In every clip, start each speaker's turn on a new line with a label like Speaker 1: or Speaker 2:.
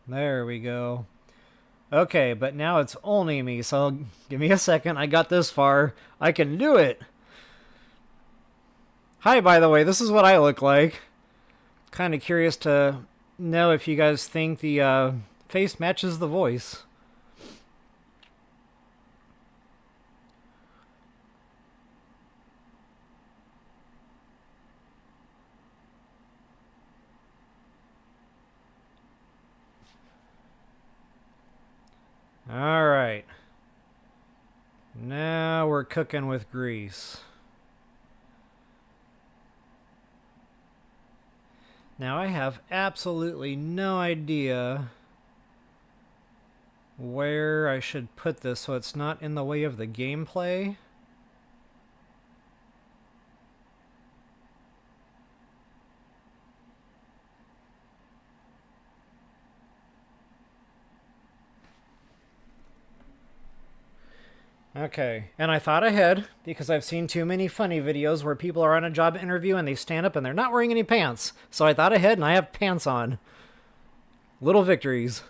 Speaker 1: There we go. Okay, but now it's only me, so give me a second. I got this far. I can do it! Hi, by the way, this is what I look like. Kind of curious to know if you guys think the face matches the voice. Alright. Now we're cooking with grease. Now I have absolutely no idea where I should put this so it's not in the way of the gameplay. Okay, and I thought ahead because I've seen too many funny videos where people are on a job interview and they stand up and they're not wearing any pants. So I thought ahead and I have pants on. Little victories.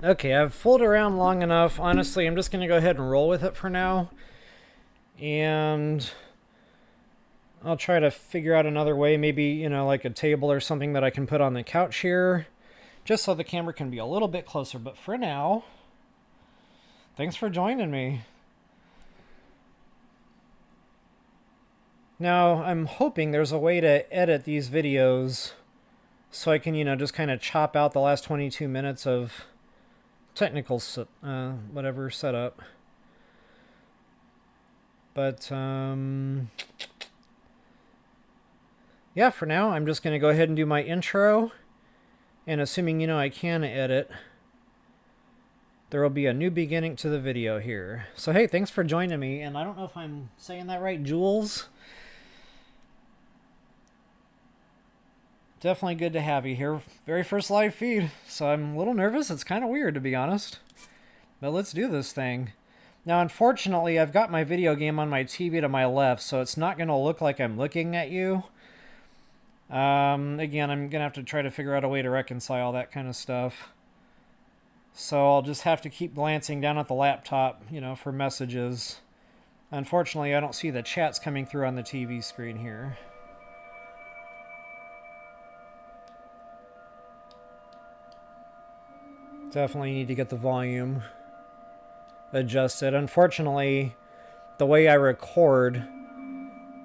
Speaker 1: Okay, I've fooled around long enough. Honestly, I'm just going to go ahead and roll with it for now. And I'll try to figure out another way. Maybe, you know, like a table or something that I can put on the couch here. Just so the camera can be a little bit closer. But for now, thanks for joining me. Now, I'm hoping there's a way to edit these videos so I can, you know, just kind of chop out the last 22 minutes of technical whatever setup. But yeah, for now I'm just gonna go ahead and do my intro, and assuming, you know, I can edit, there will be a new beginning to the video here. So hey, thanks for joining me, and I don't know if I'm saying that right, Jules. Definitely good to have you here. Very first live feed, so I'm a little nervous. It's kind of weird, to be honest. But let's do this thing. Now, unfortunately, I've got my video game on my TV to my left, so it's not going to look like I'm looking at you. Again, I'm going to have to try to figure out a way to reconcile that kind of stuff. So I'll just have to keep glancing down at the laptop, you know, for messages. Unfortunately, I don't see the chats coming through on the TV screen here. Definitely need to get the volume adjusted. Unfortunately, the way I record,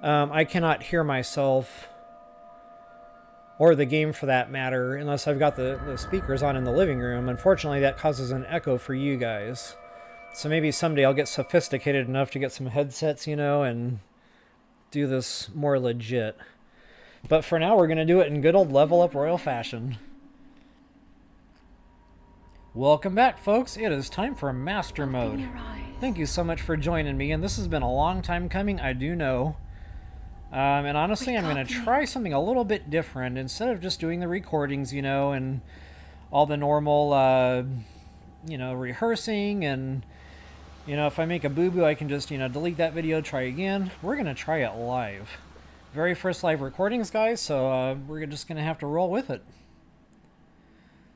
Speaker 1: I cannot hear myself, or the game for that matter, unless I've got the speakers on in the living room. Unfortunately, that causes an echo for you guys. So maybe someday I'll get sophisticated enough to get some headsets, you know, and do this more legit. But for now, we're going to do it in good old LevelUp Royal fashion. Welcome back, folks. It is time for Master Mode. Thank you so much for joining me, and this has been a long time coming, I do know. And honestly, I'm going to try something a little bit different. Instead of just doing the recordings, you know, and all the normal, you know, rehearsing, and, you know, if I make a boo-boo, I can just, you know, delete that video, try again. We're going to try it live. Very first live recordings, guys, so we're just going to have to roll with it.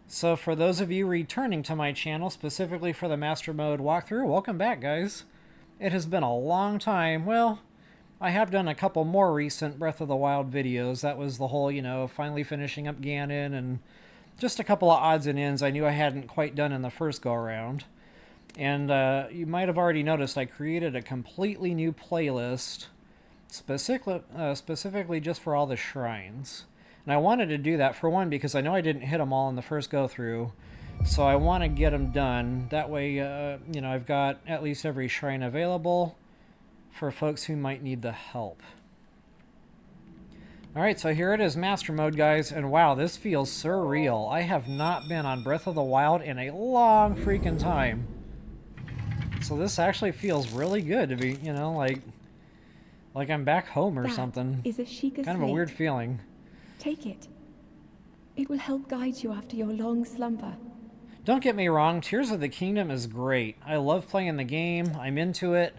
Speaker 1: So for those of you returning to my channel, specifically for the Master Mode walkthrough, welcome back, guys. It has been a long time. Well, I have done a couple more recent Breath of the Wild videos. That was the whole, you know, finally finishing up Ganon, and just a couple of odds and ends I knew I hadn't quite done in the first go-around. And you might have already noticed I created a completely new playlist, specifically just for all the shrines. And I wanted to do that, for one, because I know I didn't hit them all in the first go-through, so I want to get them done. That way, you know, I've got at least every shrine available for folks who might need the help. Alright, so here it is, Master Mode, guys, and wow, this feels surreal. I have not been on Breath of the Wild in a long freaking time. So this actually feels really good to be, you know, like I'm back home or something.
Speaker 2: Is a Sheikah
Speaker 1: kind of a weird feeling.
Speaker 2: Take it. It will help guide you after your long slumber.
Speaker 1: Don't get me wrong, Tears of the Kingdom is great. I love playing the game. I'm into it.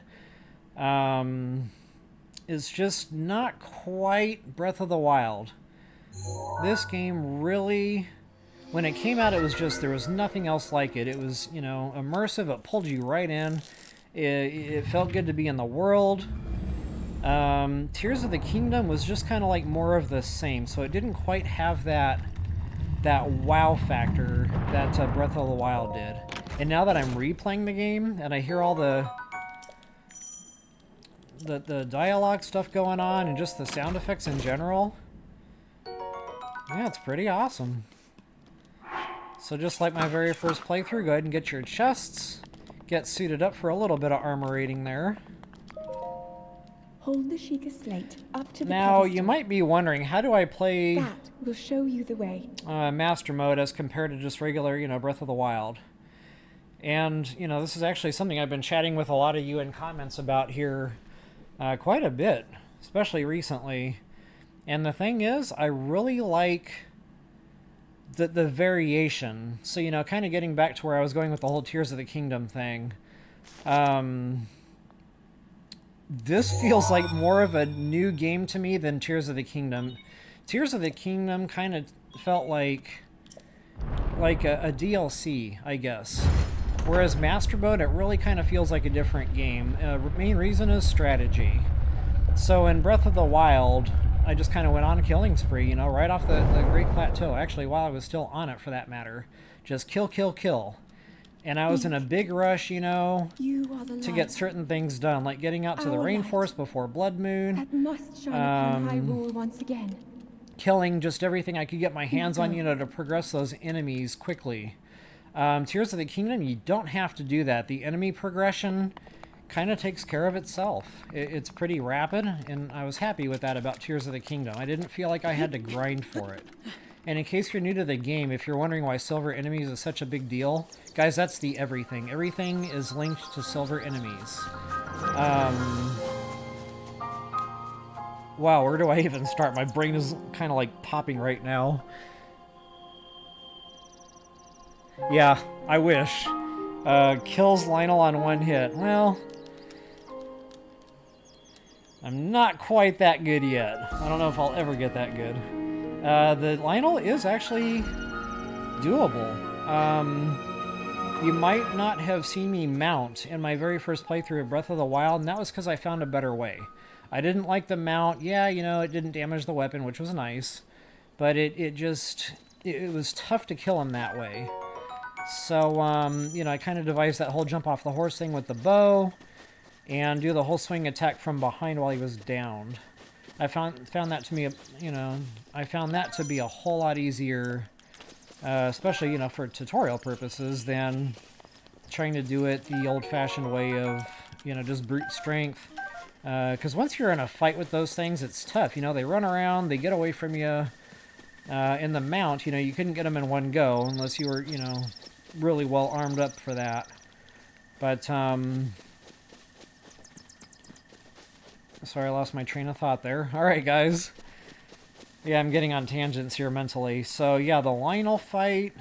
Speaker 1: It's just not quite Breath of the Wild. This game really When it came out, it was just, there was nothing else like it. It was, you know, immersive. It pulled you right in. It felt good to be in the world. Tears of the Kingdom was just kind of like more of the same, so it didn't quite have that wow factor that Breath of the Wild did. And now that I'm replaying the game and I hear all the dialogue stuff going on and just the sound effects in general, yeah, it's pretty awesome. So just like my very first playthrough, go ahead and get your chests, get suited up for a little bit of armor rating there.
Speaker 2: Hold the Sheikah slate up to the
Speaker 1: Now,
Speaker 2: pedestal.
Speaker 1: you might be wondering, how do I play
Speaker 2: That will show you the way.
Speaker 1: Master Mode as compared to just regular, you know, Breath of the Wild? And, you know, this is actually something I've been chatting with a lot of you in comments about here quite a bit, especially recently. And the thing is, I really like the variation. So, you know, kind of getting back to where I was going with the whole Tears of the Kingdom thing. This feels like more of a new game to me than Tears of the Kingdom. Tears of the Kingdom kind of felt like a DLC, I guess. Whereas Master Mode, it really kind of feels like a different game. Main reason is strategy. So in Breath of the Wild, I just kind of went on a killing spree, you know, right off the Great Plateau. Actually, while I was still on it, for that matter. Just kill, kill, kill. And I was in a big rush, you know, to get certain things done, like getting out to the rainforest before Blood Moon.
Speaker 2: That must shine upon Hyrule once again.
Speaker 1: Killing just everything I could get my hands on, you know, to progress those enemies quickly. Tears of the Kingdom, you don't have to do that. The enemy progression kind of takes care of itself. It's pretty rapid, and I was happy with that about Tears of the Kingdom. I didn't feel like I had to grind for it. And in case you're new to the game, if you're wondering why silver enemies is such a big deal, guys, that's the everything. Everything is linked to silver enemies. Wow, where do I even start? My brain is kind of like popping right now. Yeah, I wish. Kills Lionel on one hit. Well, I'm not quite that good yet. I don't know if I'll ever get that good. The Lionel is actually doable. You might not have seen me mount in my very first playthrough of Breath of the Wild, and that was because I found a better way. I didn't like the mount. Yeah, you know, it didn't damage the weapon, which was nice. But it was tough to kill him that way. So, you know, I kind of devised that whole jump off the horse thing with the bow, and do the whole swing attack from behind while he was downed. I found that to be, you know, I found that to be a whole lot easier, especially, you know, for tutorial purposes, than trying to do it the old-fashioned way of, you know, just brute strength. Because once you're in a fight with those things, it's tough. You know, they run around, they get away from you. In the mount, you know, you couldn't get them in one go unless you were, you know, really well armed up for that. But, sorry, I lost my train of thought there. Alright, guys. Yeah, I'm getting on tangents here mentally. So, yeah, the Lionel fight.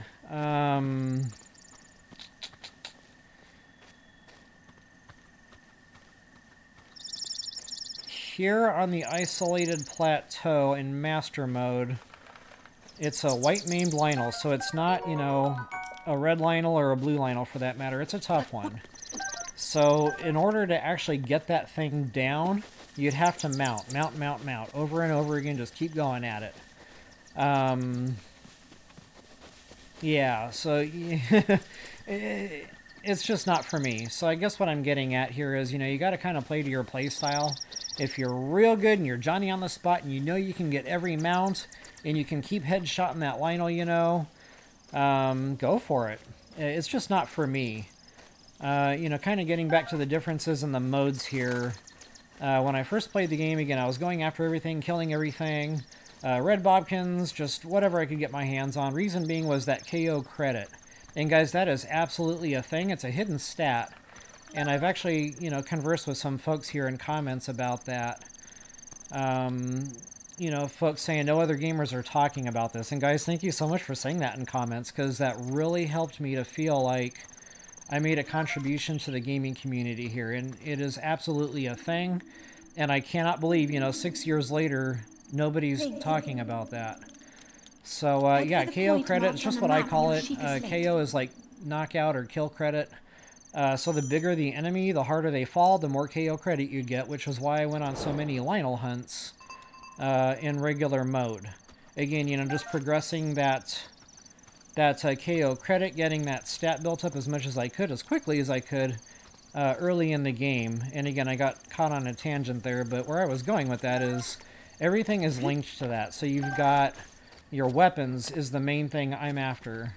Speaker 1: Here on the isolated plateau in Master Mode, it's a white-maned Lionel, so it's not, you know, a red Lionel or a blue Lionel for that matter. It's a tough one. So, in order to actually get that thing down, you'd have to mount, over and over again, just keep going at it. Yeah, so, it's just not for me. So I guess what I'm getting at here is, you know, you gotta kind of play to your play style. If you're real good and you're Johnny on the spot and you know you can get every mount and you can keep headshotting that Lionel, you know, go for it. It's just not for me. You know, kind of getting back to the differences in the modes here. When I first played the game, again, I was going after everything, killing everything. Red Bobkins, just whatever I could get my hands on. Reason being was that KO credit. And guys, that is absolutely a thing. It's a hidden stat. And I've actually, you know, conversed with some folks here in comments about that. You know, folks saying no other gamers are talking about this. And guys, thank you so much for saying that in comments, because that really helped me to feel like I made a contribution to the gaming community here. And it is absolutely a thing. And I cannot believe, you know, 6 years later, nobody's talking about that. So, yeah, KO credit, it's just what I call it. KO is like knockout or kill credit. So the bigger the enemy, the harder they fall, the more KO credit you get, which is why I went on so many Lionel hunts in regular mode. Again, you know, just progressing that KO credit, getting that stat built up as much as I could, as quickly as I could early in the game. And again, I got caught on a tangent there, but where I was going with that is everything is linked to that. So you've got your weapons is the main thing I'm after.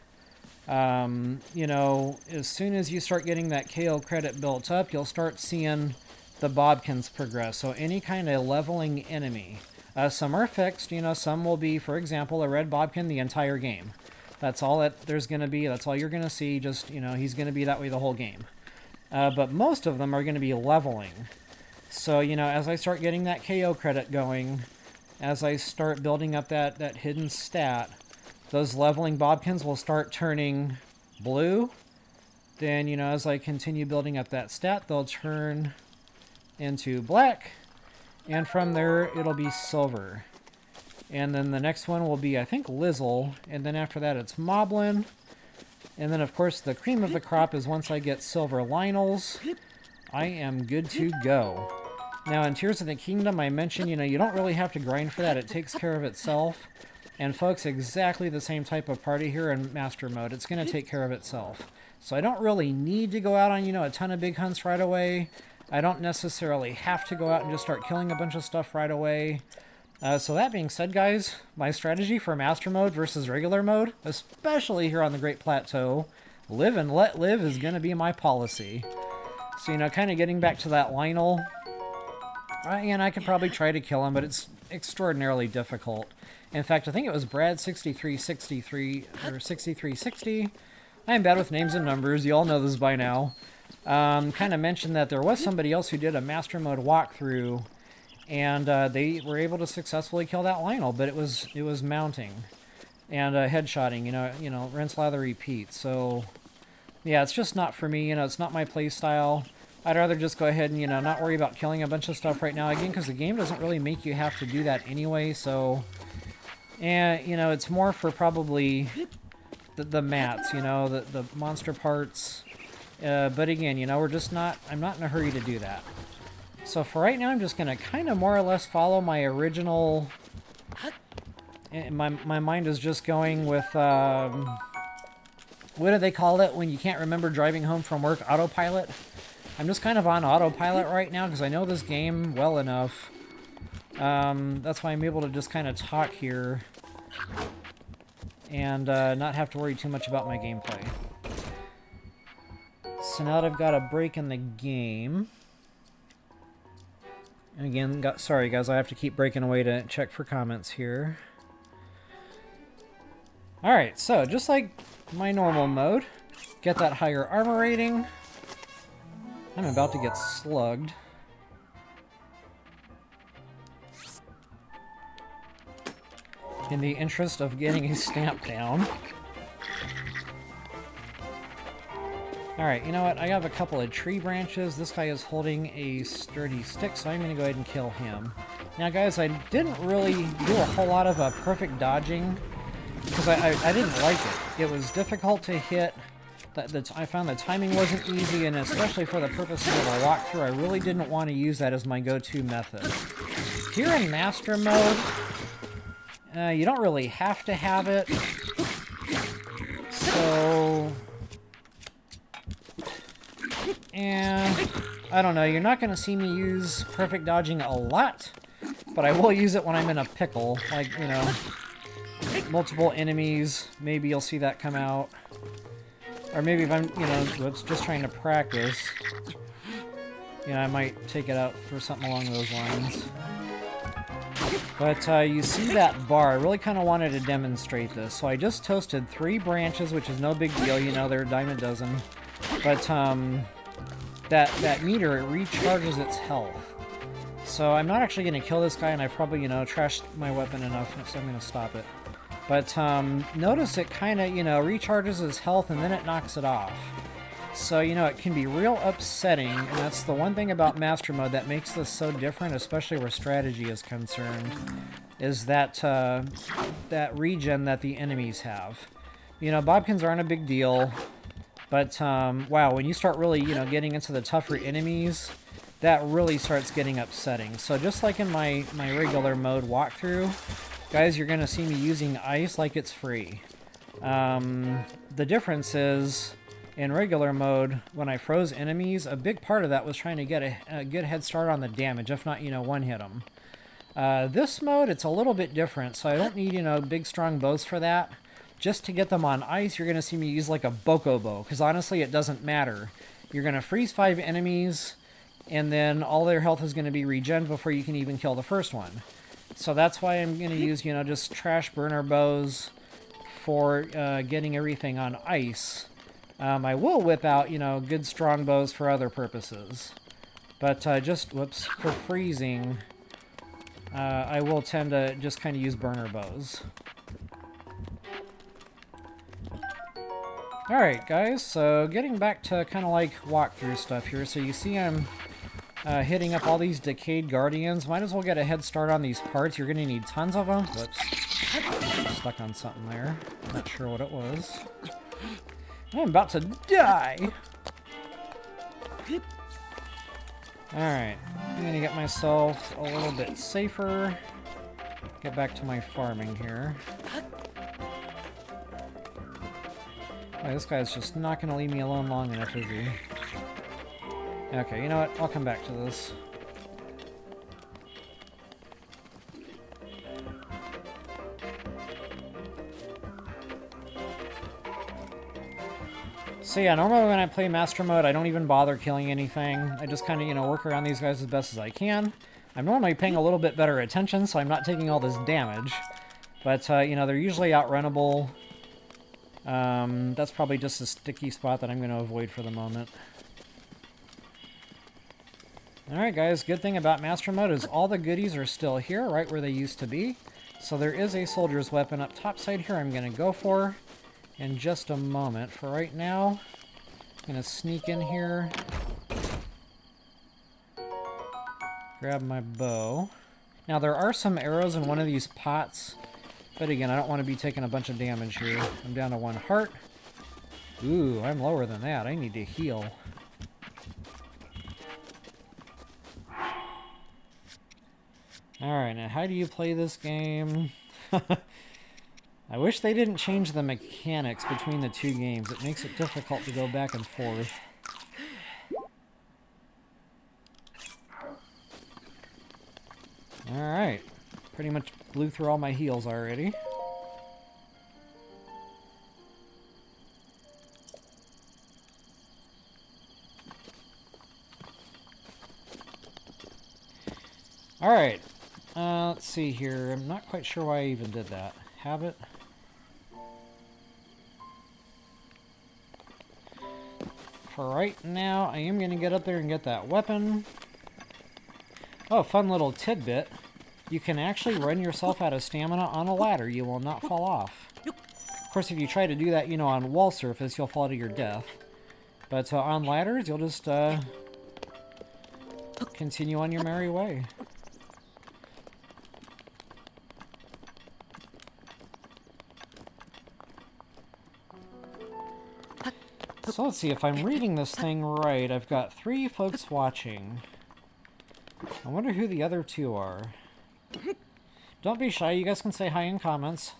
Speaker 1: You know, as soon as you start getting that KO credit built up, you'll start seeing the Bobkins progress. So any kind of leveling enemy. Some are fixed, you know, some will be, for example, a red Bobkin the entire game. That's all that there's going to be, that's all you're going to see, just, you know, he's going to be that way the whole game. But most of them are going to be leveling. So, you know, as I start getting that KO credit going, as I start building up that hidden stat, those leveling Bobkins will start turning blue. Then, you know, as I continue building up that stat, they'll turn into black. And from there, it'll be silver. And then the next one will be, I think, Lizzle. And then after that, it's Moblin. And then, of course, the cream of the crop is once I get silver Lionels, I am good to go. Now, in Tears of the Kingdom, I mentioned, you know, you don't really have to grind for that. It takes care of itself. And folks, exactly the same type of party here in Master Mode. It's going to take care of itself. So I don't really need to go out on, you know, a ton of big hunts right away. I don't necessarily have to go out and just start killing a bunch of stuff right away. So that being said, guys, my strategy for Master Mode versus regular mode, especially here on the Great Plateau, live and let live is going to be my policy. So, you know, kind of getting back to that Lionel, and I could probably try to kill him, but it's extraordinarily difficult. In fact, I think it was Brad6363 or 6360. I'm bad with names and numbers. You all know this by now. Kind of mentioned that there was somebody else who did a Master Mode walkthrough, and they were able to successfully kill that Lionel, but it was mounting and headshotting. You know, rinse, lather, repeat. So yeah, it's just not for me. You know, it's not my play style. I'd rather just go ahead and, you know, not worry about killing a bunch of stuff right now. Again, because the game doesn't really make you have to do that anyway. So, and you know, it's more for probably the mats. You know, the monster parts. But again, you know, I'm not in a hurry to do that. So for right now, I'm just going to kind of more or less follow my original... My mind is just going with, what do they call it when you can't remember driving home from work? Autopilot? I'm just kind of on autopilot right now because I know this game well enough. That's why I'm able to just kind of talk here and not have to worry too much about my gameplay. So now that I've got a break in the game... And again, sorry guys, I have to keep breaking away to check for comments here. Alright, so just like my normal mode, get that higher armor rating. I'm about to get slugged. In the interest of getting a stamp down. Alright, you know what? I have a couple of tree branches. This guy is holding a sturdy stick, so I'm going to go ahead and kill him. Now, guys, I didn't really do a whole lot of perfect dodging, because I didn't like it. It was difficult to hit. I found the timing wasn't easy, and especially for the purposes of a walkthrough, I really didn't want to use that as my go-to method. Here in Master Mode, you don't really have to have it. So... And I don't know, you're not going to see me use perfect dodging a lot, but I will use it when I'm in a pickle, like, you know, multiple enemies, maybe you'll see that come out. Or maybe if I'm, you know, just trying to practice, you know, I might take it out for something along those lines. But you see that bar, I really kind of wanted to demonstrate this. So I just toasted 3 branches, which is no big deal, you know, they're a dime a dozen. But, that meter, it recharges its health. So I'm not actually going to kill this guy, and I've probably, you know, trashed my weapon enough, so I'm going to stop it. But notice it kind of, you know, recharges its health, and then it knocks it off. So, you know, it can be real upsetting, and that's the one thing about Master Mode that makes this so different, especially where strategy is concerned. is that that regen that the enemies have. You know, Bobkins aren't a big deal, but wow, when you start really, you know, getting into the tougher enemies, that really starts getting upsetting. So just like in my regular mode walkthrough, guys, you're going to see me using ice like it's free. The difference is, in regular mode, when I froze enemies, a big part of that was trying to get a good head start on the damage, if not, you know, one-hit them. This mode, it's a little bit different, so I don't need, you know, big strong bows for that. Just to get them on ice, you're going to see me use like a Bokobo, because honestly, it doesn't matter. You're going to freeze 5 enemies, and then all their health is going to be regen before you can even kill the first one. So that's why I'm going to use, you know, just trash burner bows for getting everything on ice. I will whip out, you know, good strong bows for other purposes. But just, whoops, for freezing, I will tend to just kind of use burner bows. Alright guys, so getting back to kind of like walkthrough stuff here. So you see I'm hitting up all these decayed guardians. Might as well get a head start on these parts. You're going to need tons of them. Whoops. Stuck on something there. Not sure what it was. I'm about to die! Alright. I'm going to get myself a little bit safer. Get back to my farming here. Oh, this guy's just not going to leave me alone long enough, is he? Okay, you know what? I'll come back to this. So yeah, normally when I play Master Mode, I don't even bother killing anything. I just kind of, you know, work around these guys as best as I can. I'm normally paying a little bit better attention, so I'm not taking all this damage. But, you know, they're usually outrunnable. That's probably just a sticky spot that I'm going to avoid for the moment. Alright guys, good thing about Master Mode is all the goodies are still here, right where they used to be. So there is a soldier's weapon up top side here I'm going to go for in just a moment. For right now, I'm going to sneak in here, grab my bow. Now there are some arrows in one of these pots, but again, I don't want to be taking a bunch of damage here. I'm down to 1 heart. Ooh, I'm lower than that. I need to heal. Alright, now how do you play this game? I wish they didn't change the mechanics between the two games. It makes it difficult to go back and forth. Alright. Pretty much blew through all my heals already. Alright. Let's see here. I'm not quite sure why I even did that. Habit. For right now, I am going to get up there and get that weapon. Oh, fun little tidbit. You can actually run yourself out of stamina on a ladder. You will not fall off. Of course, if you try to do that, you know, on wall surface, you'll fall to your death. But on ladders, you'll just continue on your merry way. So let's see, if I'm reading this thing right, I've got 3 folks watching. I wonder who the other 2 are. Don't be shy, you guys can say hi in comments.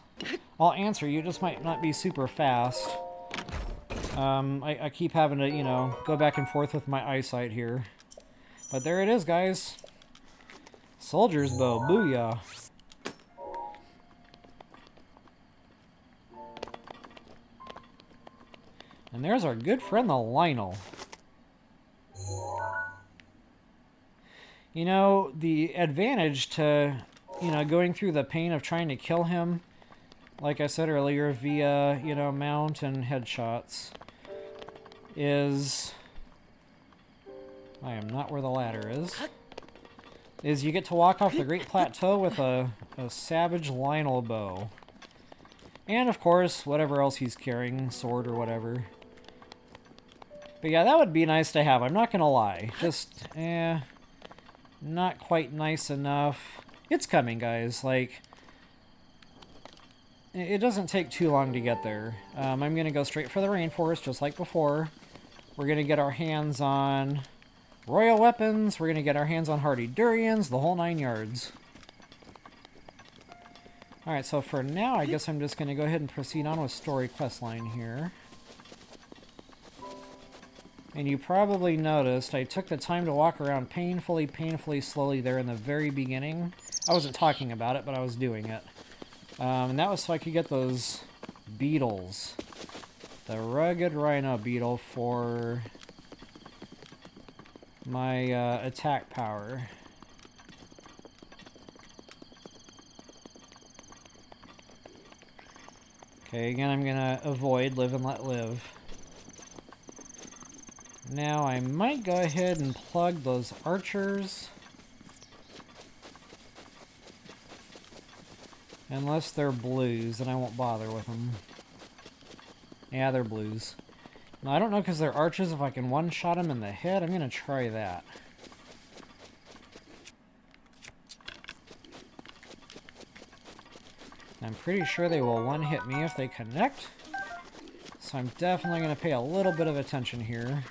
Speaker 1: I'll answer you, just might not be super fast. I keep having to, you know, go back and forth with my eyesight here. But there it is, guys. Soldier's bow, booyah. And there's our good friend, the Lionel. You know, the advantage to, you know, going through the pain of trying to kill him, like I said earlier, via, you know, mount and headshots, is... I am not where the ladder is you get to walk off the Great Plateau with a savage Lionel bow. And, of course, whatever else he's carrying, sword or whatever. But yeah, that would be nice to have, I'm not gonna lie. Just, not quite nice enough. It's coming, guys. Like, it doesn't take too long to get there. I'm going to go straight for the rainforest, just like before. We're going to get our hands on royal weapons. We're going to get our hands on hardy durians, the whole 9 yards. Alright, so for now, I guess I'm just going to go ahead and proceed on with story questline here. And you probably noticed I took the time to walk around painfully slowly there in the very beginning. I wasn't talking about it, but I was doing it. And that was so I could get those beetles. The rugged rhino beetle for my attack power. Okay, again, I'm gonna avoid live and let live. Now, I might go ahead and plug those archers. Unless they're blues, then I won't bother with them. Yeah, they're blues. Now, I don't know because they're archers if I can one-shot them in the head. I'm going to try that. I'm pretty sure they will one-hit me if they connect. So I'm definitely going to pay a little bit of attention here.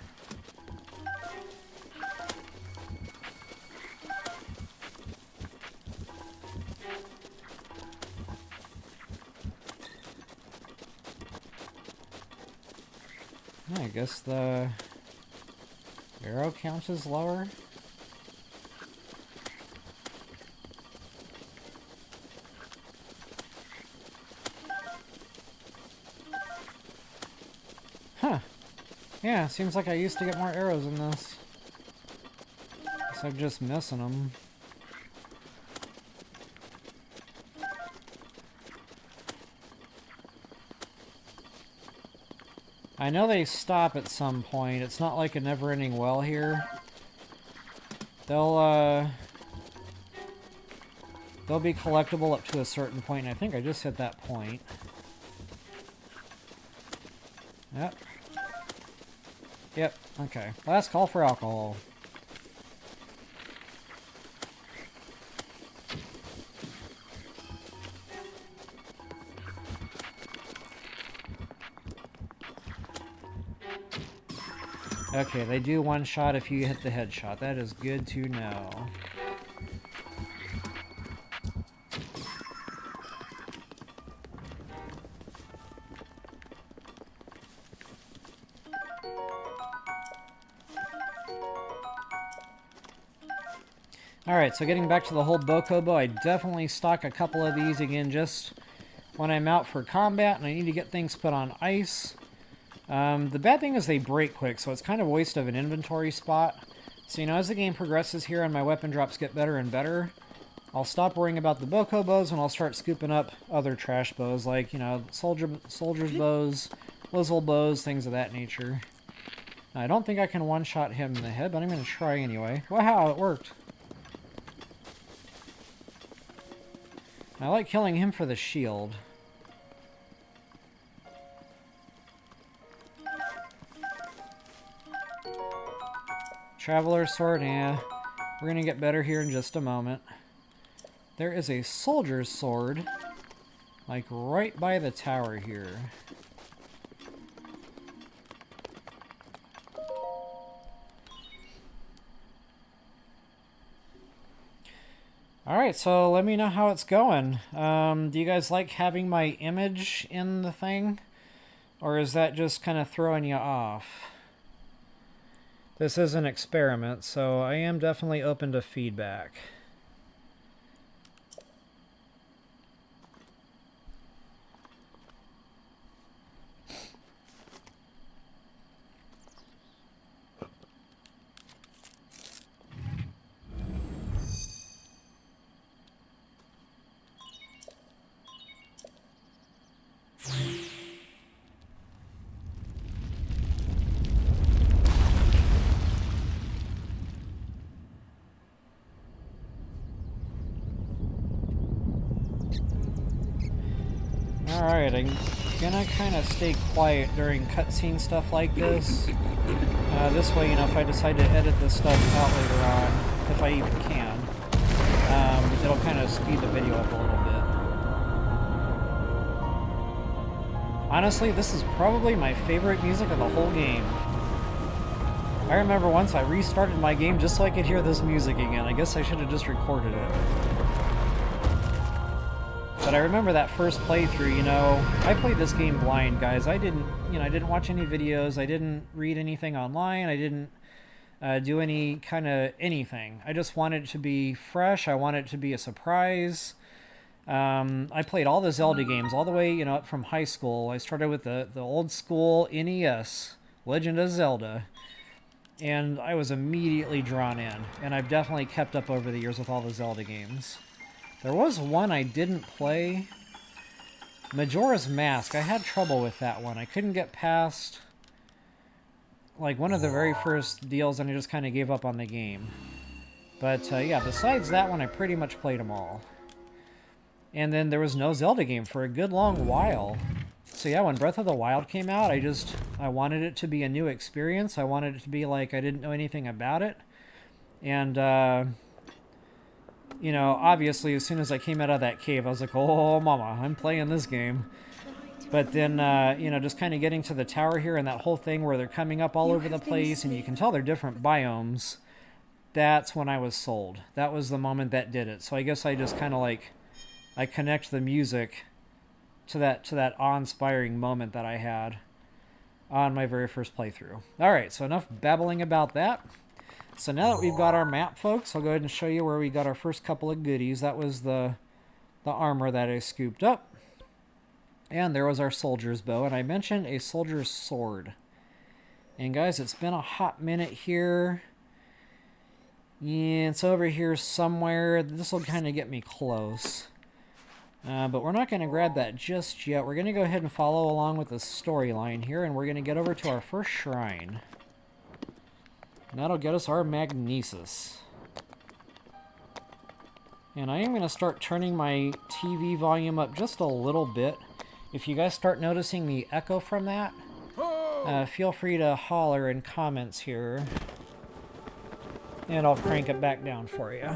Speaker 1: I guess the arrow count is lower. Huh. Yeah, seems like I used to get more arrows in this. Guess I'm just missing them. I know they stop at some point. It's not like a never-ending well here. They'll be collectible up to a certain point, and I think I just hit that point. Yep. Yep, okay. Last call for alcohol. Okay, they do one shot if you hit the headshot. That is good to know. Alright, so getting back to the whole Bokobo, I definitely stock a couple of these again just when I'm out for combat and I need to get things put on ice. The bad thing is they break quick, so it's kind of a waste of an inventory spot. So, you know, as the game progresses here and my weapon drops get better and better, I'll stop worrying about the Bokobos and I'll start scooping up other trash bows, like, you know, soldier's bows, Lizzle bows, things of that nature. I don't think I can one-shot him in the head, but I'm going to try anyway. Wow, it worked. I like killing him for the shield. Traveler's sword, yeah. We're gonna get better here in just a moment. There is a soldier's sword, like right by the tower here. Alright, so let me know how it's going. Do you guys like having my image in the thing? Or is that just kind of throwing you off? This is an experiment, so I am definitely open to feedback. Alright, I'm gonna kind of stay quiet during cutscene stuff like this. This way, you know, if I decide to edit this stuff out later on, if I even can, it'll kind of speed the video up a little bit. Honestly, this is probably my favorite music of the whole game. I remember once I restarted my game just so I could hear this music again. I guess I should have just recorded it. But I remember that first playthrough, you know, I played this game blind, guys. I didn't watch any videos. I didn't read anything online. I didn't do any kind of anything. I just wanted it to be fresh. I wanted it to be a surprise. I played all the Zelda games all the way, you know, up from high school. I started with the old school NES, Legend of Zelda, and I was immediately drawn in. And I've definitely kept up over the years with all the Zelda games. There was one I didn't play, Majora's Mask. I had trouble with that one. I couldn't get past, like, one of the very first deals, and I just kind of gave up on the game. But, yeah, besides that one, I pretty much played them all. And then there was no Zelda game for a good long while. So yeah, when Breath of the Wild came out, I wanted it to be a new experience. I wanted it to be like I didn't know anything about it. And, you know, obviously as soon as I came out of that cave, I was like, oh, mama, I'm playing this game. But then, you know, just kind of getting to the tower here and that whole thing where they're coming up all over the place, and you can tell they're different biomes. That's when I was sold. That was the moment that did it. So I guess I just kind of like... I connect the music to that awe-inspiring moment that I had on my very first playthrough. Alright, so enough babbling about that. So now that we've got our map, folks, I'll go ahead and show you where we got our first couple of goodies. That was the armor that I scooped up. And there was our soldier's bow, and I mentioned a soldier's sword. And guys, it's been a hot minute here. Yeah, it's over here somewhere. This will kind of get me close. But we're not going to grab that just yet. We're going to go ahead and follow along with the storyline here, and we're going to get over to our first shrine. And that'll get us our Magnesis. And I am going to start turning my TV volume up just a little bit. If you guys start noticing the echo from that, feel free to holler in comments here. And I'll crank it back down for you.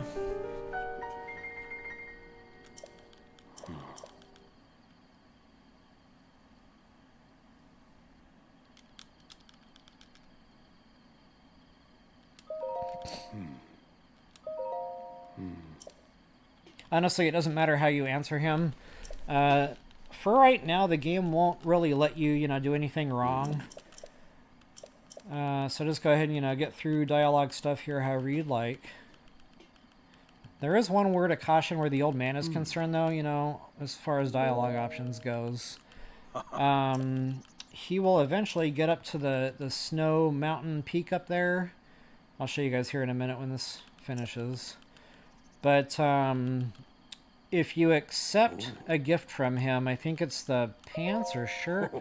Speaker 1: Honestly, it doesn't matter how you answer him. For right now, the game won't really let you, you know, do anything wrong. So just go ahead and, you know, get through dialogue stuff here however you'd like. There is one word of caution where the old man is concerned, though, you know, as far as dialogue options goes. He will eventually get up to the snow mountain peak up there. I'll show you guys here in a minute when this finishes. But if you accept a gift from him, I think it's the pants or shirt,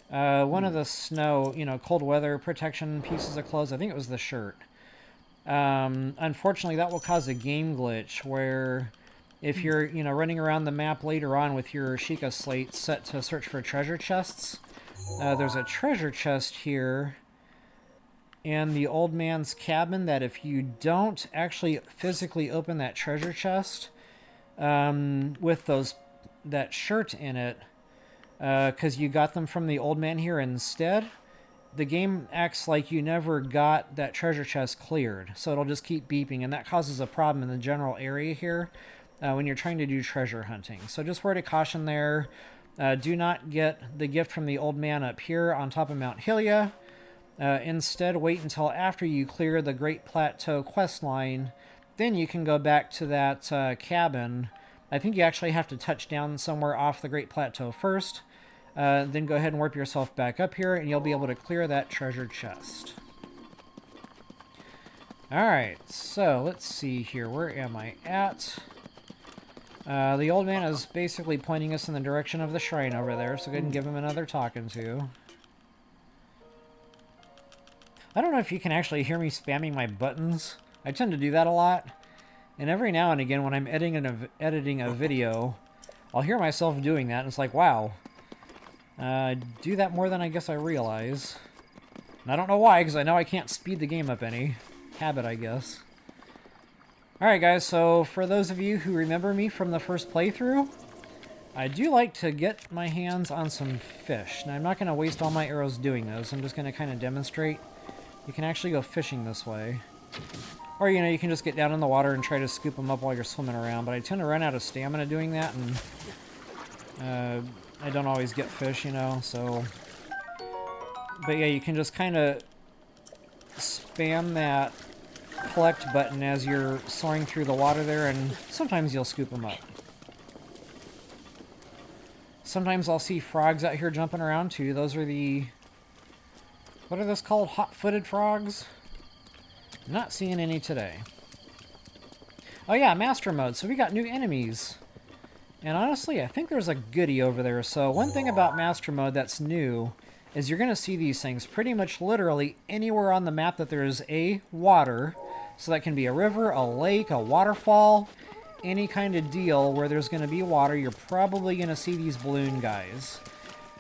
Speaker 1: one of the snow, you know, cold weather protection pieces of clothes, I think it was the shirt. Unfortunately, that will cause a game glitch where if you're, you know, running around the map later on with your Sheikah slate set to search for treasure chests, there's a treasure chest here in the old man's cabin that if you don't actually physically open that treasure chest with that shirt in it, because you got them from the old man here instead, the game acts like you never got that treasure chest cleared. So it'll just keep beeping, and that causes a problem in the general area here when you're trying to do treasure hunting. So just word of caution there. Do not get the gift from the old man up here on top of Mount Hylia. Instead, wait until after you clear the Great Plateau quest line. Then you can go back to that cabin. I think you actually have to touch down somewhere off the Great Plateau first. Then go ahead and warp yourself back up here, and you'll be able to clear that treasure chest. Alright, so let's see here. Where am I at? The old man is basically pointing us in the direction of the shrine over there, so go ahead and give him another talking to. I don't know if you can actually hear me spamming my buttons. I tend to do that a lot. And every now and again when I'm editing a video, I'll hear myself doing that, and it's like, wow. I do that more than I guess I realize. And I don't know why, because I know I can't speed the game up any. Habit, I guess. Alright guys, so for those of you who remember me from the first playthrough, I do like to get my hands on some fish. Now, I'm not going to waste all my arrows doing this. I'm just going to kind of demonstrate. You can actually go fishing this way. Or, you know, you can just get down in the water and try to scoop them up while you're swimming around. But I tend to run out of stamina doing that, and I don't always get fish, you know, so... But yeah, you can just kind of spam that collect button as you're soaring through the water there, and sometimes you'll scoop them up. Sometimes I'll see frogs out here jumping around too. Those are the... What are those called? Hot-footed frogs? Not seeing any today. Oh yeah, master mode. So we got new enemies. And honestly, I think there's a goodie over there. So one thing about master mode that's new is you're going to see these things pretty much literally anywhere on the map that there is a water. So that can be a river, a lake, a waterfall, any kind of deal where there's going to be water. You're probably going to see these balloon guys.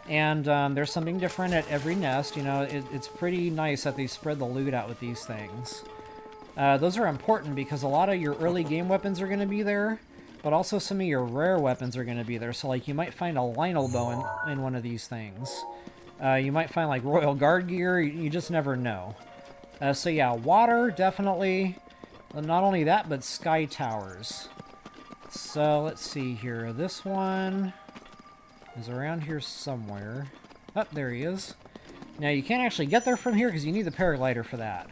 Speaker 1: And there's something different at every nest. You know, it's pretty nice that they spread the loot out with these things. Those are important because a lot of your early game weapons are going to be there, but also some of your rare weapons are going to be there. So, like, you might find a Lionel bow in one of these things. You might find, like, Royal Guard gear. You just never know. So, yeah, water, definitely. Not only that, but sky towers. So, let's see here. This one is around here somewhere. Oh, there he is. Now, you can't actually get there from here because you need the paraglider for that.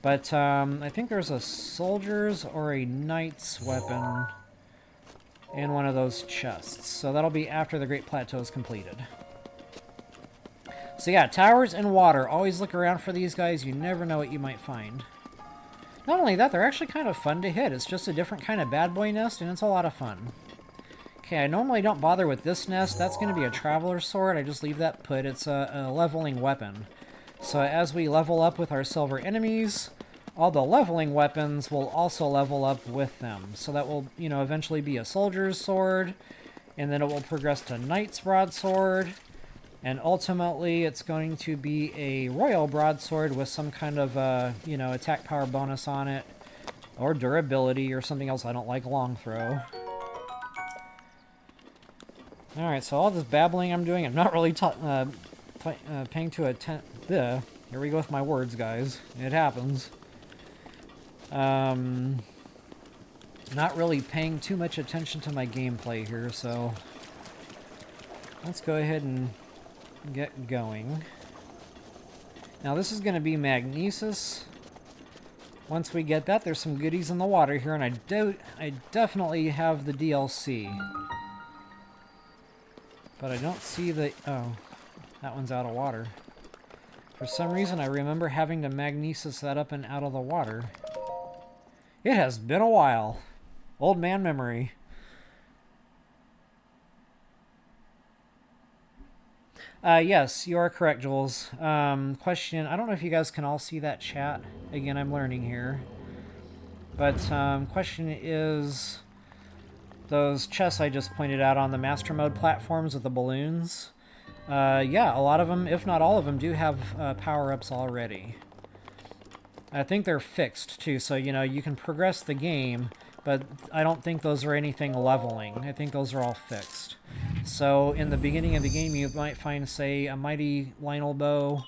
Speaker 1: But I think there's a soldier's or a knight's weapon in one of those chests. So that'll be after the Great Plateau is completed. So yeah, towers and water. Always look around for these guys. You never know what you might find. Not only that, they're actually kind of fun to hit. It's just a different kind of bad boy nest, and it's a lot of fun. Okay, I normally don't bother with this nest. That's going to be a traveler's sword. I just leave that put. It's a leveling weapon. So as we level up with our silver enemies, all the leveling weapons will also level up with them. So that will, you know, eventually be a soldier's sword, and then it will progress to knight's broadsword, and ultimately it's going to be a royal broadsword with some kind of, you know, attack power bonus on it, or durability, or something else I don't like, long throw. Alright, so all this babbling I'm doing, I'm not really paying to attention. Here we go with my words, guys. It happens. Not really paying too much attention to my gameplay here, so let's go ahead and get going. Now this is going to be Magnesis. Once we get that, there's some goodies in the water here, and I definitely have the DLC. But I don't see the... Oh, that one's out of water. For some reason, I remember having to Magnesis that up and out of the water. It has been a while. Old man memory. Yes, you are correct, Jules. Question, I don't know if you guys can all see that chat. Again, I'm learning here. But, question is... Those chests I just pointed out on the Master Mode platforms with the balloons. Yeah, a lot of them, if not all of them, do have power-ups already. I think they're fixed, too, so, you know, you can progress the game, but I don't think those are anything leveling. I think those are all fixed. So, in the beginning of the game, you might find, say, a mighty Lionel bow.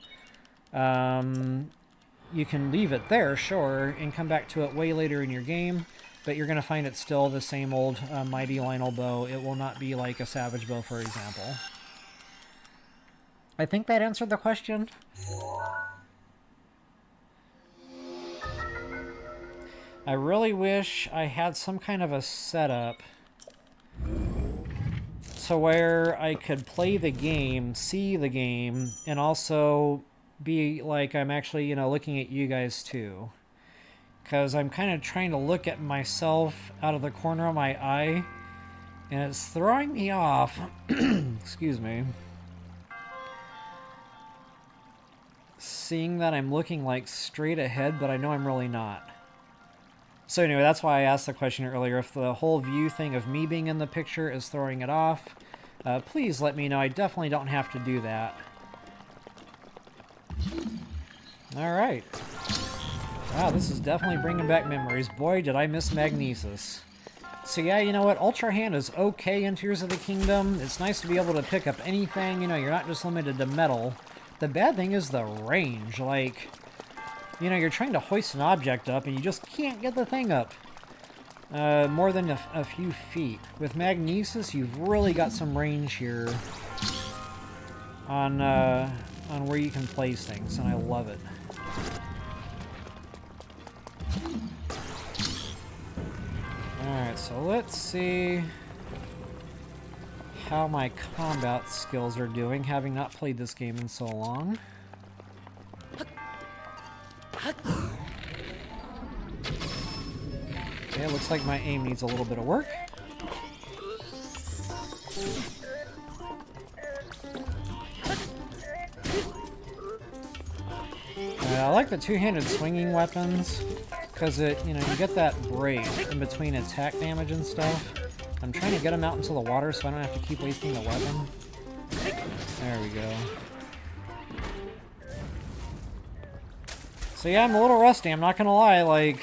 Speaker 1: You can leave it there, sure, and come back to it way later in your game, but you're going to find it's still the same old mighty Lionel bow. It will not be like a savage bow, for example. I think that answered the question. I really wish I had some kind of a setup to where I could play the game, see the game, and also be like I'm actually, you know, looking at you guys too. Because I'm kind of trying to look at myself out of the corner of my eye, and it's throwing me off. Excuse me. Seeing that I'm looking like straight ahead, but I know I'm really not. So anyway, that's why I asked the question earlier. If the whole view thing of me being in the picture is throwing it off, please let me know. I definitely don't have to do that. Alright. Wow, this is definitely bringing back memories. Boy, did I miss Magnesis. So yeah, you know what? Ultra Hand is okay in Tears of the Kingdom. It's nice to be able to pick up anything. You know, you're not just limited to metal. The bad thing is the range. Like, you know, you're trying to hoist an object up and you just can't get the thing up more than a few feet. With Magnesis, you've really got some range here on where you can place things, and I love it. Alright, so let's see how my combat skills are doing, having not played this game in so long. Okay, looks like my aim needs a little bit of work. I like the two-handed swinging weapons because you know, you get that break in between attack damage and stuff. I'm trying to get them out into the water so I don't have to keep wasting the weapon. There we go. So yeah, I'm a little rusty, I'm not gonna lie, like,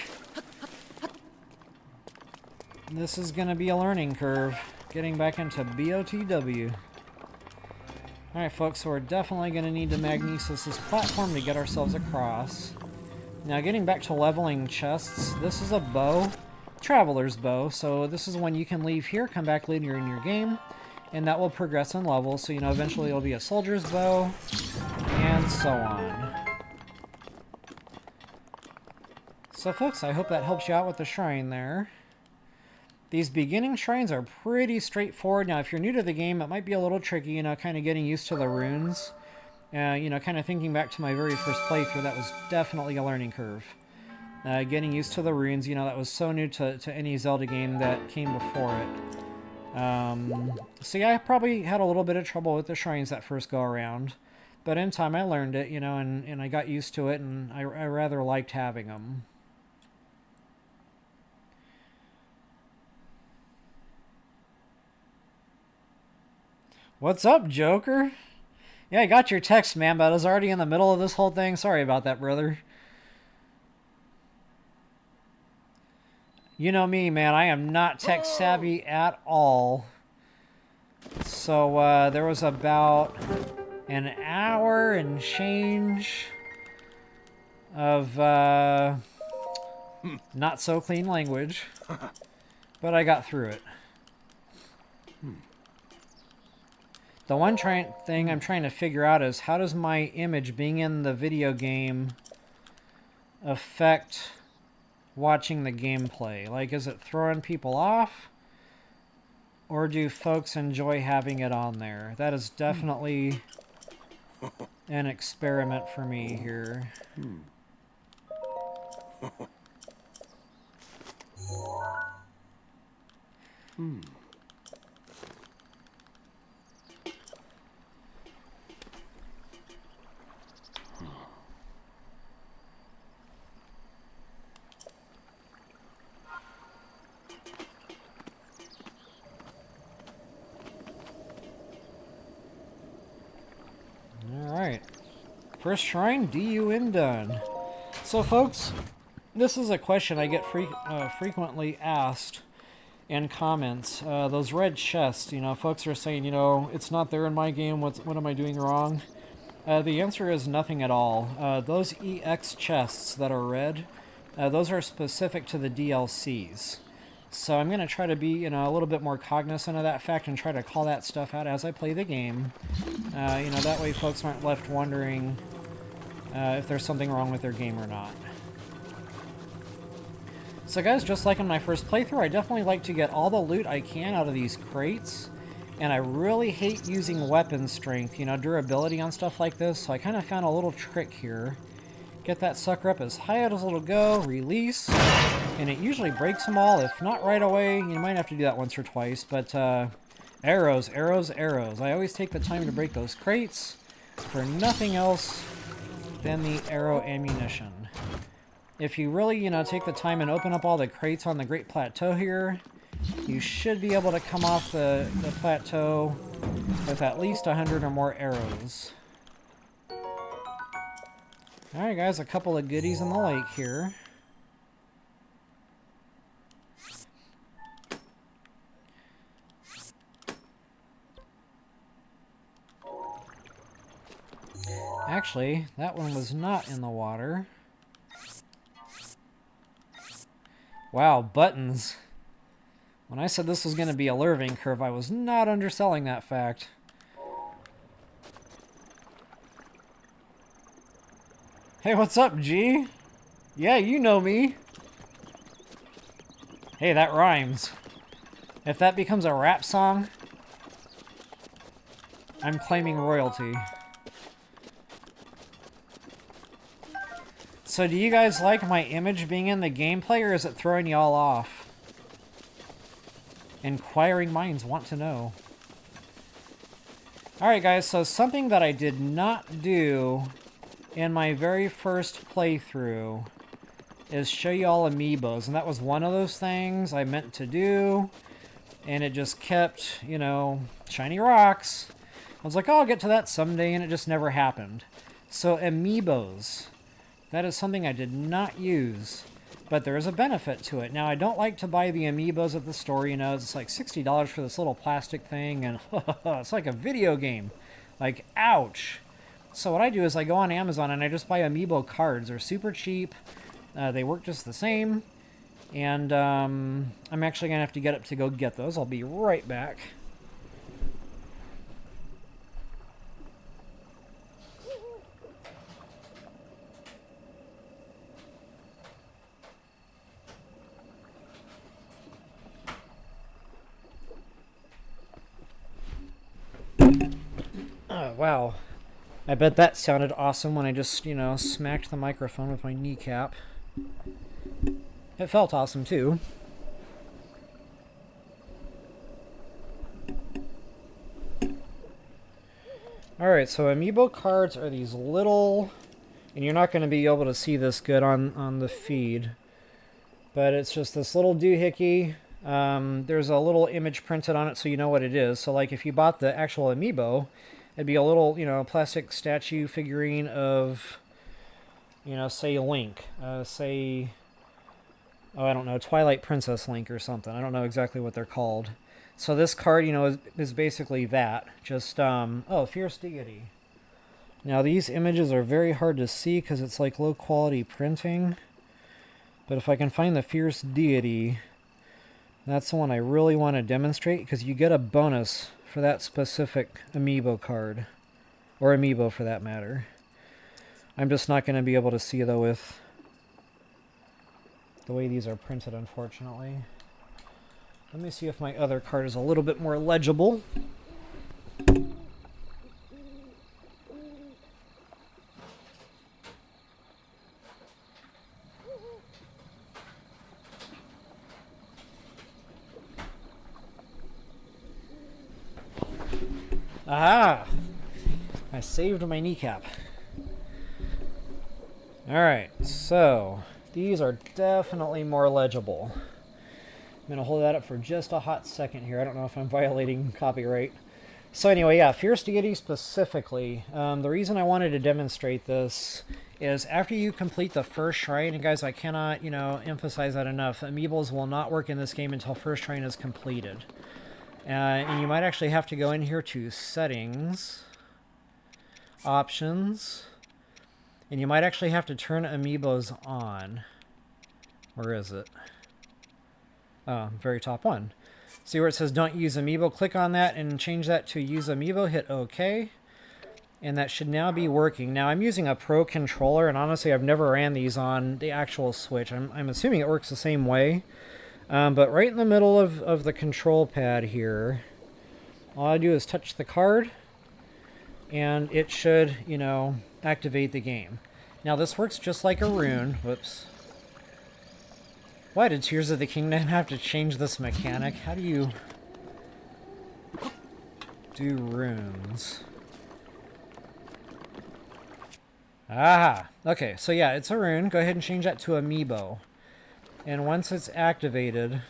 Speaker 1: this is gonna be a learning curve, getting back into BOTW. Alright folks, so we're definitely going to need to Magnesis this platform to get ourselves across. Now getting back to leveling chests, this is a bow, Traveler's Bow, so this is one you can leave here, come back later in your game, and that will progress in level, so you know eventually it'll be a Soldier's Bow, and so on. So folks, I hope that helps you out with the shrine there. These beginning shrines are pretty straightforward. Now, if you're new to the game, it might be a little tricky, you know, kind of getting used to the runes. You know, kind of thinking back to my very first playthrough, that was definitely a learning curve. Getting used to the runes, you know, that was so new to any Zelda game that came before it. So yeah, I probably had a little bit of trouble with the shrines that first go around. But in time, I learned it, you know, and I got used to it, and I rather liked having them. What's up, Joker? Yeah, I got your text, man, but I was already in the middle of this whole thing. Sorry about that, brother. You know me, man. I am not tech savvy at all. So, there was about an hour and change of, not so clean language. But I got through it. The one thing I'm trying to figure out is how does my image being in the video game affect watching the gameplay? Like, is it throwing people off? Or do folks enjoy having it on there? That is definitely an experiment for me here. Alright. First shrine, DUN done. So folks, this is a question I get frequently asked in comments. Those red chests, you know, folks are saying, you know, it's not there in my game, what am I doing wrong? The answer is nothing at all. Those EX chests that are red, those are specific to the DLCs. So I'm going to try to be, you know, a little bit more cognizant of that fact and try to call that stuff out as I play the game. You know, that way folks aren't left wondering if there's something wrong with their game or not. So guys, just like in my first playthrough, I definitely like to get all the loot I can out of these crates. And I really hate using weapon strength, you know, durability on stuff like this. So I kind of found a little trick here. Get that sucker up as high as it'll go, release, and it usually breaks them all. If not right away, you might have to do that once or twice, but arrows, arrows, arrows. I always take the time to break those crates for nothing else than the arrow ammunition. If you really, you know, take the time and open up all the crates on the Great Plateau here, you should be able to come off the plateau with at least 100 or more arrows. Alright guys, a couple of goodies in the lake here. Actually, that one was not in the water. Wow, buttons. When I said this was going to be a learning curve, I was not underselling that fact. Hey, what's up, G? Yeah, you know me. Hey, that rhymes. If that becomes a rap song, I'm claiming royalty. So do you guys like my image being in the gameplay, or is it throwing y'all off? Inquiring minds want to know. Alright guys, so something that I did not do in my very first playthrough is show y'all Amiibos, and that was one of those things I meant to do, and it just kept, you know, shiny rocks. I was like, oh, I'll get to that someday, and it just never happened. So Amiibos, that is something I did not use, but there is a benefit to it. Now, I don't like to buy the Amiibos at the store, you know, it's like $60 for this little plastic thing, and it's like a video game. Like, ouch. So what I do is I go on Amazon and I just buy Amiibo cards. They're super cheap. They work just the same. And I'm actually going to have to get up to go get those. I'll be right back. Oh, wow. I bet that sounded awesome when I just, you know, smacked the microphone with my kneecap. It felt awesome, too. Alright, so Amiibo cards are these little... And you're not going to be able to see this good on the feed. But it's just this little doohickey. There's a little image printed on it so you know what it is. So, like, if you bought the actual Amiibo, it'd be a little, you know, plastic statue figurine of, you know, say Link. Say... Oh, I don't know, Twilight Princess Link or something. I don't know exactly what they're called. So this card, you know, is basically that. Just, oh, Fierce Deity. Now, these images are very hard to see because it's like low-quality printing. But if I can find the Fierce Deity, that's the one I really want to demonstrate because you get a bonus for that specific Amiibo card. Or Amiibo, for that matter. I'm just not going to be able to see, though, with the way these are printed, unfortunately. Let me see if my other card is a little bit more legible. Aha! I saved my kneecap. Alright, so these are definitely more legible. I'm going to hold that up for just a hot second here. I don't know if I'm violating copyright. So anyway, yeah, Fierce Deity specifically. The reason I wanted to demonstrate this is after you complete the first shrine, and guys, I cannot, you know, emphasize that enough. Amiibos will not work in this game until first shrine is completed. And you might actually have to go in here to Settings, Options, and you might actually have to turn Amiibos on. Where is it? Oh, very top one. See where it says don't use Amiibo? Click on that and change that to use Amiibo. Hit OK. And that should now be working. Now, I'm using a Pro controller, and honestly, I've never ran these on the actual Switch. I'm assuming it works the same way. But right in the middle of the control pad here, all I do is touch the card, and it should, you know, activate the game. Now, this works just like a rune. Whoops. Why did Tears of the Kingdom have to change this mechanic? How do you do runes? Ah, okay, so yeah, it's a rune. Go ahead and change that to Amiibo. And once it's activated,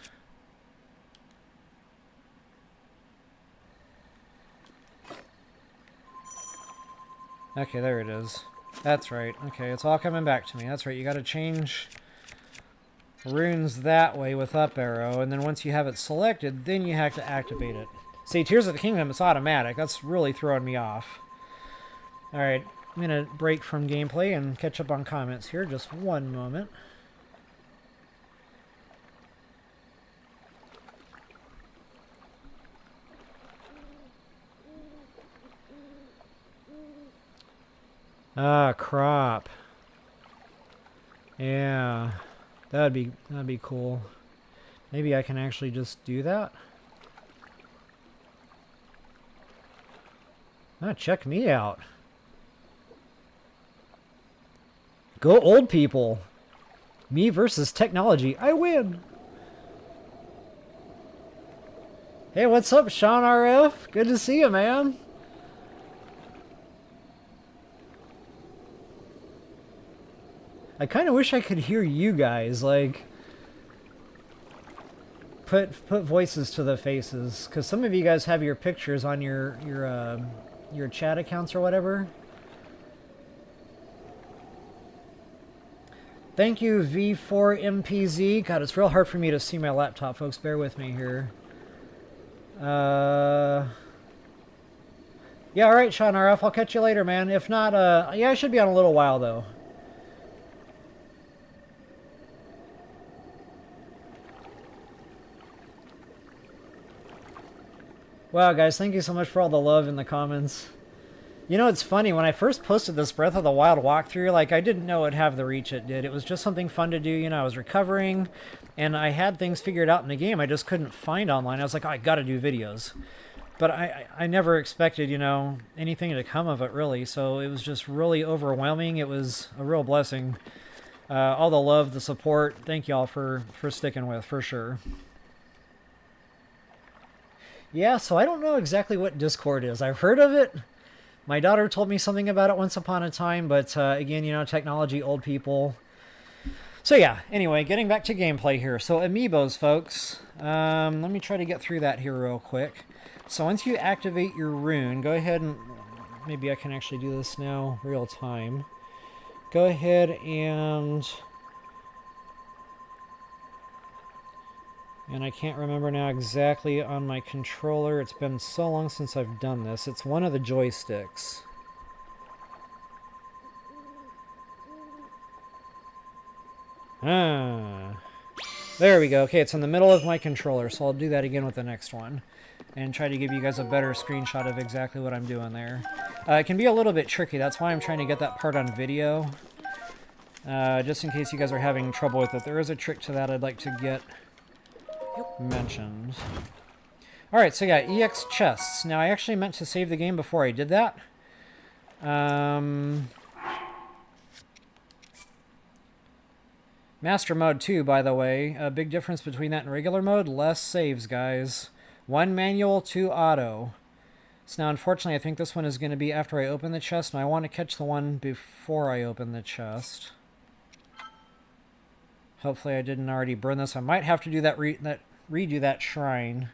Speaker 1: okay, there it is. That's right. Okay, it's all coming back to me. That's right, you gotta change runes that way with up arrow, and then once you have it selected, then you have to activate it. See, Tears of the Kingdom, it's automatic. That's really throwing me off. Alright, I'm going to break from gameplay and catch up on comments here. Just one moment. Ah, crop. Yeah, that'd be cool. Maybe I can actually just do that. Ah, check me out. Go old people. Me versus technology. I win. Hey, what's up, Sean RF? Good to see you, man. I kind of wish I could hear you guys, like, put voices to the faces, because some of you guys have your pictures on your chat accounts or whatever. Thank you, V4MPZ. God, it's real hard for me to see my laptop, folks. Bear with me here. Yeah, all right, Sean RF. I'll catch you later, man. If not, yeah, I should be on a little while, though. Wow, guys, thank you so much for all the love in the comments. You know, it's funny, when I first posted this Breath of the Wild walkthrough, like, I didn't know it'd have the reach it did. It was just something fun to do, you know, I was recovering, and I had things figured out in the game I just couldn't find online. I was like, oh, I gotta do videos. But I never expected, you know, anything to come of it, really, so it was just really overwhelming. It was a real blessing. All the love, the support, thank y'all for sticking with, for sure. Yeah, so I don't know exactly what Discord is. I've heard of it. My daughter told me something about it once upon a time, but again, you know, technology, old people. So yeah, anyway, getting back to gameplay here. So Amiibos, folks. Let me try to get through that here real quick. So once you activate your rune, go ahead and... Maybe I can actually do this now, real time. Go ahead and... And I can't remember now exactly on my controller. It's been so long since I've done this. It's one of the joysticks. Ah. There we go. Okay, it's in the middle of my controller, so I'll do that again with the next one. And try to give you guys a better screenshot of exactly what I'm doing there. It can be a little bit tricky. That's why I'm trying to get that part on video. Just in case you guys are having trouble with it. There is a trick to that I'd like to get mentioned. Alright, so yeah, EX chests. Now, I actually meant to save the game before I did that. Master mode too, by the way. A big difference between that and regular mode. Less saves, guys. 1 manual, 2 auto. So now, unfortunately, I think this one is going to be after I open the chest, and I want to catch the one before I open the chest. Hopefully I didn't already burn this. I might have to do that redo that shrine.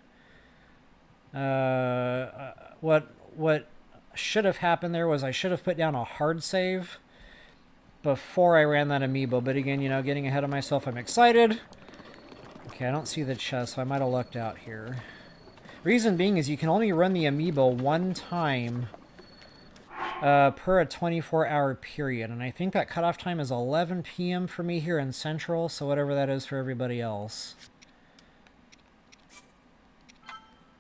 Speaker 1: What should have happened there was I should have put down a hard save before I ran that Amiibo. But again, you know, getting ahead of myself, I'm excited. Okay, I don't see the chest, so I might have lucked out here. Reason being is you can only run the Amiibo one time per a 24-hour period, and I think that cutoff time is 11 p.m. for me here in Central, so whatever that is for everybody else.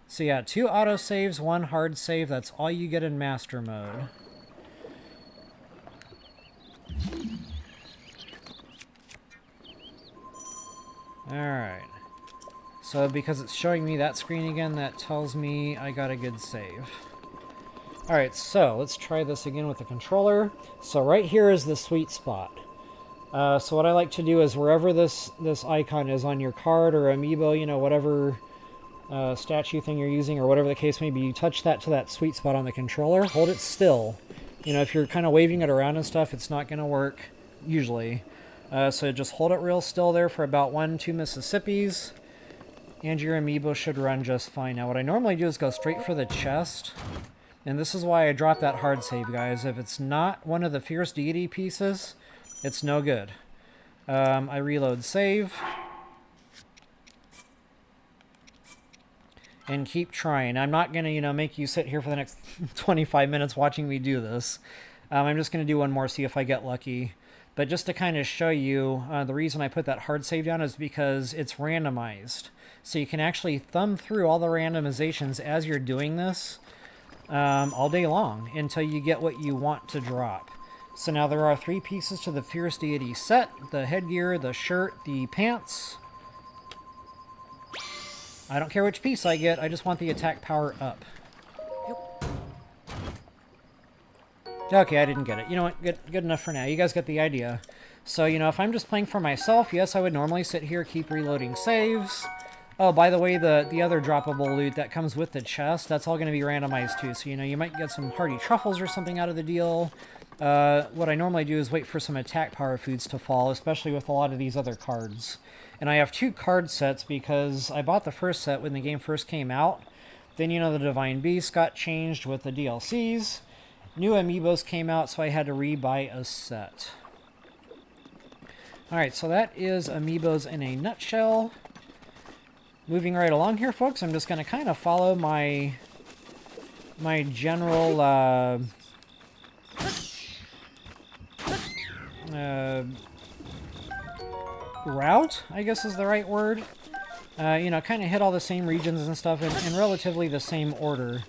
Speaker 1: So yeah, 2 autosaves, 1 hard save, that's all you get in Master Mode. Alright. So because it's showing me that screen again, that tells me I got a good save. Alright, so let's try this again with the controller. So right here is the sweet spot. So what I like to do is wherever this icon is on your card or Amiibo, you know, whatever statue thing you're using or whatever the case may be, you touch that to that sweet spot on the controller, hold it still. You know, if you're kind of waving it around and stuff, it's not going to work, usually. So just hold it real still there for about 1-2 Mississippis, and your Amiibo should run just fine. Now what I normally do is go straight for the chest. And this is why I dropped that hard save, guys. If it's not one of the Fierce Deity pieces, it's no good. I reload save. And keep trying. I'm not going to, you know, make you sit here for the next 25 minutes watching me do this. I'm just going to do one more, see if I get lucky. But just to kind of show you, the reason I put that hard save down is because it's randomized. So you can actually thumb through all the randomizations as you're doing this all day long until you get what you want to drop. So now there are 3 pieces to the Fierce Deity set: the headgear, the shirt, the pants. I don't care which piece I get, I just want the attack power up. Okay, I didn't get it. You know what? Good enough for now. You guys get the idea. So, you know, if I'm just playing for myself, yes, I would normally sit here, keep reloading saves. Oh, by the way, the other droppable loot that comes with the chest, that's all going to be randomized too. So, you know, you might get some hearty truffles or something out of the deal. What I normally do is wait for some attack power foods to fall, especially with a lot of these other cards. And I have 2 card sets because I bought the first set when the game first came out. Then, you know, the Divine Beast got changed with the DLCs. New Amiibos came out, so I had to rebuy a set. Alright, so that is Amiibos in a nutshell. Moving right along here, folks, I'm just going to kind of follow my general route, I guess is the right word. You know, kind of hit all the same regions and stuff in relatively the same order.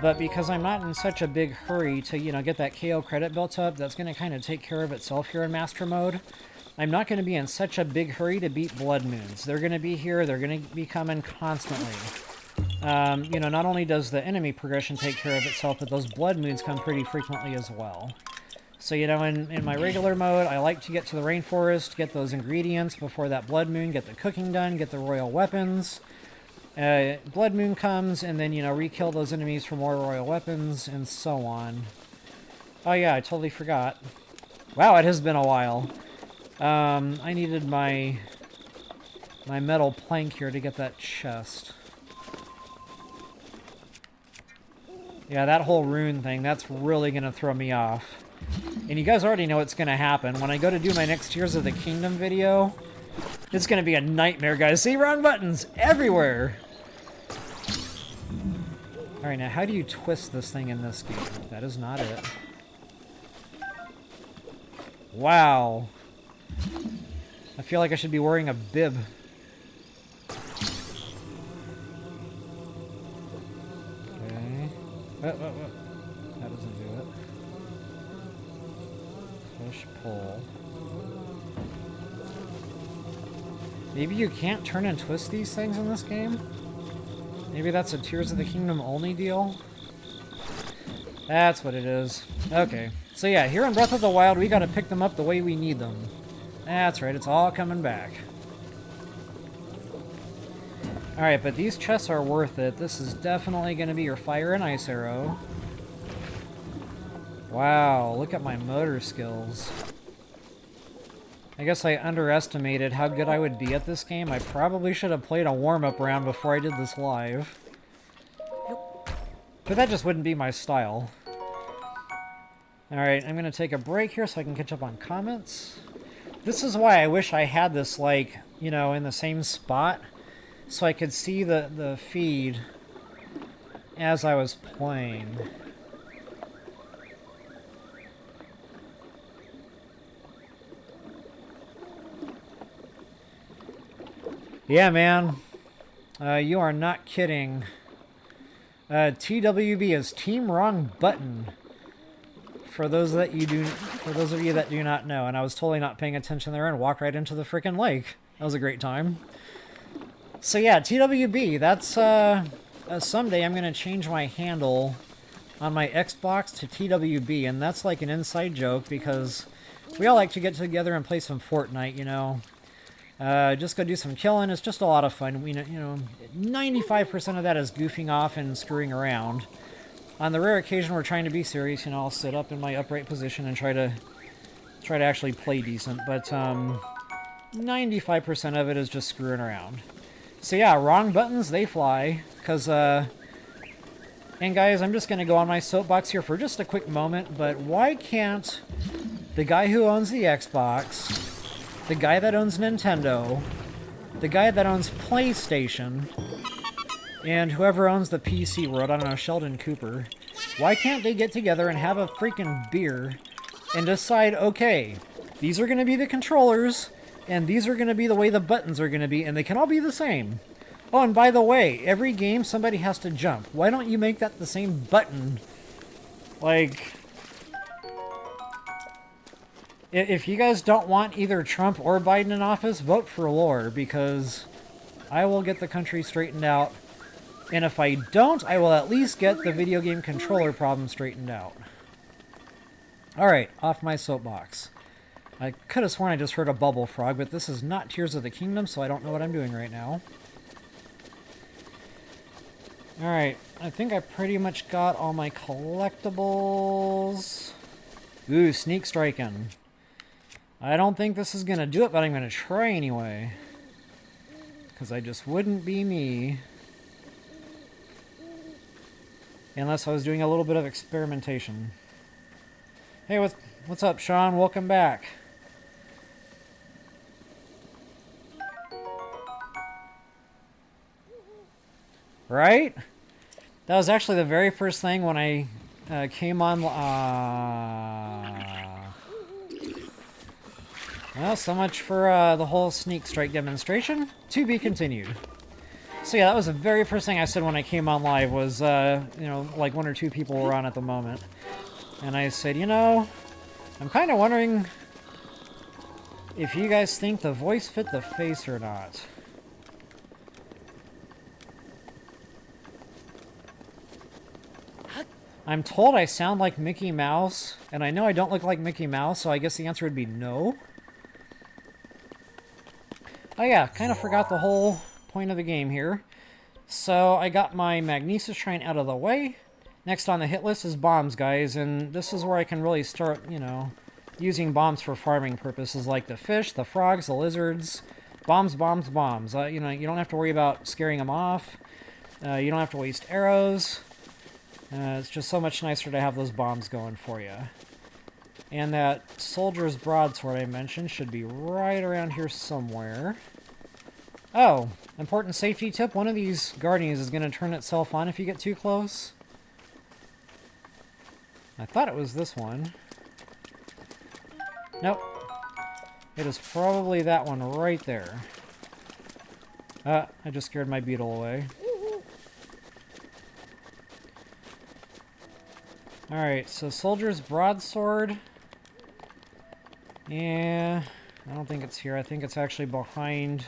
Speaker 1: But because I'm not in such a big hurry to, you know, get that KO credit built up, that's going to kind of take care of itself here in Master Mode. I'm not going to be in such a big hurry to beat Blood Moons. They're going to be here. They're going to be coming constantly. You know, not only does the enemy progression take care of itself, but those Blood Moons come pretty frequently as well. So, you know, in my regular mode, I like to get to the rainforest, get those ingredients before that Blood Moon, get the cooking done, get the royal weapons. Blood Moon comes, and then, you know, re-kill those enemies for more royal weapons, and so on. Oh yeah, I totally forgot. Wow, it has been a while. I needed my metal plank here to get that chest. Yeah, that whole rune thing, that's really going to throw me off. And you guys already know what's going to happen. When I go to do my next Tears of the Kingdom video, it's going to be a nightmare, guys. See, wrong buttons everywhere. Alright, now how do you twist this thing in this game? That is not it. Wow. I feel like I should be wearing a bib. Okay. That doesn't do it. Push, pull. Maybe you can't turn and twist these things in this game? Maybe that's a Tears of the Kingdom only deal? That's what it is. Okay. So yeah, here in Breath of the Wild, we gotta pick them up the way we need them. That's right, it's all coming back. Alright, but these chests are worth it. This is definitely gonna be your fire and ice arrow. Wow, look at my motor skills. I guess I underestimated how good I would be at this game. I probably should have played a warm-up round before I did this live. But that just wouldn't be my style. Alright, I'm going to take a break here so I can catch up on comments. This is why I wish I had this, like, you know, in the same spot, so I could see the feed as I was playing. Yeah, man. You are not kidding. TWB is Team Wrong Button. For those of you that do not know, and I was totally not paying attention there and walked right into the frickin' lake. That was a great time. So yeah, TWB. That's someday I'm gonna change my handle on my Xbox to TWB, and that's like an inside joke because we all like to get together and play some Fortnite, you know. Just go do some killing. It's just a lot of fun. We know, you know, 95% of that is goofing off and screwing around. On the rare occasion we're trying to be serious, you know, I'll sit up in my upright position and try to actually play decent. But 95% of it is just screwing around. So yeah, wrong buttons, they fly. Cause and guys, I'm just gonna go on my soapbox here for just a quick moment. But why can't the guy who owns the Xbox, the guy that owns Nintendo, the guy that owns PlayStation, and whoever owns the PC world, I don't know, Sheldon Cooper, Why can't they get together and have a freaking beer and decide, okay, these are going to be the controllers, and these are going to be the way the buttons are going to be, and they can all be the same. Oh, and by the way, every game somebody has to jump. Why don't you make that the same button? Like, if you guys don't want either Trump or Biden in office, vote for Lore, because I will get the country straightened out. And if I don't, I will at least get the video game controller problem straightened out. Alright, off my soapbox. I could have sworn I just heard a bubble frog, but this is not Tears of the Kingdom, so I don't know what I'm doing right now. Alright, I think I pretty much got all my collectibles. Ooh, sneak striking. I don't think this is going to do it, but I'm going to try anyway. Because I just wouldn't be me. Unless I was doing a little bit of experimentation. Hey, what's up, Sean? Welcome back. Right? That was actually the very first thing when I came on. Well, so much for the whole sneak strike demonstration. To be continued. So yeah, that was the very first thing I said when I came on live was, you know, like 1 or 2 people were on at the moment. And I said, you know, I'm kind of wondering if you guys think the voice fit the face or not. I'm told I sound like Mickey Mouse, and I know I don't look like Mickey Mouse, so I guess the answer would be no. Oh yeah, kind of forgot the whole point of the game here. So I got my Magnesis shrine out of the way. Next on the hit list is bombs, guys, and this is where I can really start, you know, using bombs for farming purposes, like the fish, the frogs, the lizards. Bombs, bombs, bombs. You know, you don't have to worry about scaring them off. You don't have to waste arrows. It's just so much nicer to have those bombs going for you. And that soldier's broadsword I mentioned should be right around here somewhere. Oh, important safety tip. One of these guardians is going to turn itself on if you get too close. I thought it was this one. Nope. It is probably that one right there. I just scared my beetle away. Alright, so soldier's broadsword. Yeah, I don't think it's here. I think it's actually behind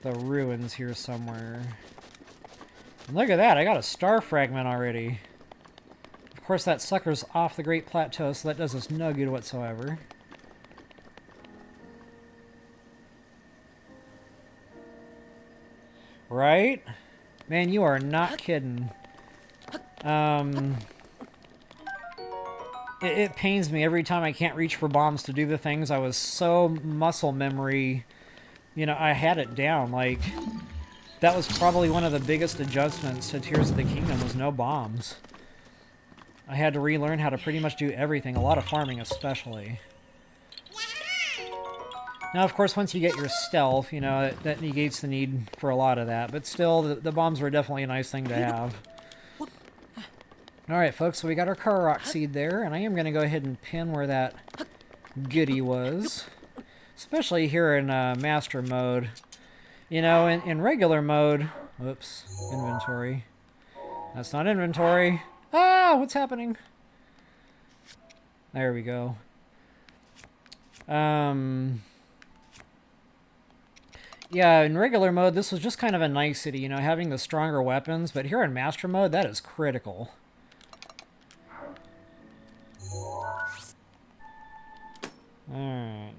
Speaker 1: the ruins here somewhere. And look at that, I got a star fragment already. Of course, that sucker's off the Great Plateau, so that does us no good whatsoever. Right? Man, you are not kidding. It pains me every time I can't reach for bombs to do the things. I was so muscle memory, you know, I had it down. Like, that was probably one of the biggest adjustments to Tears of the Kingdom was no bombs. I had to relearn how to pretty much do everything, a lot of farming especially. Now, of course, once you get your stealth, you know, that negates the need for a lot of that. But still, the bombs were definitely a nice thing to have. Alright, folks, so we got our Korok seed there, and I am going to go ahead and pin where that goodie was. Especially here in Master mode. You know, in regular mode... Whoops, inventory. That's not inventory. Ah, what's happening? There we go. Yeah, in regular mode, this was just kind of a nicety, you know, having the stronger weapons, but here in Master mode, that is critical. Alright.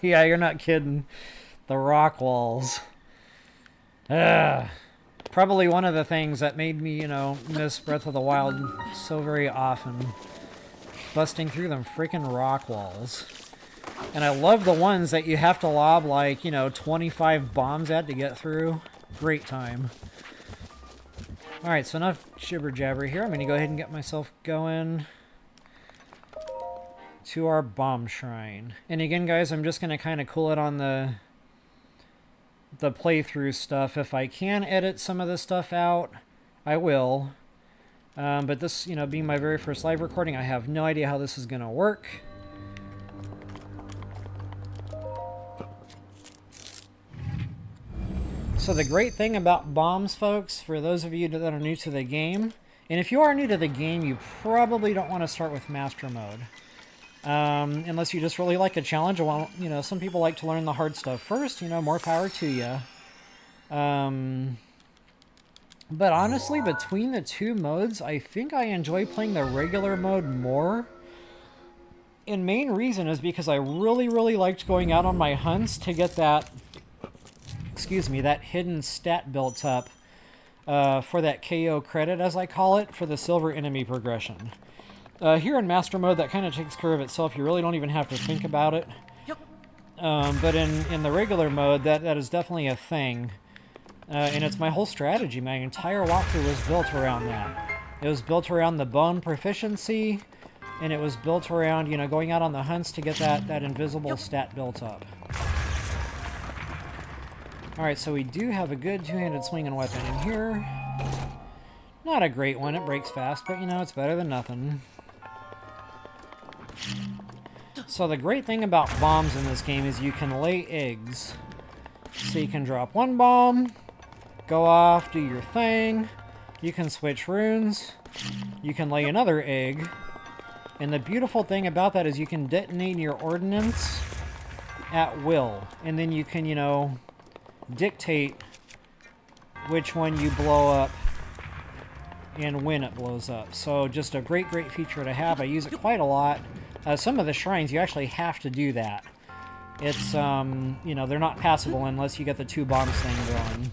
Speaker 1: Yeah, you're not kidding. The rock walls. Ugh. Probably one of the things that made me, you know, miss Breath of the Wild so very often. Busting through them freaking rock walls. And I love the ones that you have to lob, like, you know, 25 bombs at to get through. Great time. Alright, so enough jibber-jabber here. I'm going to go ahead and get myself going to our bomb shrine. And again, guys, I'm just going to kind of cool it on the the playthrough stuff. If I can edit some of this stuff out, I will. But this, you know, being my very first live recording, I have no idea how this is going to work. So the great thing about bombs, folks, for those of you that are new to the game, and if you are new to the game, you probably don't want to start with Master Mode. Unless you just really like a challenge. Well, you know, some people like to learn the hard stuff first, you know, more power to you. But honestly, between the two modes, I think I enjoy playing the regular mode more. And main reason is because I really, really liked going out on my hunts to get that, excuse me, that hidden stat built up for that KO credit, as I call it, for the silver enemy progression. Here in Master Mode, that kind of takes care of itself. You really don't even have to think about it. But in the regular mode, that is definitely a thing. And it's my whole strategy. My entire walkthrough was built around that. It was built around the bone proficiency, and it was built around, you know, going out on the hunts to get that invisible stat built up. Alright, so we do have a good two-handed swinging weapon in here. Not a great one, it breaks fast, but you know, it's better than nothing. So the great thing about bombs in this game is you can lay eggs. So you can drop one bomb, go off, do your thing, you can switch runes, you can lay another egg, and the beautiful thing about that is you can detonate your ordnance at will, and then you can, you know, dictate which one you blow up and when it blows up. So just a great, great feature to have. I use it quite a lot. Some of the shrines, you actually have to do that. It's, you know, they're not passable unless you get the two bombs thing going.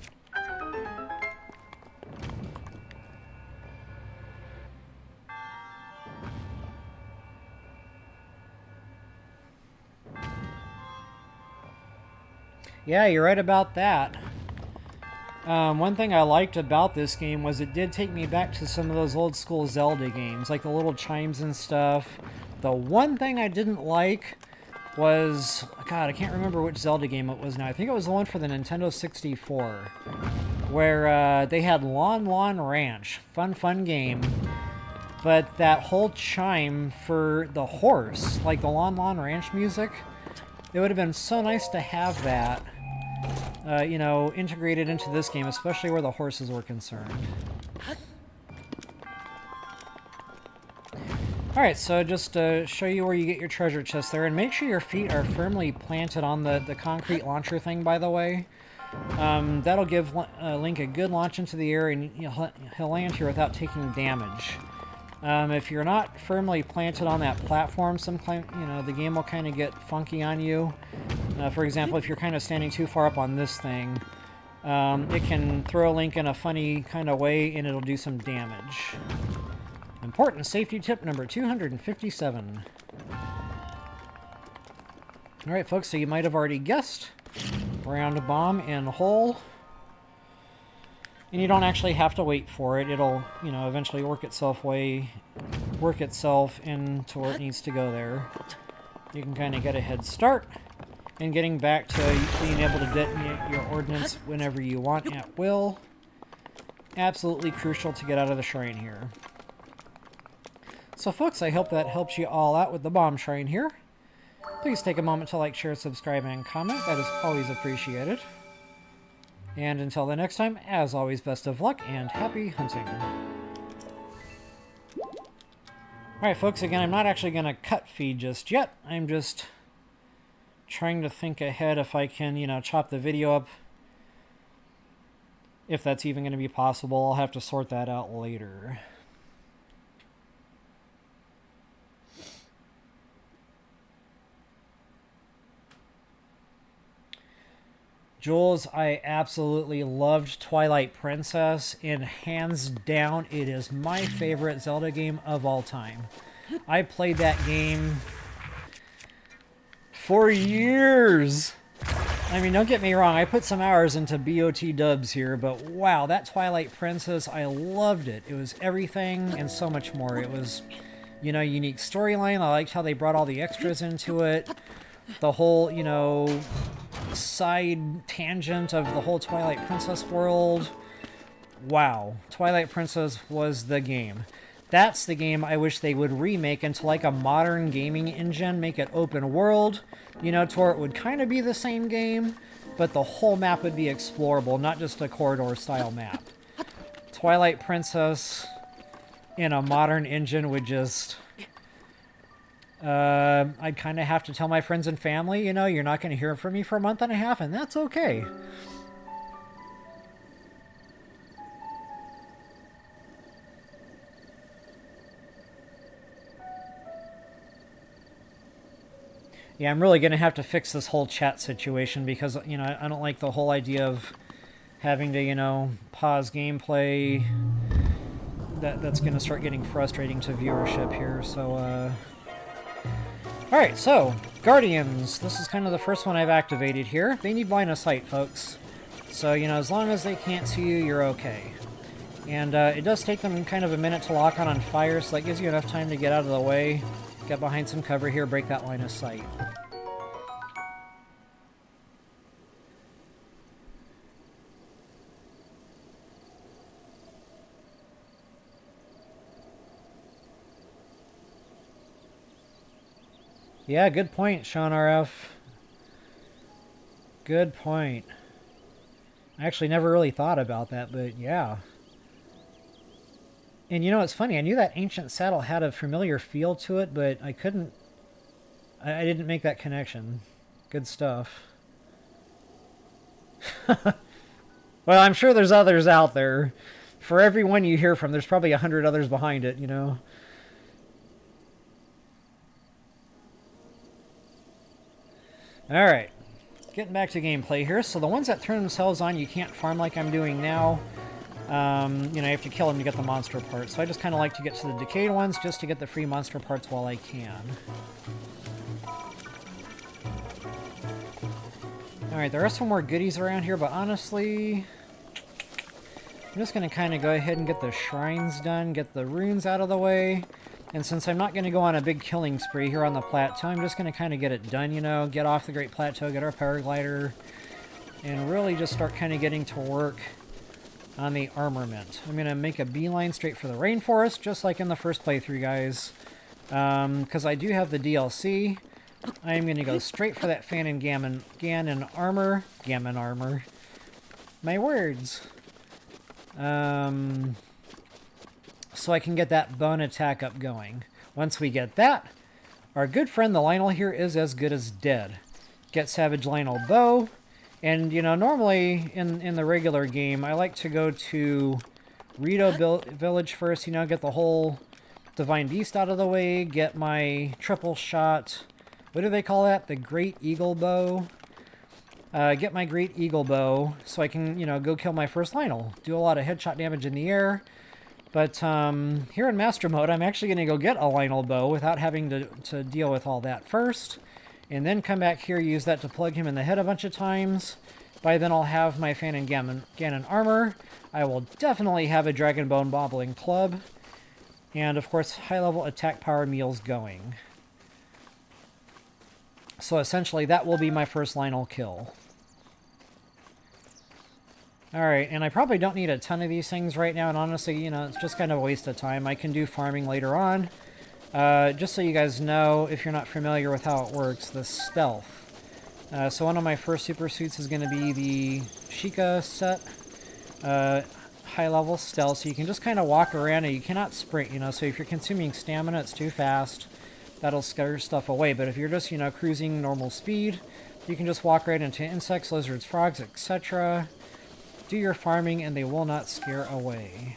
Speaker 1: Yeah, you're right about that. One thing I liked about this game was it did take me back to some of those old school Zelda games, like the little chimes and stuff. The one thing I didn't like was, God, I can't remember which Zelda game it was now. I think it was the one for the Nintendo 64, where they had Lon Lon Ranch. Fun game. But that whole chime for the horse, like the Lon Lon Ranch music, it would have been so nice to have that, you know, integrated into this game, especially where the horses were concerned. Alright, so just to show you where you get your treasure chest there, and make sure your feet are firmly planted on the concrete launcher thing, by the way. That'll give Link a good launch into the air, and he'll land here without taking damage. If you're not firmly planted on that platform, sometimes, you know, the game will kind of get funky on you. For example, if you're kind of standing too far up on this thing, it can throw Link in a funny kind of way, and it'll do some damage. Important safety tip number 257. Alright, folks, so you might have already guessed. Round bomb in hole. And you don't actually have to wait for it. It'll, you know, eventually work itself into where it needs to go there. You can kind of get a head start. And getting back to being able to detonate your ordnance whenever you want at will. Absolutely crucial to get out of the shrine here. So folks, I hope that helps you all out with the bomb shrine here. Please take a moment to like, share, subscribe, and comment. That is always appreciated. And until the next time, as always, best of luck and happy hunting. Alright folks, again, I'm not actually going to cut feed just yet. I'm just trying to think ahead if I can, you know, chop the video up. If that's even going to be possible, I'll have to sort that out later. Jules, I absolutely loved Twilight Princess, and hands down, it is my favorite Zelda game of all time. I played that game for years. I mean, don't get me wrong, I put some hours into BOT dubs here, but wow, that Twilight Princess, I loved it. It was everything and so much more. It was, you know, unique storyline. I liked how they brought all the extras into it. The whole, you know, side tangent of the whole Twilight Princess world. Wow, Twilight Princess was the game. That's the game I wish they would remake into like a modern gaming engine, make it open world, you know, to where it would kind of be the same game, but the whole map would be explorable, not just a corridor style map. Twilight Princess in a modern engine would just... I'd kind of have to tell my friends and family, you know, you're not going to hear from me for a month and a half, and that's okay. Yeah, I'm really going to have to fix this whole chat situation because, you know, I don't like the whole idea of having to, you know, pause gameplay. That's going to start getting frustrating to viewership here, so, Alright, so, Guardians. This is kind of the first one I've activated here. They need line of sight, folks. So, you know, as long as they can't see you, you're okay. And it does take them kind of a minute to lock on fire, so that gives you enough time to get out of the way, get behind some cover here, break that line of sight. Yeah, good point, Sean RF. Good point. I actually never really thought about that, but yeah. And you know, it's funny, I knew that ancient saddle had a familiar feel to it, but I couldn't... I didn't make that connection. Good stuff. Well, I'm sure there's others out there. For every one you hear from, there's probably 100 others behind it, you know? Alright, getting back to gameplay here. So the ones that turn themselves on, you can't farm like I'm doing now. You know, you have to kill them to get the monster parts. So I just kind of like to get to the decayed ones just to get the free monster parts while I can. Alright, there are some more goodies around here, but honestly... I'm just going to kind of go ahead and get the shrines done, get the runes out of the way. And since I'm not going to go on a big killing spree here on the Plateau, I'm just going to kind of get it done, you know, get off the Great Plateau, get our Paraglider, and really just start kind of getting to work on the armament. I'm going to make a beeline straight for the rainforest, just like in the first playthrough, guys. Because I do have the DLC. I'm going to go straight for that Fan and Ganon armor. Gammon armor. My words. So I can get that bone attack up going. Once we get that, our good friend the Lionel here is as good as dead. Get Savage Lionel Bow, and you know, normally in the regular game, I like to go to Rito Village first, you know, get the whole Divine Beast out of the way, get my triple shot, what do they call that? The Great Eagle Bow. Get my Great Eagle Bow so I can, you know, go kill my first Lionel. Do a lot of headshot damage in the air. But here in Master Mode, I'm actually going to go get a Lionel Bow without having to deal with all that first. And then come back here, use that to plug him in the head a bunch of times. By then I'll have my Fan and Ganon armor. I will definitely have a Dragon Bone Bobbling Club. And of course, high-level attack power meals going. So essentially, that will be my first Lionel kill. Alright, and I probably don't need a ton of these things right now, and honestly, you know, it's just kind of a waste of time. I can do farming later on. Just so you guys know, if you're not familiar with how it works, the stealth. So one of my first super suits is going to be the Sheikah set. High-level stealth, so you can just kind of walk around, and you cannot sprint, you know, so if you're consuming stamina, it's too fast. That'll scare stuff away, but if you're just, you know, cruising normal speed, you can just walk right into insects, lizards, frogs, etc., do your farming, and they will not scare away.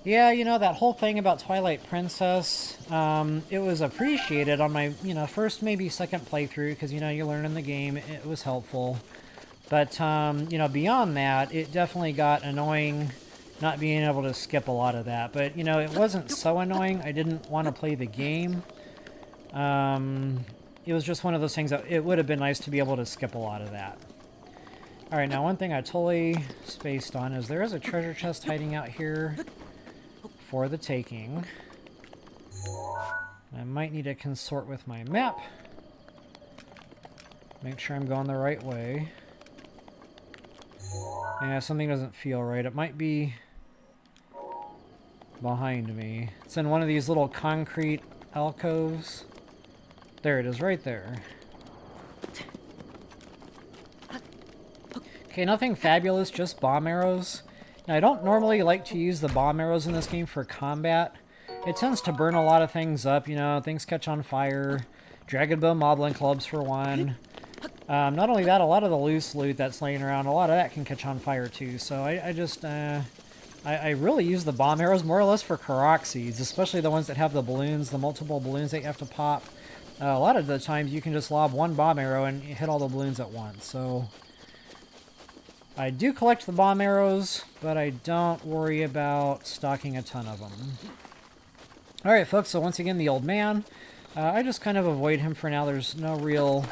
Speaker 1: Yeah, you know, that whole thing about Twilight Princess, it was appreciated on my, you know, first, maybe second playthrough, because, you know, you learn in the game, it was helpful. But, you know, beyond that, it definitely got annoying not being able to skip a lot of that. But, you know, it wasn't so annoying. I didn't want to play the game. It was just one of those things that it would have been nice to be able to skip a lot of that. Alright, now one thing I totally spaced on is there is a treasure chest hiding out here for the taking. I might need to consort with my map. Make sure I'm going the right way. Yeah, something doesn't feel right. It might be behind me. It's in one of these little concrete alcoves. There it is, right there. Okay, nothing fabulous, just bomb arrows. Now, I don't normally like to use the bomb arrows in this game for combat. It tends to burn a lot of things up, you know, things catch on fire. Dragon Bone Moblin Clubs for one. Not only that, a lot of the loose loot that's laying around, a lot of that can catch on fire too. So I really use the bomb arrows more or less for Korok seeds, especially the ones that have the balloons, the multiple balloons that you have to pop. A lot of the times you can just lob one bomb arrow and hit all the balloons at once. So I do collect the bomb arrows, but I don't worry about stocking a ton of them. Alright folks, so once again the old man. I just kind of avoid him for now. There's no real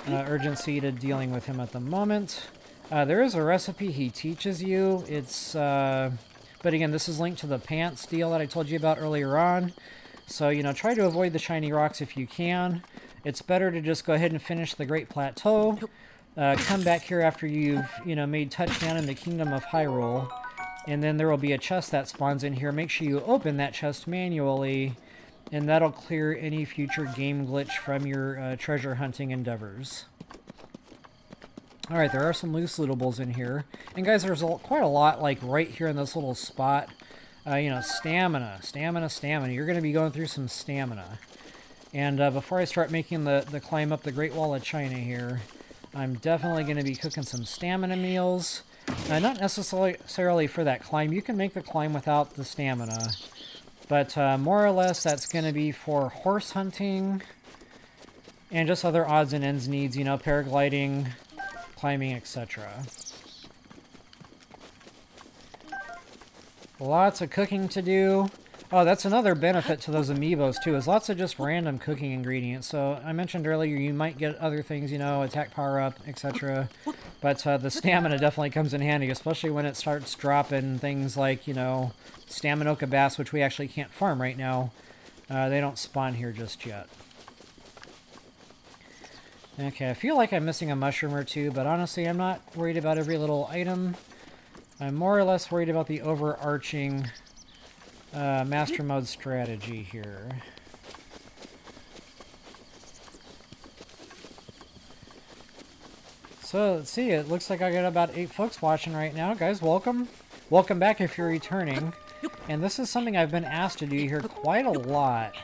Speaker 1: urgency to dealing with him at the moment. There is a recipe he teaches you. It's, but again, this is linked to the pants deal that I told you about earlier on. So, you know, try to avoid the shiny rocks if you can. It's better to just go ahead and finish the Great Plateau. Come back here after you've, you know, made touchdown in the Kingdom of Hyrule. And then there will be a chest that spawns in here. Make sure you open that chest manually, and that'll clear any future game glitch from your treasure hunting endeavors. Alright, there are some loose lootables in here. And guys, there's quite a lot, like, right here in this little spot. You know, stamina. You're going to be going through some stamina. And before I start making the climb up the Great Wall of China here, I'm definitely going to be cooking some stamina meals. Not necessarily for that climb. You can make the climb without the stamina. But more or less that's going to be for horse hunting and just other odds and ends needs, you know, paragliding, climbing, etc. Lots of cooking to do. Oh, that's another benefit to those Amiibos too, is lots of just random cooking ingredients. So I mentioned earlier you might get other things, you know, attack power up, etc. But the stamina definitely comes in handy, especially when it starts dropping things like, you know, Staminoka Bass, which we actually can't farm right now. They don't spawn here just yet. Okay, I feel like I'm missing a mushroom or two, but honestly I'm not worried about every little item. I'm more or less worried about the overarching Master Mode strategy here. So, let's see, it looks like I got about 8 folks watching right now. Guys, welcome. Welcome back if you're returning. And this is something I've been asked to do here quite a lot.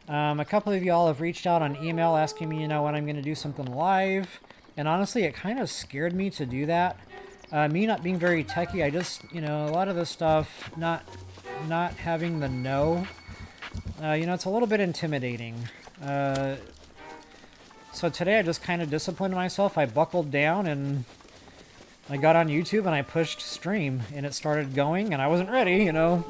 Speaker 1: A couple of y'all have reached out on email asking me, you know, when I'm going to do something live. And honestly, it kind of scared me to do that. Me not being very techie, I just, you know, a lot of this stuff, not having the know, you know, it's a little bit intimidating. So today I just kind of disciplined myself. I buckled down and I got on YouTube and I pushed stream and it started going and I wasn't ready, you know.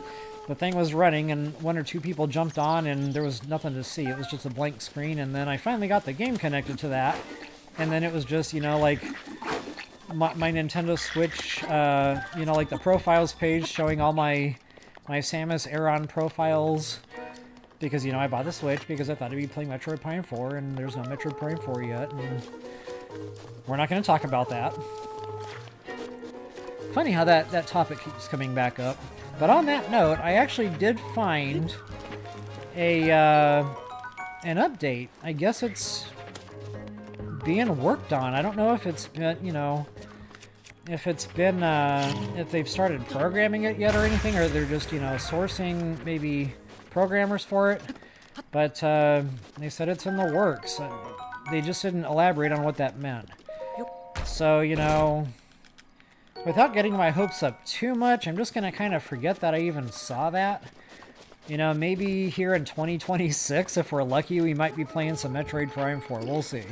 Speaker 1: The thing was running and 1 or 2 people jumped on and there was nothing to see. It was just a blank screen, and then I finally got the game connected to that. And then it was just, you know, like my Nintendo Switch, you know, like the profiles page showing all my Samus Aran profiles, because, you know, I bought the Switch because I thought I'd be playing Metroid Prime 4, and there's no Metroid Prime 4 yet, and we're not going to talk about that. Funny how that topic keeps coming back up. But on that note, I actually did find an update. I guess it's being worked on. I don't know if it's been, you know, if they've started programming it yet or anything, or they're just, you know, sourcing maybe programmers for it. But they said it's in the works. They just didn't elaborate on what that meant. So, you know, without getting my hopes up too much, I'm just going to kind of forget that I even saw that. You know, maybe here in 2026, if we're lucky, we might be playing some Metroid Prime 4. We'll see.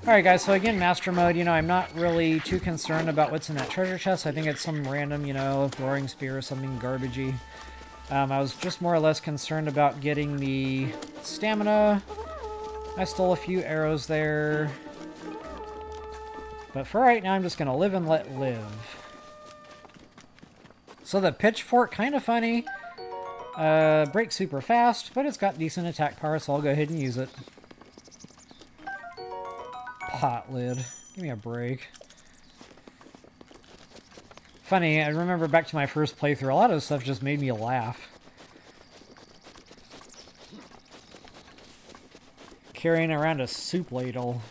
Speaker 1: Alright guys, so again, Master Mode, you know, I'm not really too concerned about what's in that treasure chest. I think it's some random, you know, throwing spear or something garbagey. I was just more or less concerned about getting the stamina. I stole a few arrows there. But for right now, I'm just going to live and let live. So the pitchfork, kind of funny. Breaks super fast, but it's got decent attack power, so I'll go ahead and use it. Pot lid. Give me a break. Funny, I remember back to my first playthrough, a lot of this stuff just made me laugh. Carrying around a soup ladle.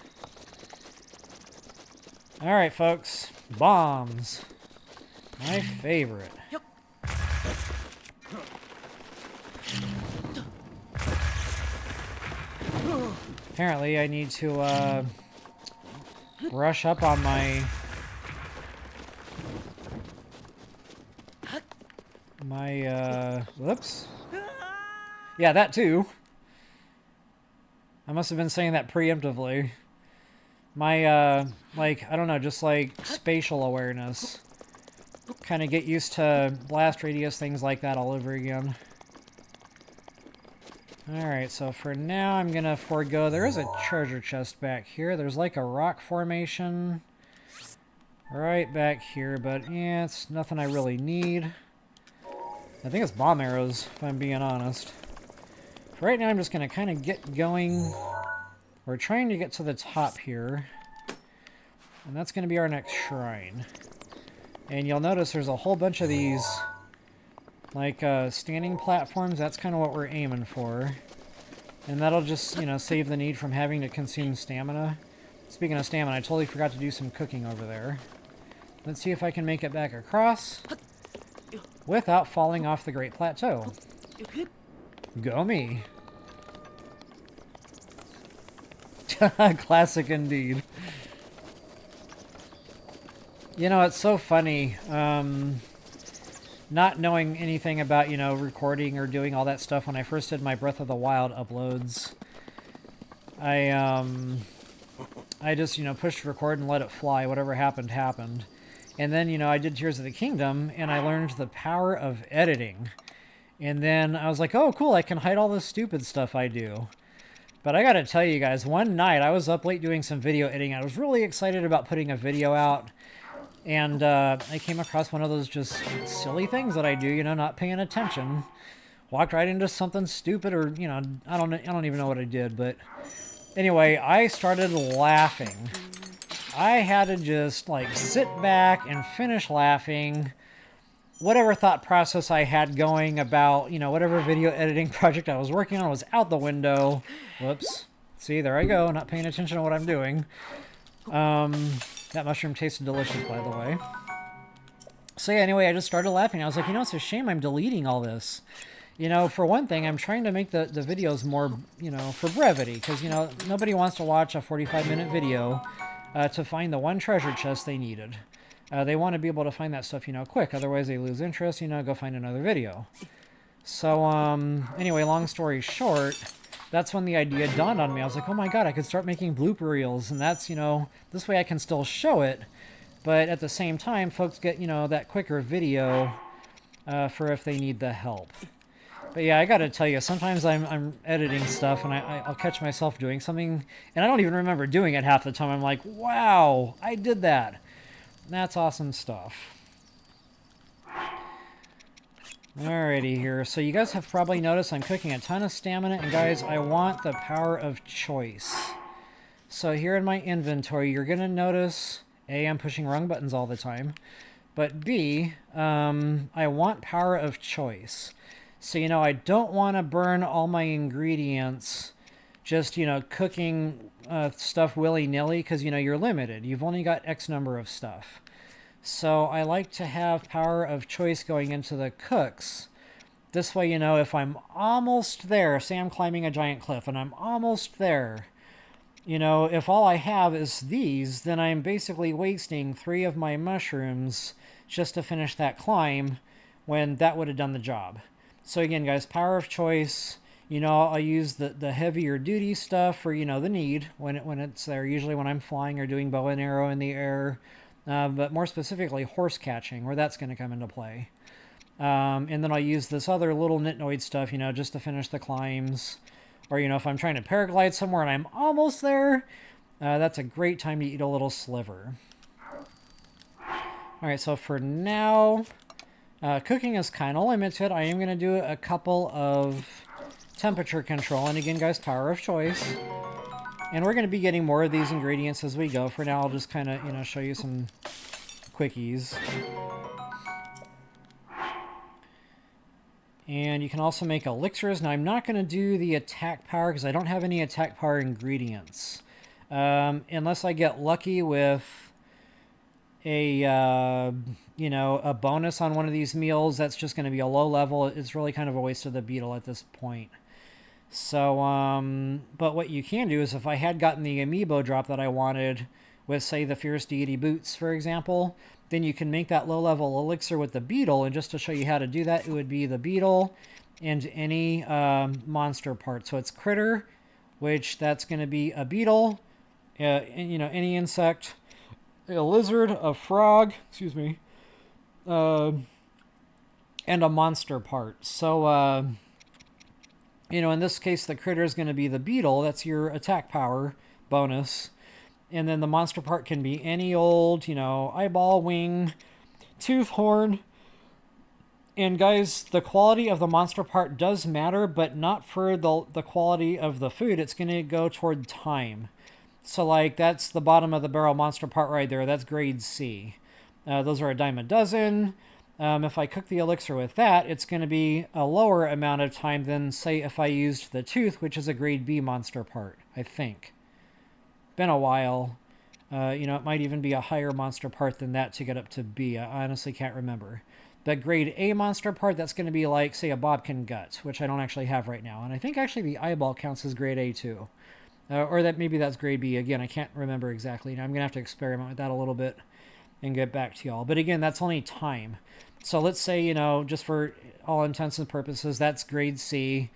Speaker 1: Alright, folks. Bombs. My favorite. Apparently, I need to, brush up on my... whoops. Yeah, that too. I must have been saying that preemptively. My, like, I don't know, just like spatial awareness. Kind of get used to blast radius, things like that all over again. Alright, so for now I'm gonna forego. There is a treasure chest back here. There's like a rock formation right back here, but yeah, it's nothing I really need. I think it's bomb arrows, if I'm being honest. For right now, I'm just going to kind of get going. We're trying to get to the top here. And that's going to be our next shrine. And you'll notice there's a whole bunch of these, like, standing platforms. That's kind of what we're aiming for. And that'll just, you know, save the need from having to consume stamina. Speaking of stamina, I totally forgot to do some cooking over there. Let's see if I can make it back across without falling off the Great Plateau. Go me. Classic indeed. You know, it's so funny, not knowing anything about, you know, recording or doing all that stuff. When I first did my Breath of the Wild uploads, I just, you know, pushed record and let it fly. Whatever happened, happened. And then, you know, I did Tears of the Kingdom, and I learned the power of editing. And then I was like, oh, cool, I can hide all this stupid stuff I do. But I gotta tell you guys, one night I was up late doing some video editing. I was really excited about putting a video out. And I came across one of those just silly things that I do, you know, not paying attention. Walked right into something stupid, or, you know, I don't even know what I did. But anyway, I started laughing. I had to just, like, sit back and finish laughing. Whatever thought process I had going about, you know, whatever video editing project I was working on was out the window. Whoops. See, there I go, not paying attention to what I'm doing. That mushroom tasted delicious, by the way. So yeah, anyway, I just started laughing. I was like, you know, it's a shame I'm deleting all this. You know, for one thing, I'm trying to make the videos more, you know, for brevity. Because, you know, nobody wants to watch a 45-minute video to find the one treasure chest they needed. They want to be able to find that stuff, you know, quick. Otherwise, they lose interest, you know, go find another video. So, anyway, long story short, that's when the idea dawned on me. I was like, oh my god, I could start making blooper reels. And that's, you know, this way I can still show it. But at the same time, folks get, you know, that quicker video for if they need the help. But yeah, I gotta tell you, sometimes I'm editing stuff and I'll catch myself doing something, and I don't even remember doing it half the time. I'm like, wow, I did that. That's awesome stuff. Alrighty here. So you guys have probably noticed I'm cooking a ton of stamina, and guys, I want the power of choice. So here in my inventory, you're gonna notice, A, I'm pushing wrong buttons all the time, but B, I want power of choice. So, you know, I don't want to burn all my ingredients just, you know, cooking stuff willy-nilly, because, you know, you're limited. You've only got X number of stuff. So I like to have power of choice going into the cooks. This way, you know, if I'm almost there, say I'm climbing a giant cliff and I'm almost there, you know, if all I have is these, then I'm basically wasting 3 of my mushrooms just to finish that climb when that would have done the job. So again, guys, power of choice. You know, I'll use the heavier duty stuff for, you know, the need when it's there. Usually when I'm flying or doing bow and arrow in the air, but more specifically horse catching, where that's going to come into play. And then I'll use this other little nitnoid stuff, you know, just to finish the climbs. Or, you know, if I'm trying to paraglide somewhere and I'm almost there, that's a great time to eat a little sliver. Alright, so for now, cooking is kind of limited. I am going to do a couple of temperature control. And again, guys, power of choice. And we're going to be getting more of these ingredients as we go. For now, I'll just kind of, you know, show you some quickies. And you can also make elixirs. Now, I'm not going to do the attack power because I don't have any attack power ingredients. Unless I get lucky with a, you know, a bonus on one of these meals, that's just going to be a low level. It's really kind of a waste of the beetle at this point. So, but what you can do is if I had gotten the amiibo drop that I wanted with, say, the Fierce Deity boots, for example, then you can make that low-level elixir with the beetle. And just to show you how to do that, it would be the beetle and any monster part. So it's critter, which that's going to be a beetle, you know, any insect, a lizard, a frog, excuse me, and a monster part. So, you know, in this case, the critter is going to be the beetle. That's your attack power bonus. And then the monster part can be any old, you know, eyeball, wing, tooth, horn. And guys, the quality of the monster part does matter, but not for the quality of the food. It's going to go toward time. So, like, that's the bottom of the barrel monster part right there. That's grade C. Those are a dime a dozen. If I cook the elixir with that, it's going to be a lower amount of time than, say, if I used the tooth, which is a grade B monster part, I think. Been a while. You know, it might even be a higher monster part than that to get up to B. I honestly can't remember. The grade A monster part, that's going to be like, say, a Bobkin gut, which I don't actually have right now. And I think actually the eyeball counts as grade A too. Or that maybe that's grade B. Again, I can't remember exactly. Now, I'm going to have to experiment with that a little bit and get back to y'all. But again, that's only time. So let's say, you know, just for all intents and purposes, that's grade C.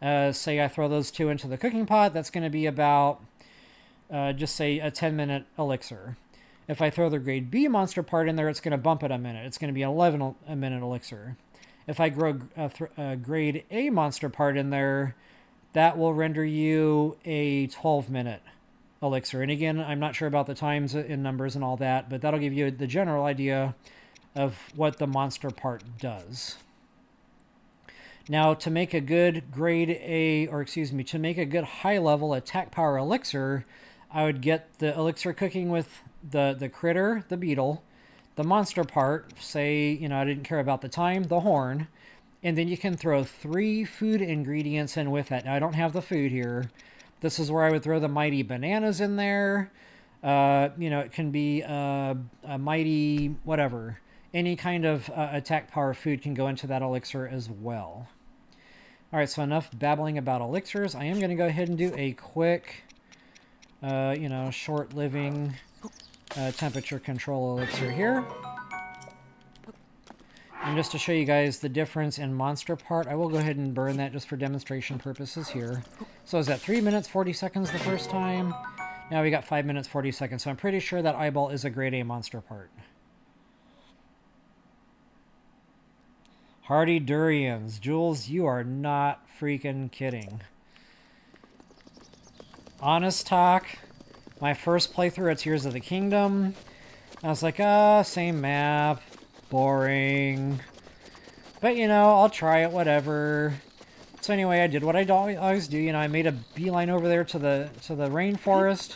Speaker 1: Say I throw those two into the cooking pot, that's going to be about, just say, a 10-minute elixir. If I throw the grade B monster part in there, it's going to bump it a minute. It's going to be an 11-minute elixir. If I grow a grade A monster part in there, that will render you a 12-minute elixir. And again, I'm not sure about the times in numbers and all that, but that'll give you the general idea of what the monster part does. Now, to make a good grade A, or excuse me, to make a good high-level attack power elixir, I would get the elixir cooking with the critter, the beetle, the monster part, say, you know, I didn't care about the time, the horn, and then you can throw 3 food ingredients in with that. Now, I don't have the food here. This is where I would throw the mighty bananas in there. You know, it can be a mighty whatever. Any kind of attack power food can go into that elixir as well. All right, so enough babbling about elixirs. I am going to go ahead and do a quick, you know, short living temperature control elixir here. And just to show you guys the difference in monster part, I will go ahead and burn that just for demonstration purposes here. So is that 3 minutes, 40 seconds the first time? Now we got 5 minutes, 40 seconds. So I'm pretty sure that eyeball is a grade A monster part. Hardy durians. Jules, you are not freaking kidding. Honest talk, my first playthrough of Tears of the Kingdom, I was like, same map, boring. But, you know, I'll try it, whatever. So anyway, I did what I always do. You know, I made a beeline over there to the rainforest,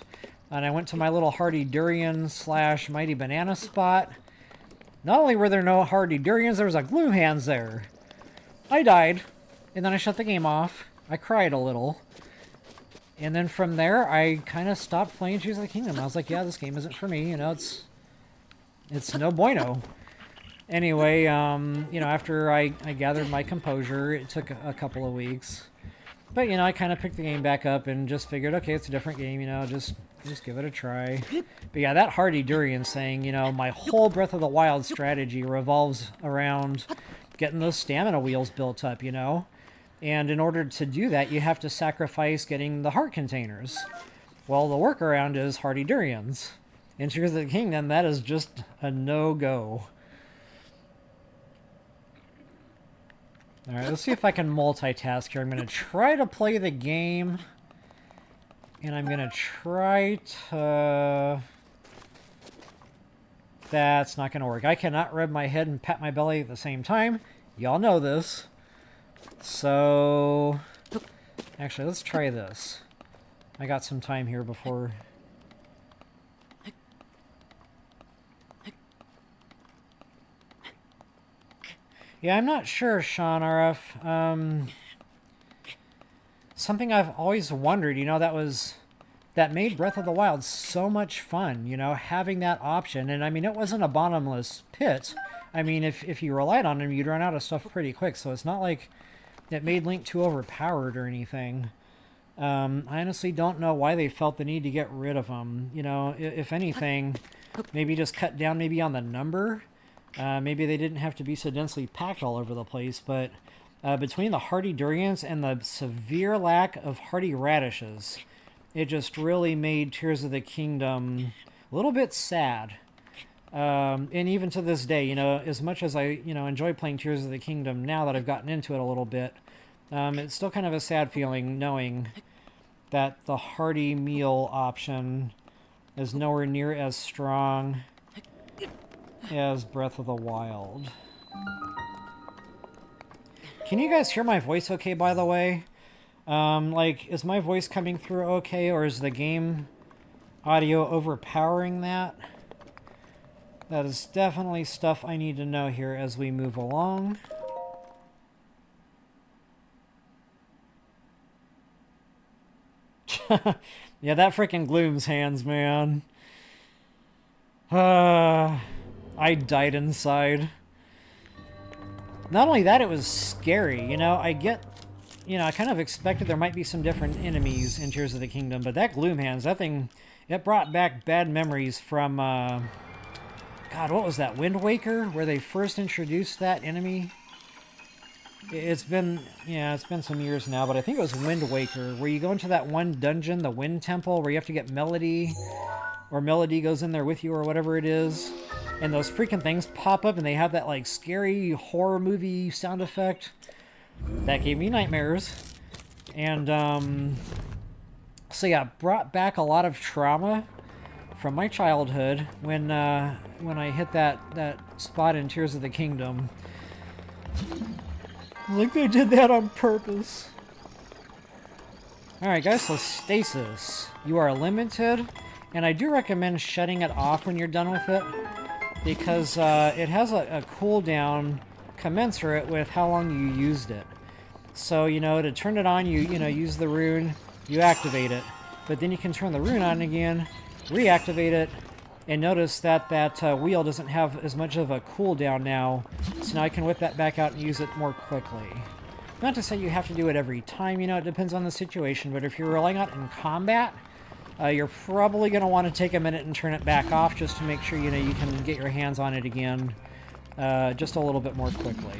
Speaker 1: and I went to my little hardy durian / mighty banana spot. Not only were there no hardy durians, there was a gloom hands there. I died, and then I shut the game off. I cried a little. And then from there, I kind of stopped playing Tears of the Kingdom. I was like, yeah, this game isn't for me. You know, it's no bueno. Anyway, you know, after I gathered my composure, it took a couple of weeks. But, you know, I kind of picked the game back up and just figured, okay, it's a different game, you know, just give it a try. But yeah, that hardy durian saying, you know, my whole Breath of the Wild strategy revolves around getting those stamina wheels built up, you know. And in order to do that, you have to sacrifice getting the heart containers. Well, the workaround is hardy durians. In Tears of the Kingdom, that is just a no-go. Alright, let's see if I can multitask here. I'm going to try to play the game. And I'm going to try to That's not going to work. I cannot rub my head and pat my belly at the same time. Y'all know this. So, actually, let's try this. I got some time here before... Yeah, I'm not sure, Sean RF. Something I've always wondered, you know, that made Breath of the Wild so much fun, you know, having that option. And I mean, it wasn't a bottomless pit. I mean, if you relied on him, you'd run out of stuff pretty quick. So it's not like it made Link too overpowered or anything. I honestly don't know why they felt the need to get rid of him. You know, if anything, maybe just cut down maybe on the number. Maybe they didn't have to be so densely packed all over the place, but between the hardy durians and the severe lack of hardy radishes, it just really made Tears of the Kingdom a little bit sad. And even to this day, you know, as much as I, you know, enjoy playing Tears of the Kingdom now that I've gotten into it a little bit, it's still kind of a sad feeling knowing that the hearty meal option is nowhere near as strong as Breath of the Wild. Can you guys hear my voice okay, by the way? Like, is my voice coming through okay, or is the game audio overpowering that? That is definitely stuff I need to know here as we move along. Yeah, that freaking Gloom's hands, man. I died inside. Not only that, it was scary, you know, I kind of expected there might be some different enemies in Tears of the Kingdom, but that Gloom hands, that thing, it brought back bad memories from, God, what was that, Wind Waker, where they first introduced that enemy? It's been some years now, but I think it was Wind Waker, where you go into that one dungeon, the Wind Temple, where you have to get Melody, or Melody goes in there with you, or whatever it is, and those freaking things pop up, and they have that, like, scary horror movie sound effect. That gave me nightmares. And, so yeah, brought back a lot of trauma from my childhood when I hit that spot in Tears of the Kingdom. Like they did that on purpose. Alright guys, so Stasis. You are limited, and I do recommend shutting it off when you're done with it, because it has a cooldown commensurate with how long you used it. So, you know, to turn it on, you use the rune, you activate it. But then you can turn the rune on again, reactivate it, and notice that that wheel doesn't have as much of a cooldown now, so now I can whip that back out and use it more quickly. Not to say you have to do it every time, you know, it depends on the situation, but if you're relying on it in combat, you're probably going to want to take a minute and turn it back off just to make sure, you know, you can get your hands on it again just a little bit more quickly.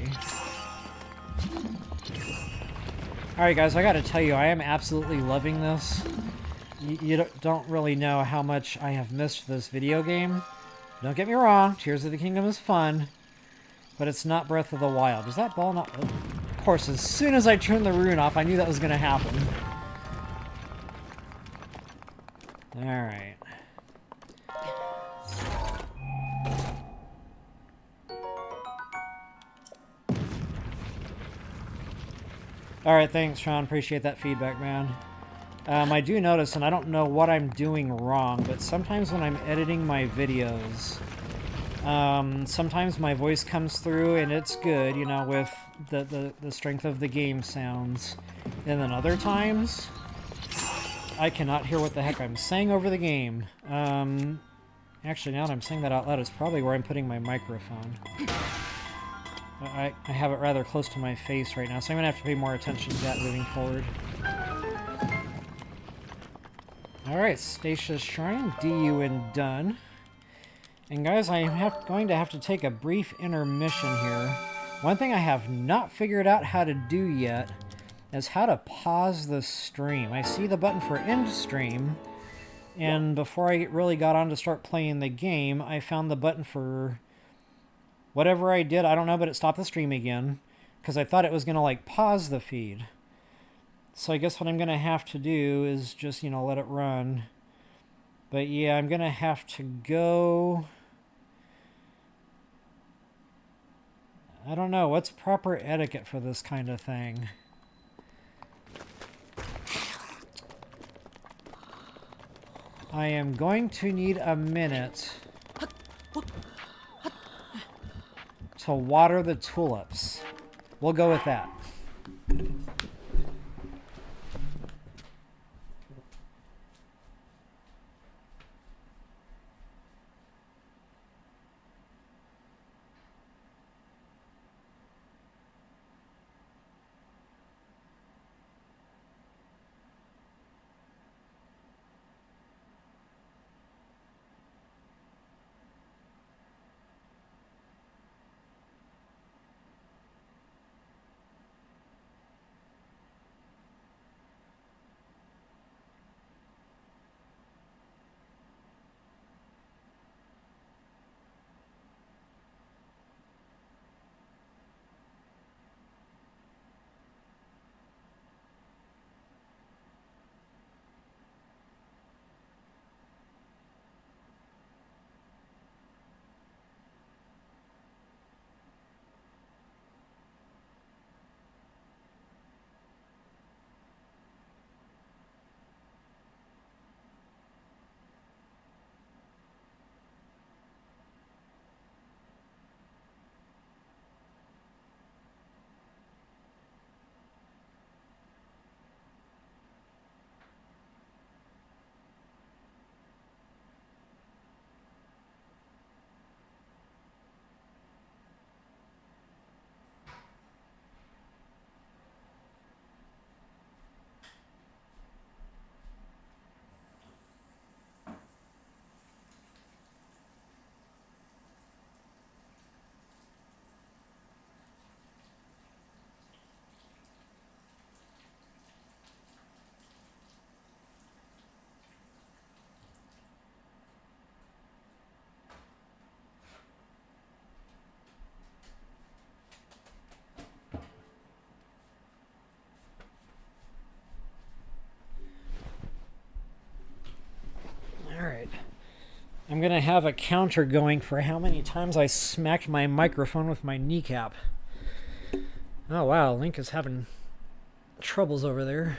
Speaker 1: Alright guys, I gotta tell you, I am absolutely loving this. You don't really know how much I have missed this video game. Don't get me wrong, Tears of the Kingdom is fun, but it's not Breath of the Wild. Is that ball not... Oh. Of course, as soon as I turned the rune off, I knew that was going to happen. Alright. Alright, thanks, Sean. Appreciate that feedback, man. I do notice, and I don't know what I'm doing wrong, but sometimes when I'm editing my videos, sometimes my voice comes through and it's good, you know, with the strength of the game sounds. And then other times, I cannot hear what the heck I'm saying over the game. Actually, now that I'm saying that out loud, it's probably where I'm putting my microphone. I have it rather close to my face right now, so I'm going to have to pay more attention to that moving forward. Alright, Stasis Shrine, DU and done. And guys, I am going to have to take a brief intermission here. One thing I have not figured out how to do yet is how to pause the stream. I see the button for end stream, and before I really got on to start playing the game, I found the button for whatever I did, I don't know, but it stopped the stream again, because I thought it was going to, like, pause the feed. So I guess what I'm going to have to do is just, you know, let it run. But yeah, I'm going to have to go I don't know. What's proper etiquette for this kind of thing? I am going to need a minute to water the tulips. We'll go with that. Alright. I'm going to have a counter going for how many times I smacked my microphone with my kneecap. Oh wow, Link is having troubles over there.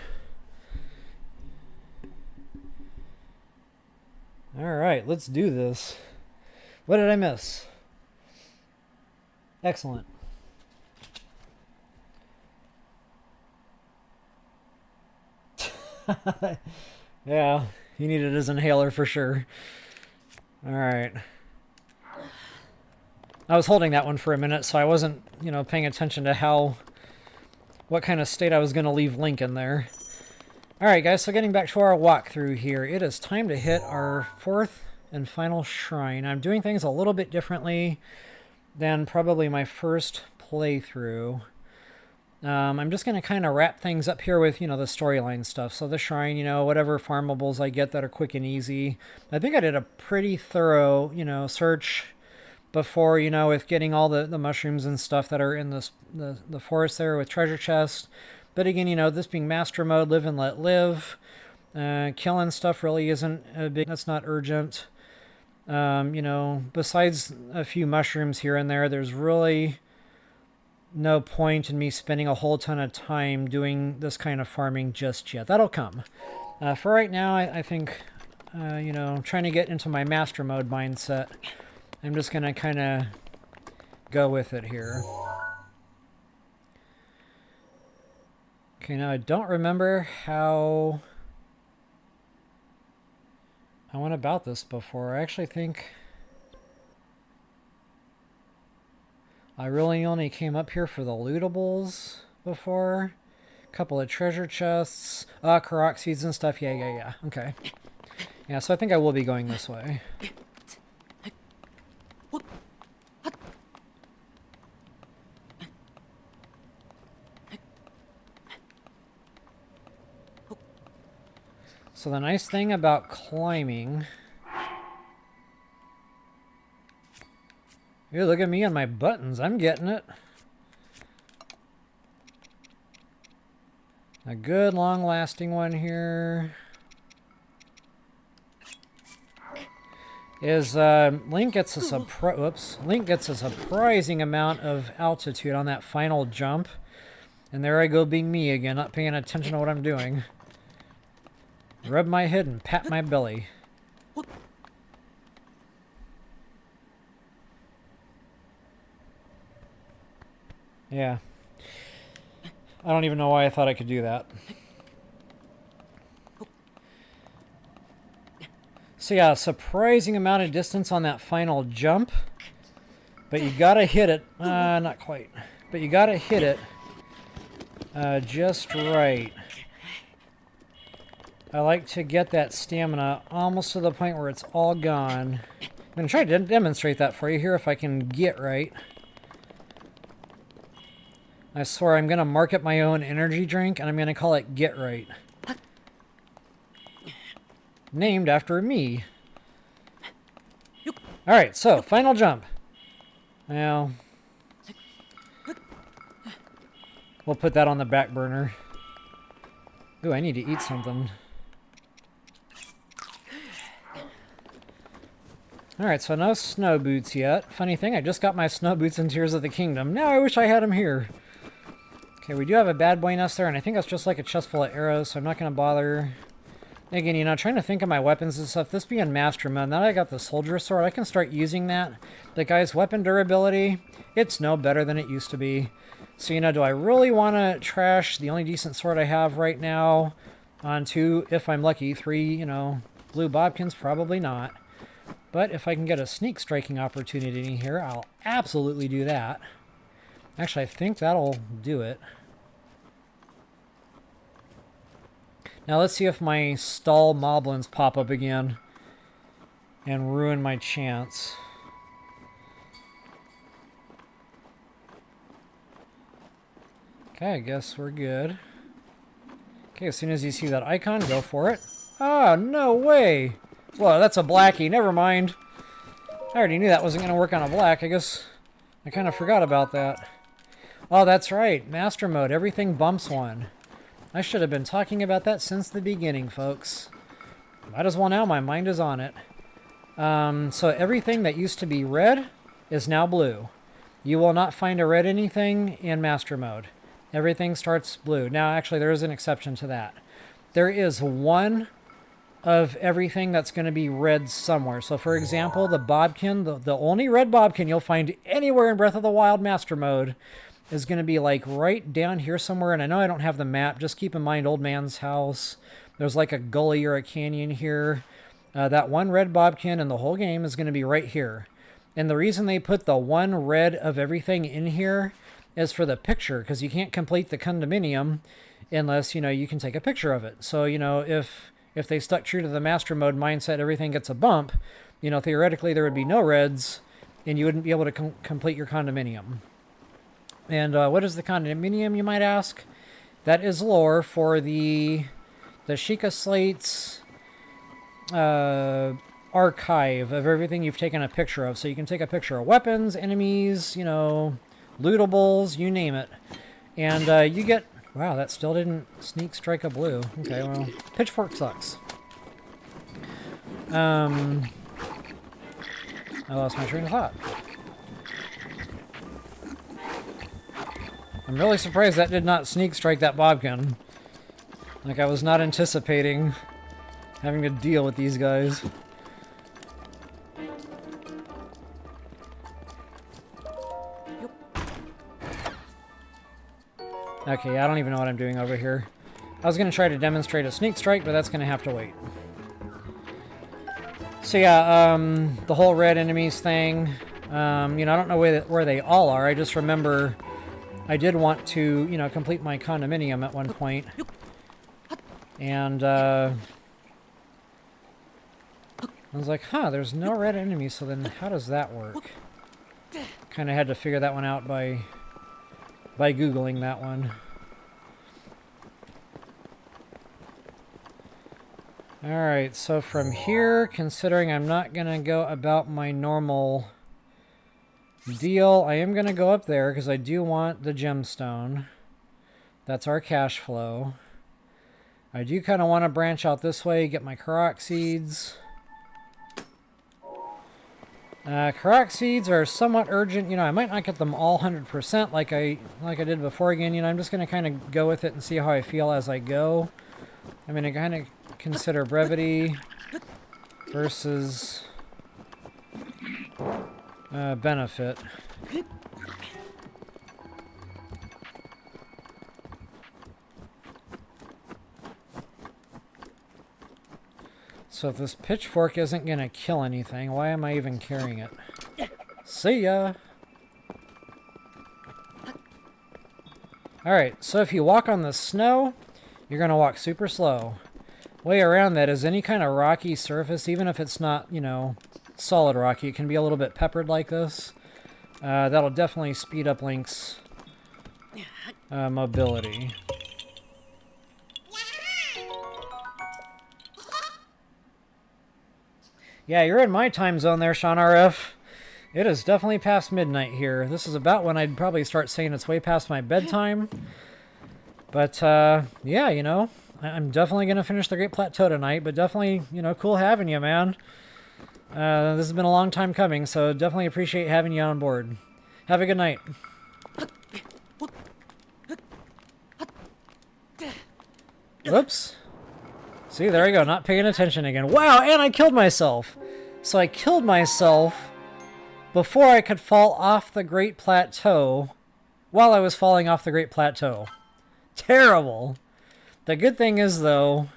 Speaker 1: Alright, let's do this. What did I miss? Excellent. Yeah, he needed his inhaler for sure. Alright. I was holding that one for a minute, so I wasn't, you know, paying attention to what kind of state I was going to leave Link in there. Alright guys, so getting back to our walkthrough here, it is time to hit our 4th and final shrine. I'm doing things a little bit differently than probably my first playthrough. I'm just going to kind of wrap things up here with, you know, the storyline stuff. So the shrine, you know, whatever farmables I get that are quick and easy. I think I did a pretty thorough, you know, search before, you know, with getting all the mushrooms and stuff that are in the forest there with treasure chests. But again, you know, this being master mode, live and let live. Killing stuff really isn't a big, that's not urgent. You know, besides a few mushrooms here and there, there's really no point in me spending a whole ton of time doing this kind of farming just yet. That'll come. For right now, I think, you know, trying to get into my master mode mindset, I'm just going to kind of go with it here. Okay, now I don't remember how I went about this before. I actually think I really only came up here for the lootables before. A couple of treasure chests, Korok seeds and stuff. Yeah. Okay. Yeah, so I think I will be going this way. So the nice thing about climbing... Hey, look at me and my buttons. I'm getting it. A good long-lasting one here. is Link gets a surprising amount of altitude on that final jump. And there I go being me again, not paying attention to what I'm doing. Rub my head and pat my belly. Yeah. I don't even know why I thought I could do that. So yeah, surprising amount of distance on that final jump. But you gotta hit it. Not quite. But you gotta hit it just right. I like to get that stamina almost to the point where it's all gone. I'm going to try to demonstrate that for you here if I can get right. I swear I'm going to market my own energy drink and I'm going to call it Get Right. Named after me. Alright, so final jump. Now, we'll put that on the back burner. Ooh, I need to eat something. Alright, so no snow boots yet. Funny thing, I just got my snow boots in Tears of the Kingdom. Now I wish I had them here. Okay, we do have a bad boy nest there, and I think that's just like a chest full of arrows, so I'm not going to bother. Again, you know, trying to think of my weapons and stuff. This being Master Mode, now that I got the Soldier Sword, I can start using that. But guys, weapon durability, it's no better than it used to be. So, you know, do I really want to trash the only decent sword I have right now onto, if I'm lucky, 3, you know, blue Bobkins? Probably not. But if I can get a sneak striking opportunity in here, I'll absolutely do that. Actually, I think that'll do it. Now let's see if my stall moblins pop up again and ruin my chance. Okay, I guess we're good. Okay, as soon as you see that icon, go for it. Oh, no way! Whoa, that's a blackie. Never mind. I already knew that wasn't going to work on a black. I guess I kind of forgot about that. Oh, that's right. Master Mode. Everything bumps one. I should have been talking about that since the beginning, folks. Might as well now. My mind is on it. So everything that used to be red is now blue. You will not find a red anything in Master Mode. Everything starts blue. Now, actually, there is an exception to that. There is one of everything that's going to be red somewhere. So, for example, the Bobkin, the only red Bobkin you'll find anywhere in Breath of the Wild Master Mode is going to be like right down here somewhere. And I know I don't have the map. Just keep in mind Old Man's house. There's like a gully or a canyon here. That one red Bobkin in the whole game is going to be right here. And the reason they put the one red of everything in here is for the picture, because you can't complete the condominium unless, you know, you can take a picture of it. So, you know, if they stuck true to the Master Mode mindset, everything gets a bump, you know, theoretically there would be no reds, and you wouldn't be able to complete your condominium. And what is the condominium, you might ask? That is lore for the Sheikah Slates archive of everything you've taken a picture of. So you can take a picture of weapons, enemies, you know, lootables, you name it. And you get... Wow, that still didn't sneak strike a blue. Okay, well, pitchfork sucks. I lost my train of thought. I'm really surprised that did not sneak strike that Bobkin. Like, I was not anticipating having to deal with these guys. Okay, I don't even know what I'm doing over here. I was going to try to demonstrate a sneak strike, but that's going to have to wait. So yeah, the whole red enemies thing, you know, I don't know where they all are. I just remember I did want to, you know, complete my condominium at one point. And I was like, huh, there's no red enemies, so then how does that work? Kind of had to figure that one out by Googling that one. Alright, so from here, considering I'm not going to go about my normal deal, I am going to go up there because I do want the gemstone. That's our cash flow. I do kind of want to branch out this way, get my Korok seeds. Karak seeds are somewhat urgent. You know, I might not get them all 100% like I did before again. You know, I'm just going to kind of go with it and see how I feel as I go. I'm going to kind of consider brevity versus benefit. So if this pitchfork isn't going to kill anything, why am I even carrying it? See ya! Alright, so if you walk on the snow, you're going to walk super slow. Way around that is any kind of rocky surface, even if it's not, you know, solid rocky. It can be a little bit peppered like this. That'll definitely speed up Link's mobility. Yeah, you're in my time zone there, Sean RF. It is definitely past midnight here. This is about when I'd probably start saying it's way past my bedtime. But, yeah, you know, I'm definitely going to finish the Great Plateau tonight, but definitely, you know, cool having you, man. This has been a long time coming, so definitely appreciate having you on board. Have a good night. Whoops. See, there I go, not paying attention again. Wow, and I killed myself. So I killed myself before I could fall off the Great Plateau while I was falling off the Great Plateau. Terrible. The good thing is, though,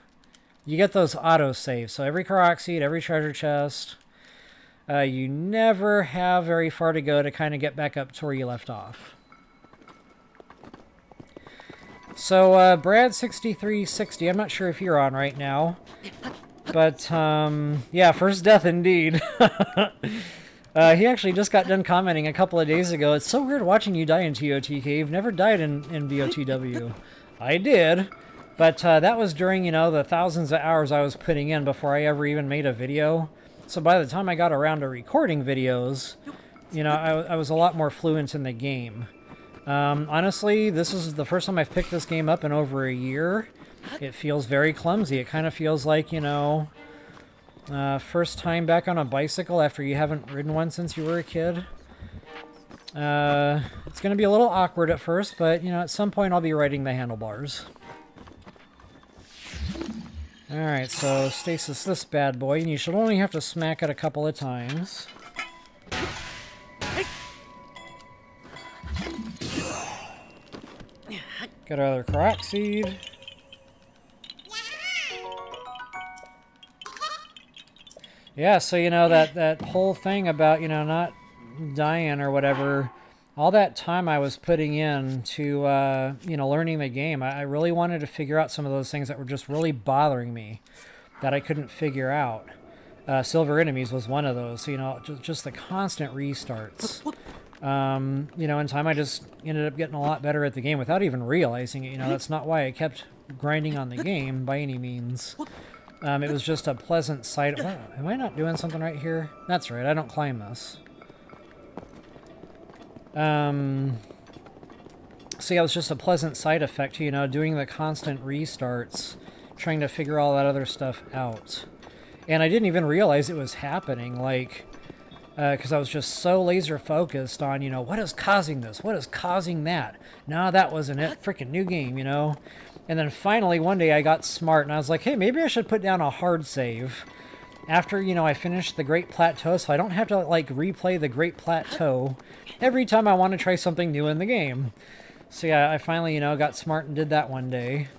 Speaker 1: you get those auto-saves. So every Karak seed, every treasure chest, you never have very far to go to kind of get back up to where you left off. So, Brad6360, I'm not sure if you're on right now, but, yeah, first death indeed. He actually just got done commenting a couple of days ago. It's so weird watching you die in TOTK. You've never died in BOTW. I did, but that was during, you know, the thousands of hours I was putting in before I ever even made a video. So by the time I got around to recording videos, you know, I was a lot more fluent in the game. Honestly, this is the first time I've picked this game up in over a year. It feels very clumsy. It kind of feels like, you know, first time back on a bicycle after you haven't ridden one since you were a kid. It's going to be a little awkward at first, but, you know, at some point I'll be riding the handlebars. Alright, so Stasis this bad boy, and you should only have to smack it a couple of times. Got our other Karak seed. Yeah, so, you know, that whole thing about, you know, not dying or whatever, all that time I was putting in to, you know, learning the game, I really wanted to figure out some of those things that were just really bothering me that I couldn't figure out. Silver Enemies was one of those, so, you know, just the constant restarts. You know, in time I just ended up getting a lot better at the game without even realizing it. You know, that's not why I kept grinding on the game by any means. It was just a pleasant sight. Wow, am I not doing something right here? That's right, I don't climb this. So yeah, it was just a pleasant side effect, you know, doing the constant restarts, trying to figure all that other stuff out. And I didn't even realize it was happening, like, because I was just so laser focused on, you know, what is causing this? What is causing that? No, that wasn't it. Freaking new game, you know? And then finally one day I got smart and I was like, hey, maybe I should put down a hard save after, you know, I finished the Great Plateau, so I don't have to, like, replay the Great Plateau every time I want to try something new in the game. So yeah, I finally, you know, got smart and did that one day.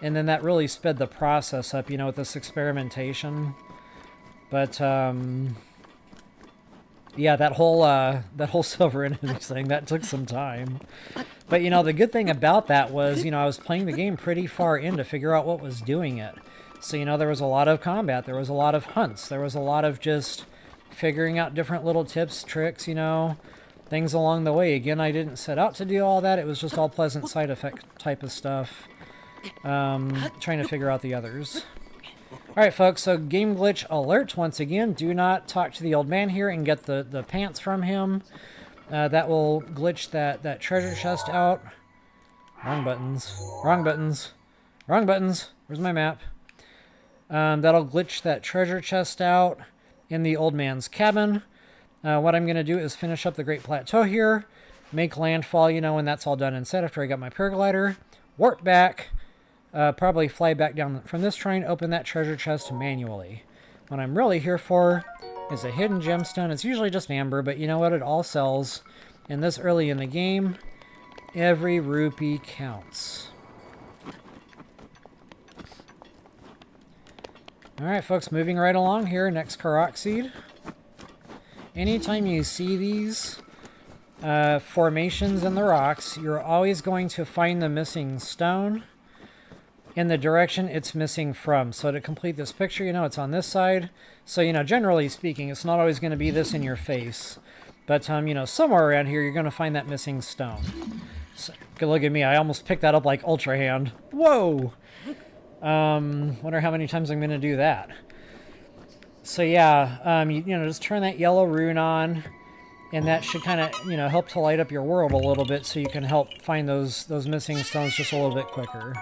Speaker 1: And then that really sped the process up, you know, with this experimentation. But, yeah, that whole Silver Enemies thing, that took some time. But, you know, the good thing about that was, you know, I was playing the game pretty far in to figure out what was doing it. So, you know, there was a lot of combat, there was a lot of hunts, there was a lot of just figuring out different little tips, tricks, you know, things along the way. Again, I didn't set out to do all that, it was just all pleasant side effect type of stuff. Trying to figure out the others. Alright, folks, so game glitch alert. Once again, do not talk to the old man here and get the pants from him. That will glitch that treasure chest out. Wrong buttons. Wrong buttons. Wrong buttons. Where's my map? That'll glitch that treasure chest out in the old man's cabin. What I'm going to do is finish up the Great Plateau here, make landfall, you know, when that's all done and set after I got my paraglider, warp back, probably fly back down from this shrine, open that treasure chest manually. What I'm really here for is a hidden gemstone. It's usually just amber, but you know what? It all sells. And this early in the game, every rupee counts. Alright, folks, moving right along here. Next Korok seed. Anytime you see these formations in the rocks, you're always going to find the missing stone in the direction it's missing from. So to complete this picture, you know, it's on this side. So, you know, generally speaking, it's not always going to be this in your face. But, you know, somewhere around here, you're going to find that missing stone. So, look at me. I almost picked that up like Ultra Hand. Whoa! Wonder how many times I'm going to do that. So, yeah, you know, just turn that yellow rune on. And that should kind of, you know, help to light up your world a little bit so you can help find those missing stones just a little bit quicker.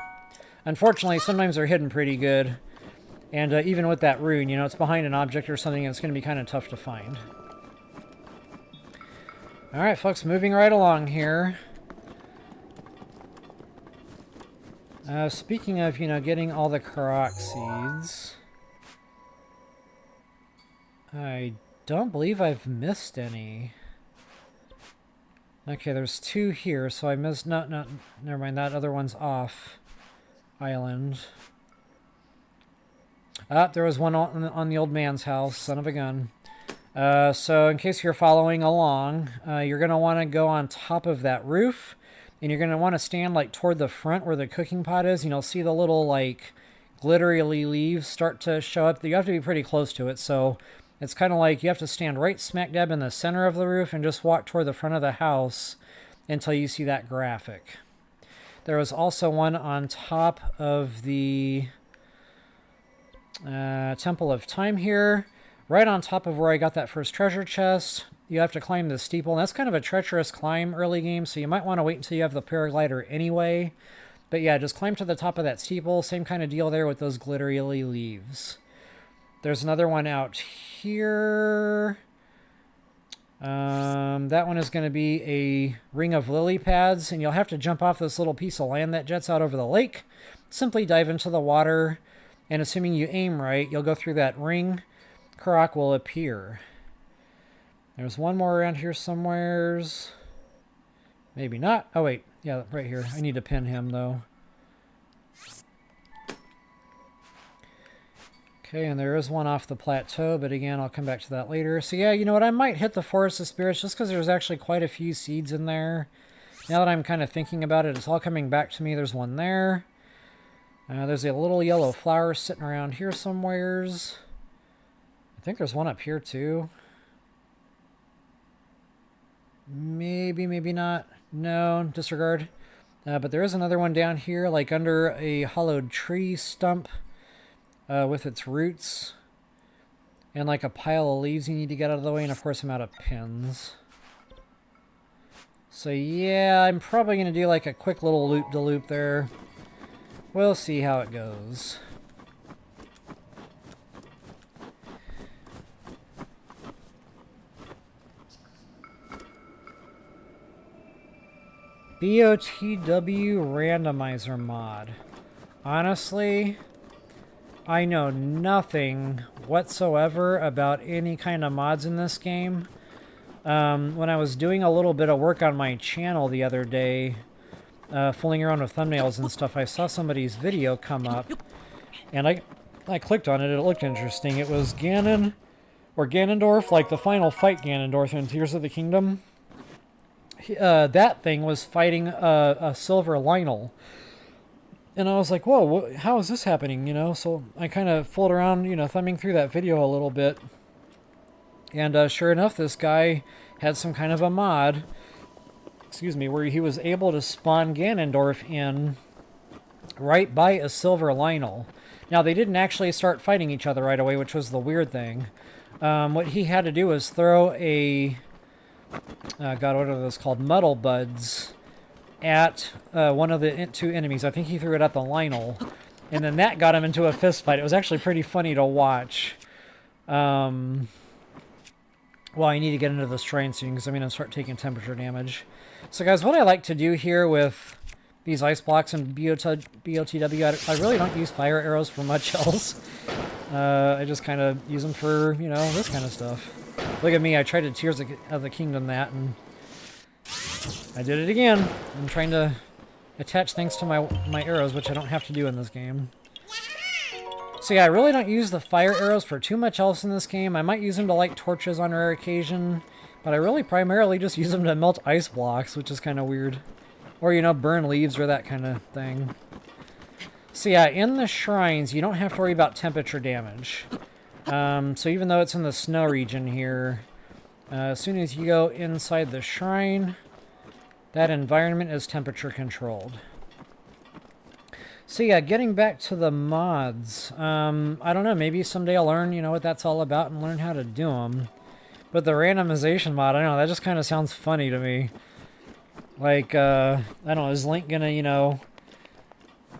Speaker 1: Unfortunately, sometimes they're hidden pretty good. And even with that rune, you know, it's behind an object or something, and it's going to be kind of tough to find. Alright, folks, moving right along here. Speaking of, you know, getting all the Korok seeds, I don't believe I've missed any. Okay, there's 2 here, so I missed... No, never mind, that other one's off island. Ah, there was one on the old man's house, son of a gun. So in case you're following along, you're going to want to go on top of that roof, and you're going to want to stand like toward the front where the cooking pot is. You know, see the little like glittery leaves start to show up. You have to be pretty close to it, so it's kind of like you have to stand right smack dab in the center of the roof and just walk toward the front of the house until you see that graphic. There was also one on top of the Temple of Time here, right on top of where I got that first treasure chest. You have to climb the steeple, and that's kind of a treacherous climb early game, so you might want to wait until you have the paraglider anyway. But yeah, just climb to the top of that steeple. Same kind of deal there with those glittery leaves. There's another one out here. That one is going to be a ring of lily pads, and you'll have to jump off this little piece of land that jets out over the lake. Simply dive into the water, and assuming you aim right, you'll go through that ring. Korok will appear. There's one more around here somewheres. Maybe not. Oh, wait. Yeah, right here. I need to pin him, though. Okay, and there is one off the plateau, but again, I'll come back to that later. So yeah, you know what? I might hit the Forest of Spirits just because there's actually quite a few seeds in there. Now that I'm kind of thinking about it, it's all coming back to me. There's one there. There's a little yellow flower sitting around here somewheres. I think there's one up here, too. Maybe, maybe not. No, disregard. But there is another one down here, like under a hollowed tree stump with its roots. And like a pile of leaves you need to get out of the way. And of course I'm out of pins. So yeah, I'm probably going to do like a quick little loop-de-loop there. We'll see how it goes. BOTW randomizer mod. Honestly, I know nothing whatsoever about any kind of mods in this game. When I was doing a little bit of work on my channel the other day, fooling around with thumbnails and stuff, I saw somebody's video come up, and I clicked on it. It looked interesting. It was Ganon, or Ganondorf, like the final fight Ganondorf in Tears of the Kingdom. That thing was fighting a silver Lionel. And I was like, whoa, how is this happening, you know? So I kind of fooled around, you know, thumbing through that video a little bit. And sure enough, this guy had some kind of a mod, excuse me, where he was able to spawn Ganondorf in right by a silver Lionel. Now, they didn't actually start fighting each other right away, which was the weird thing. What he had to do was throw a... God, what are those called? Muddle Buds at one of the 2 enemies. I think he threw it at the Lionel. And then that got him into a fist fight. It was actually pretty funny to watch. Well, I need to get into this shrine soon because I'm going to start taking temperature damage. So guys, what I like to do here with these ice blocks and BOTW, I really don't use fire arrows for much else. I just kind of use them for, you know, this kind of stuff. Look at me, I tried to Tears of the Kingdom that, and I did it again. I'm trying to attach things to my arrows, which I don't have to do in this game. So yeah, I really don't use the fire arrows for too much else in this game. I might use them to light torches on rare occasion, but I really primarily just use them to melt ice blocks, which is kind of weird. Or, you know, burn leaves or that kind of thing. So yeah, in the shrines, you don't have to worry about temperature damage. So even though it's in the snow region here, as soon as you go inside the shrine, that environment is temperature controlled. So yeah, getting back to the mods, I don't know, maybe someday I'll learn, you know, what that's all about and learn how to do them. But the randomization mod, I don't know, that just kind of sounds funny to me. Like, I don't know, is Link gonna, you know,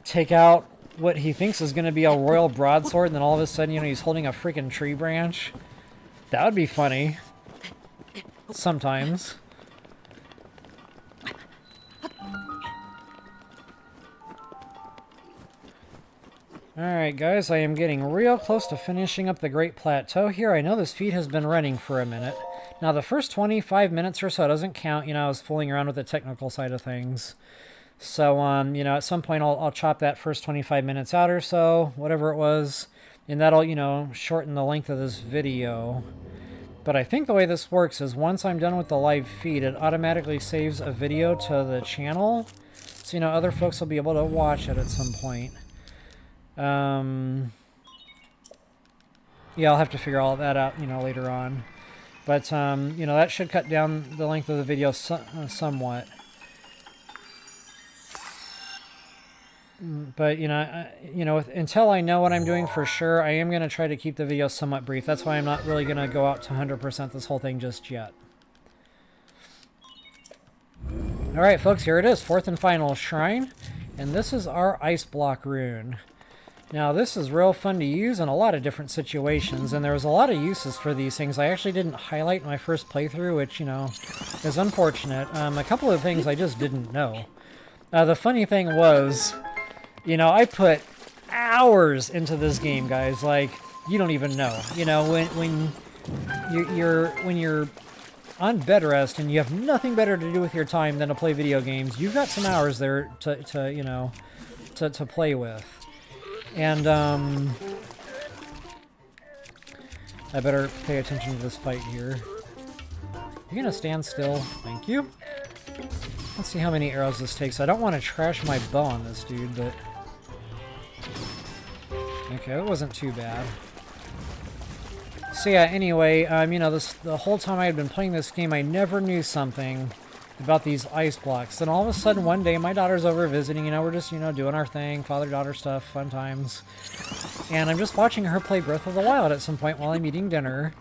Speaker 1: take out what he thinks is gonna be a royal broadsword and then all of a sudden, you know, he's holding a freaking tree branch? That would be funny. Sometimes. Alright guys, I am getting real close to finishing up the Great Plateau here. I know this feed has been running for a minute. Now the first 25 minutes or so doesn't count, you know, I was fooling around with the technical side of things. So, you know, at some point I'll chop that first 25 minutes out or so, whatever it was, and that'll, you know, shorten the length of this video. But I think the way this works is once I'm done with the live feed, it automatically saves a video to the channel. So, you know, other folks will be able to watch it at some point. Yeah, I'll have to figure all that out, you know, later on. But, you know, that should cut down the length of the video somewhat. But, you know, until I know what I'm doing for sure, I am going to try to keep the video somewhat brief. That's why I'm not really going to go out to 100% this whole thing just yet. Alright, folks, here it is. Fourth and final shrine. And this is our ice block rune. Now, this is real fun to use in a lot of different situations, and there was a lot of uses for these things. I actually didn't highlight my first playthrough, which, you know, is unfortunate. A couple of things I just didn't know. The funny thing was, you know, I put hours into this game, guys. Like, you don't even know. You know, when you're on bed rest and you have nothing better to do with your time than to play video games, you've got some hours there to you know, to play with. And, I better pay attention to this fight here. You're gonna stand still. Thank you. Let's see how many arrows this takes. I don't want to trash my bow on this dude, but... Okay, it wasn't too bad. So yeah, anyway, you know, the whole time I had been playing this game, I never knew something about these ice blocks. Then all of a sudden, one day, my daughter's over visiting, you know, we're just, you know, doing our thing, father-daughter stuff, fun times. And I'm just watching her play Breath of the Wild at some point while I'm eating dinner.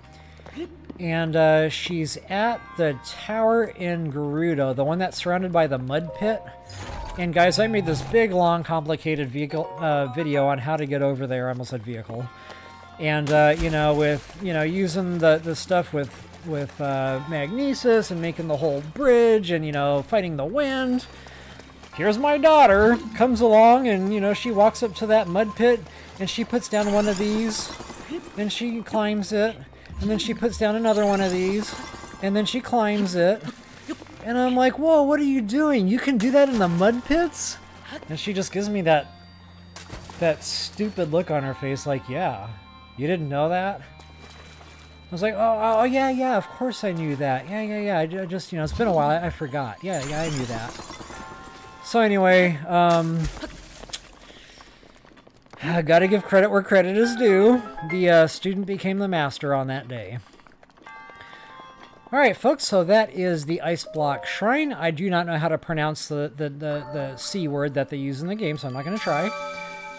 Speaker 1: And she's at the tower in Gerudo, the one that's surrounded by the mud pit. And guys, I made this big, long, complicated video on how to get over there. I almost said vehicle. And, you know, with, you know, using the stuff with Magnesis and making the whole bridge and, you know, fighting the wind. Here's my daughter, comes along and, you know, she walks up to that mud pit and she puts down one of these and she climbs it, and then she puts down another one of these and then she climbs it. And I'm like, whoa, what are you doing? You can do that in the mud pits? And she just gives me that stupid look on her face like, yeah, you didn't know that? I was like, oh, yeah, of course I knew that. Yeah, I just, you know, it's been a while, I forgot. Yeah, I knew that. So anyway, I gotta give credit where credit is due. The student became the master on that day. Alright, folks, so that is the Ice Block Shrine. I do not know how to pronounce the C word that they use in the game, so I'm not going to try.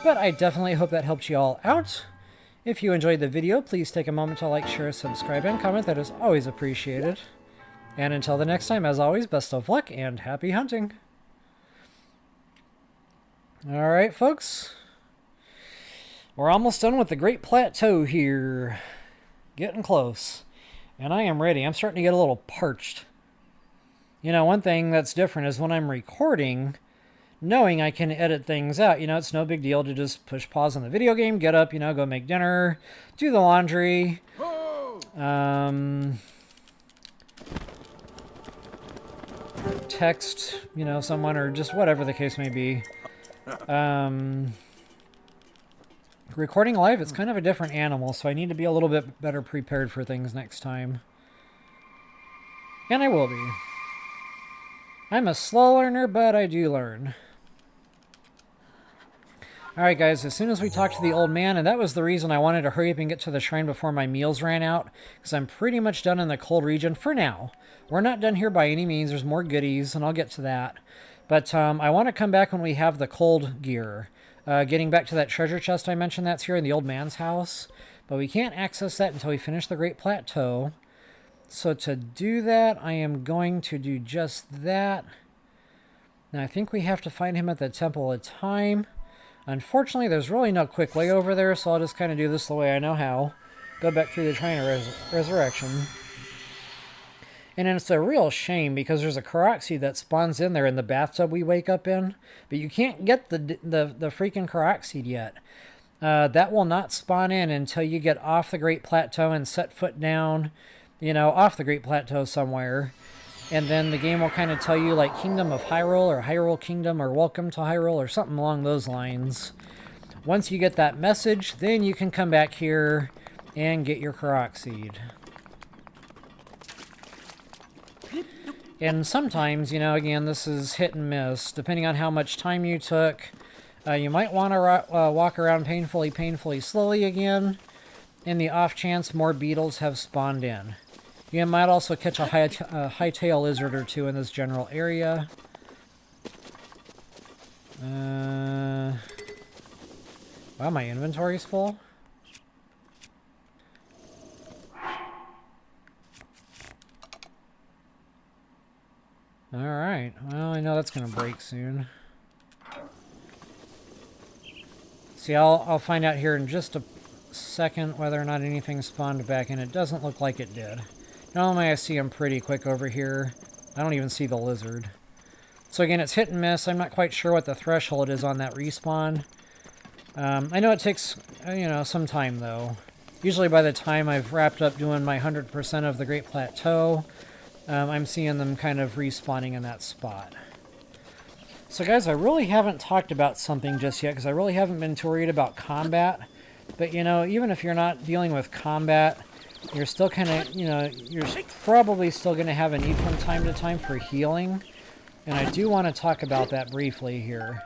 Speaker 1: But I definitely hope that helped you all out. If you enjoyed the video, please take a moment to like, share, subscribe, and comment. That is always appreciated. And until the next time, as always, best of luck and happy hunting. Alright, folks. We're almost done with the Great Plateau here. Getting close. And I am ready. I'm starting to get a little parched. You know, one thing that's different is when I'm recording, knowing I can edit things out. You know, it's no big deal to just push pause on the video game, get up, you know, go make dinner, do the laundry. Text, you know, someone, or just whatever the case may be. Recording live, it's kind of a different animal, so I need to be a little bit better prepared for things next time. And I will be. I'm a slow learner, but I do learn. Alright guys, as soon as we talked to the old man, and that was the reason I wanted to hurry up and get to the shrine before my meals ran out, because I'm pretty much done in the cold region for now. We're not done here by any means, there's more goodies, and I'll get to that. But I want to come back when we have the cold gear. Getting back to that treasure chest I mentioned, that's here in the old man's house. But we can't access that until we finish the Great Plateau. So to do that, I am going to do just that. Now I think we have to find him at the Temple of Time. Unfortunately, there's really no quick way over there, so I'll just kind of do this the way I know how. Go back through the Shrine of Resurrection. And it's a real shame because there's a Korok seed that spawns in there in the bathtub we wake up in. But you can't get the freaking Korok seed yet. That will not spawn in until you get off the Great Plateau and set foot down, you know, off the Great Plateau somewhere. And then the game will kind of tell you, like, Kingdom of Hyrule, or Hyrule Kingdom, or Welcome to Hyrule, or something along those lines. Once you get that message, then you can come back here and get your Korok seed. And sometimes, you know, again, this is hit and miss. Depending on how much time you took, you might want to walk around painfully slowly again, in the off chance more beetles have spawned in. You might also catch a high-tail lizard or two in this general area. Wow, my inventory's full. Alright, well, I know that's going to break soon. See, I'll find out here in just a second whether or not anything spawned back in. It doesn't look like it did. Normally I see them pretty quick over here. I don't even see the lizard. So again, it's hit and miss. I'm not quite sure what the threshold is on that respawn. I know it takes, you know, some time though. Usually by the time I've wrapped up doing my 100% of the Great Plateau, I'm seeing them kind of respawning in that spot. So guys, I really haven't talked about something just yet because I really haven't been too worried about combat. But you know, even if you're not dealing with combat, you're still kind of, you know, you're probably still going to have a need from time to time for healing. And I do want to talk about that briefly here.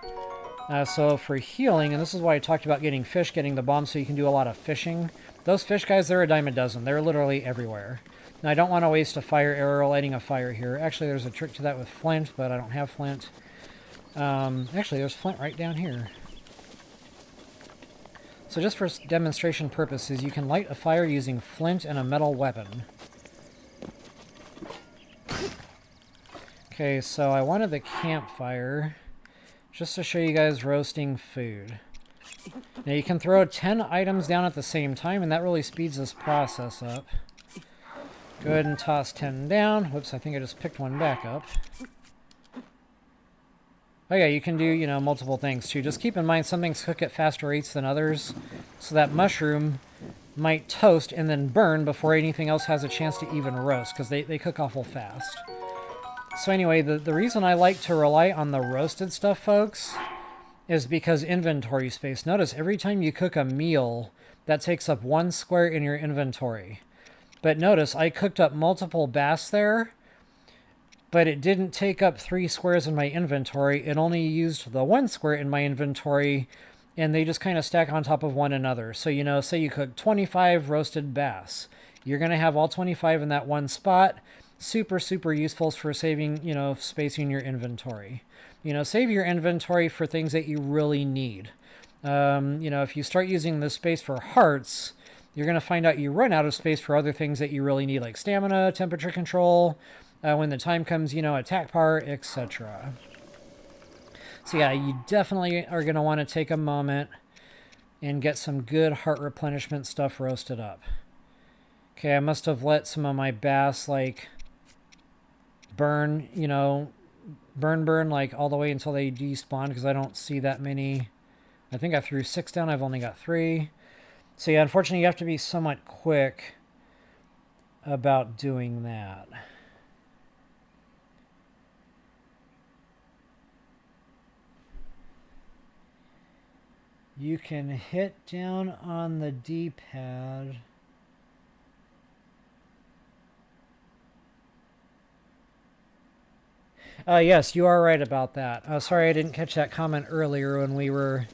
Speaker 1: So for healing, and this is why I talked about getting fish, getting the bomb so you can do a lot of fishing. Those fish guys, they're a dime a dozen. They're literally everywhere. Now I don't want to waste a fire arrow lighting a fire here. Actually, there's a trick to that with flint, but I don't have flint. Actually, there's flint right down here. So just for demonstration purposes, you can light a fire using flint and a metal weapon. Okay, so I wanted the campfire just to show you guys roasting food. Now you can throw 10 items down at the same time, and that really speeds this process up. Go ahead and toss 10 down. Whoops, I think I just picked one back up. Oh yeah, you can do, you know, multiple things too. Just keep in mind some things cook at faster rates than others. So that mushroom might toast and then burn before anything else has a chance to even roast, because they cook awful fast. So anyway, the reason I like to rely on the roasted stuff, folks, is because inventory space. Notice every time you cook a meal, that takes up 1 square in your inventory. But notice I cooked up multiple bass there, but it didn't take up 3 squares in my inventory. It only used the 1 square in my inventory, and they just kind of stack on top of one another. So, you know, say you cook 25 roasted bass. You're going to have all 25 in that one spot. Super, super useful for saving, you know, space in your inventory. You know, save your inventory for things that you really need. You know, if you start using this space for hearts, you're going to find out you run out of space for other things that you really need, like stamina, temperature control, when the time comes, you know, attack power, etc. So yeah, you definitely are going to want to take a moment and get some good heart replenishment stuff roasted up. Okay, I must have let some of my bass, like, burn, you know, burn, like, all the way until they despawn, because I don't see that many. I think I threw 6 down. I've only got 3. So, yeah, unfortunately, you have to be somewhat quick about doing that. You can hit down on the D-pad. Yes, you are right about that. Sorry I didn't catch that comment earlier when we were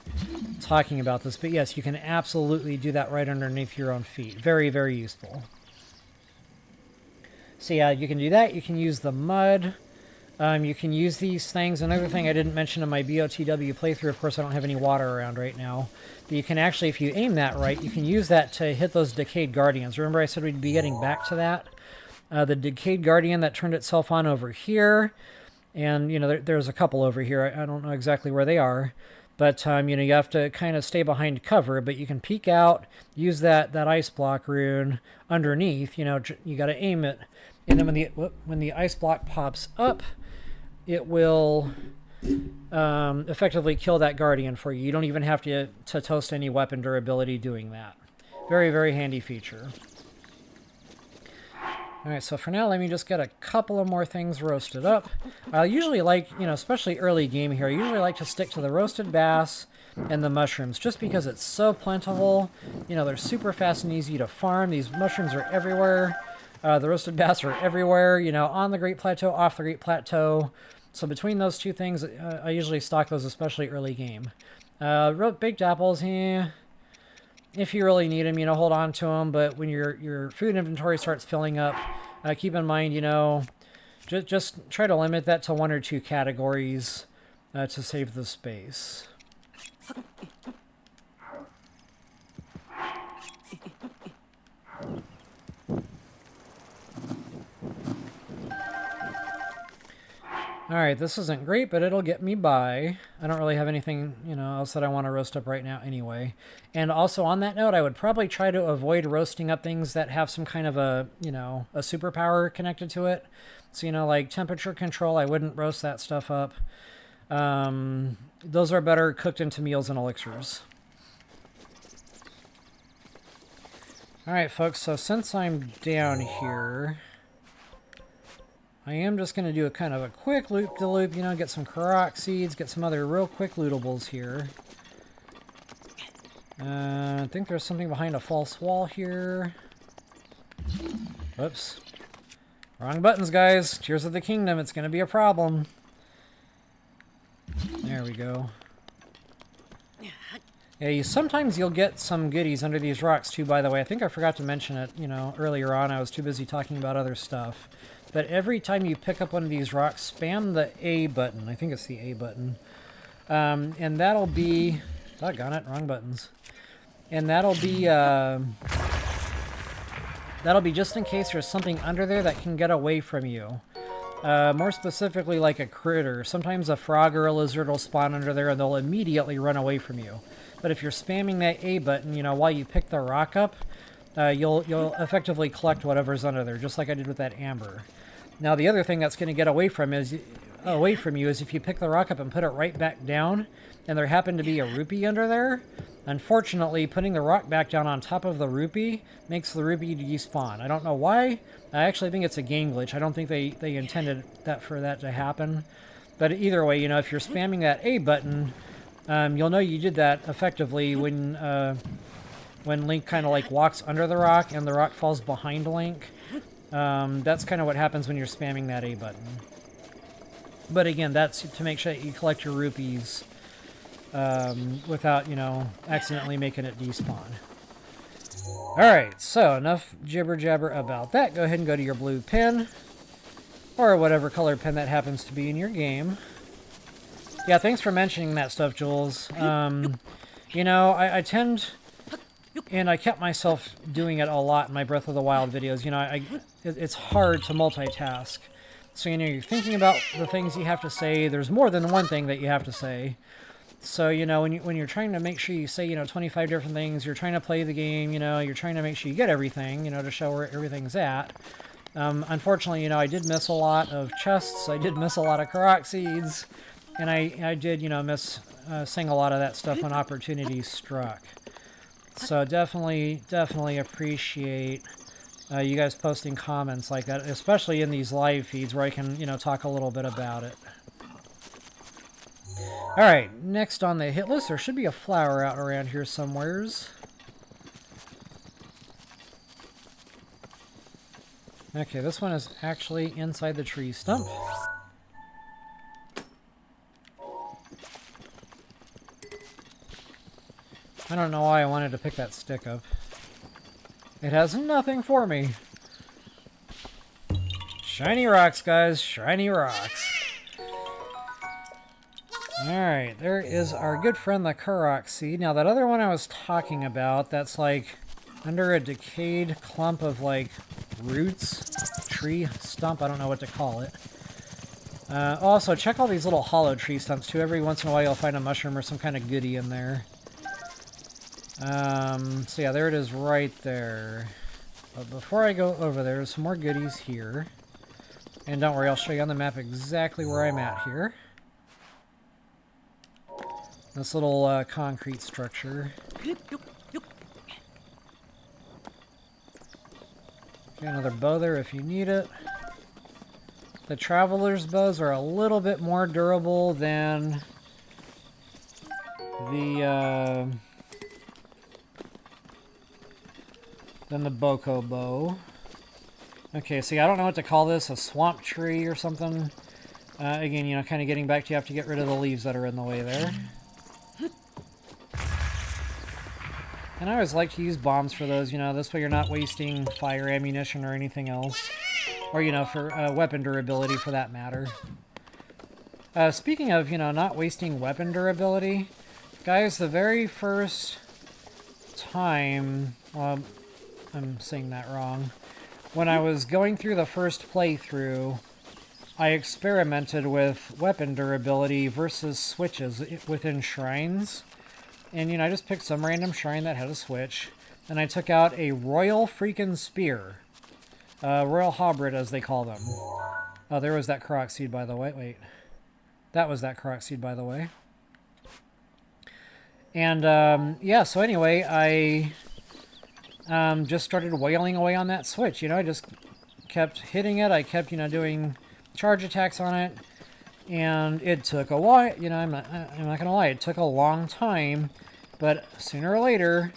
Speaker 1: talking about this. But yes, you can absolutely do that right underneath your own feet. Very, very useful. So yeah, you can do that. You can use the mud. You can use these things. Another thing I didn't mention in my BOTW playthrough, of course I don't have any water around right now, but you can actually, if you aim that right, you can use that to hit those Decayed Guardians. Remember I said we'd be getting back to that? The Decayed Guardian that turned itself on over here, and, you know, there's a couple over here. I don't know exactly where they are, but, you know, you have to kind of stay behind cover, but you can peek out, use that ice block rune underneath. You know, you got to aim it, and then when the ice block pops up, it will effectively kill that guardian for you. You don't even have to toast any weapon durability doing that. Very, very handy feature. Alright, so for now, let me just get a couple of more things roasted up. I usually like, you know, especially early game here, I usually like to stick to the roasted bass and the mushrooms, just because it's so plentiful. You know, they're super fast and easy to farm. These mushrooms are everywhere. The roasted bass are everywhere, you know, on the Great Plateau, off the Great Plateau. So between those two things, I usually stock those, especially early game. Baked apples, if you really need them, you know, hold on to them. But when your food inventory starts filling up, keep in mind, you know, just try to limit that to 1 or 2 categories to save the space. Alright, this isn't great, but it'll get me by. I don't really have anything, you know, else that I want to roast up right now anyway. And also on that note, I would probably try to avoid roasting up things that have some kind of a, you know, a superpower connected to it. So, you know, like temperature control, I wouldn't roast that stuff up. Those are better cooked into meals and elixirs. Alright, folks, so since I'm down here, I am just going to do a kind of a quick loop-de-loop, you know, get some Korok seeds, get some other real quick lootables here. I think there's something behind a false wall here. Whoops. Wrong buttons, guys. Tears of the Kingdom, it's going to be a problem. There we go. Yeah, sometimes you'll get some goodies under these rocks too, by the way. I think I forgot to mention it, you know, earlier on. I was too busy talking about other stuff. But every time you pick up one of these rocks, spam the A button. I think it's the A button. And that'll be... Doggone it, wrong buttons. And that'll be just in case there's something under there that can get away from you. More specifically, like a critter. Sometimes a frog or a lizard will spawn under there and they'll immediately run away from you. But if you're spamming that A button, you know, while you pick the rock up, you'll effectively collect whatever's under there, just like I did with that amber. Now, the other thing that's going to get away from you is if you pick the rock up and put it right back down, and there happened to be a rupee under there. Unfortunately, putting the rock back down on top of the rupee makes the rupee despawn. I don't know why. I actually think it's a game glitch. I don't think they intended for that to happen. But either way, you know, if you're spamming that A button, you'll know you did that effectively when Link kind of like walks under the rock and the rock falls behind Link. That's kind of what happens when you're spamming that A button. But again, that's to make sure that you collect your rupees without, you know, accidentally making it despawn. Alright, so enough jibber-jabber about that. Go ahead and go to your blue pen, or whatever color pen that happens to be in your game. Yeah, thanks for mentioning that stuff, Jules. You know, I tend... And I kept myself doing it a lot in my Breath of the Wild videos. You know, it's hard to multitask. So, you know, you're thinking about the things you have to say. There's more than one thing that you have to say. So, you know, when you're trying to make sure you say, you know, 25 different things, you're trying to play the game, you know, you're trying to make sure you get everything, you know, to show where everything's at. Unfortunately, you know, I did miss a lot of chests, I did miss a lot of Korok seeds, and I did, you know, miss seeing a lot of that stuff when opportunities struck. So definitely appreciate you guys posting comments like that, especially in these live feeds where I can, you know, talk a little bit about it. Alright, next on the hit list, there should be a flower out around here somewheres. Okay, this one is actually inside the tree stump. I don't know why I wanted to pick that stick up. It has nothing for me. Shiny rocks, guys. Shiny rocks. Alright, there is our good friend the Korok seed. Now that other one I was talking about, that's like under a decayed clump of like roots, tree stump, I don't know what to call it. Also, check all these little hollow tree stumps too. Every once in a while you'll find a mushroom or some kind of goodie in there. So yeah, there it is right there. But before I go over there, there's some more goodies here. And don't worry, I'll show you on the map exactly where I'm at here. This little concrete structure. Okay, another bow there if you need it. The traveler's bows are a little bit more durable than the Boko bow. Okay, see, I don't know what to call this, a swamp tree or something. Again, you know, kind of getting back to you have to get rid of the leaves that are in the way there. And I always like to use bombs for those, you know, this way you're not wasting fire ammunition or anything else. Or, you know, for weapon durability for that matter. Speaking of, you know, not wasting weapon durability, guys, the very first time, well, I'm saying that wrong. When I was going through the first playthrough, I experimented with weapon durability versus switches within shrines. And, you know, I just picked some random shrine that had a switch. And I took out a Royal freaking Spear. Royal Hybrid, as they call them. Oh, there was that Korok seed, by the way. Wait. That was that Korok seed, by the way. And, yeah, so anyway, I just started wailing away on that switch. You know, I just kept hitting it. I kept, you know, doing charge attacks on it. And it took a while. You know, I'm not going to lie. It took a long time. But sooner or later,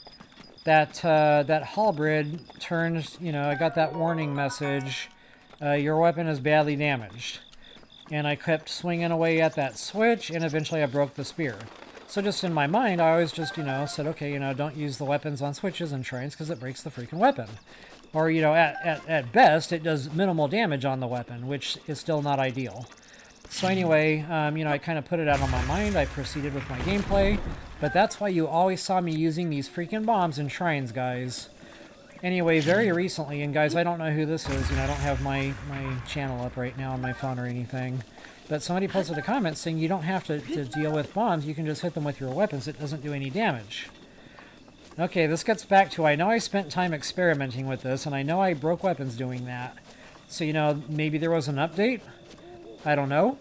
Speaker 1: that halberd turned, you know, I got that warning message, your weapon is badly damaged. And I kept swinging away at that switch, and eventually I broke the spear. So just in my mind, I always just, you know, said, okay, you know, don't use the weapons on switches and shrines because it breaks the freaking weapon. Or, you know, at best, it does minimal damage on the weapon, which is still not ideal. So anyway, you know, I kind of put it out on my mind. I proceeded with my gameplay. But that's why you always saw me using these freaking bombs in shrines, guys. Anyway, very recently, and guys, I don't know who this is. You know, I don't have my channel up right now on my phone or anything. But somebody posted a comment saying you don't have to deal with bombs. You can just hit them with your weapons. It doesn't do any damage. Okay, this gets back to, I know I spent time experimenting with this, and I know I broke weapons doing that. So, you know, maybe there was an update. I don't know.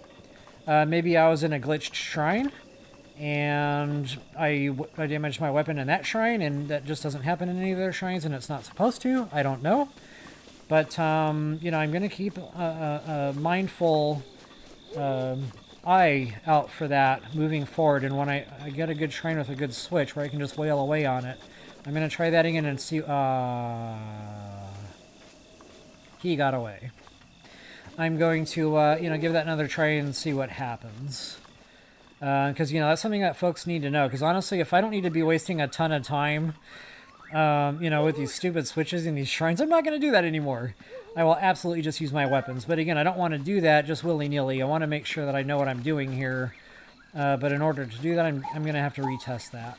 Speaker 1: Maybe I was in a glitched shrine, and I damaged my weapon in that shrine, and that just doesn't happen in any of their shrines, and it's not supposed to. I don't know. But, you know, I'm going to keep a mindful eye out for that moving forward, and when I get a good shrine with a good switch where I can just wail away on it, I'm going to try that again and see... he got away. I'm going to, you know, give that another try and see what happens. Because, you know, that's something that folks need to know. Because, honestly, if I don't need to be wasting a ton of time, you know, with these stupid switches in these shrines, I'm not going to do that anymore. I will absolutely just use my weapons. But, again, I don't want to do that just willy-nilly. I want to make sure that I know what I'm doing here. But in order to do that, I'm going to have to retest that.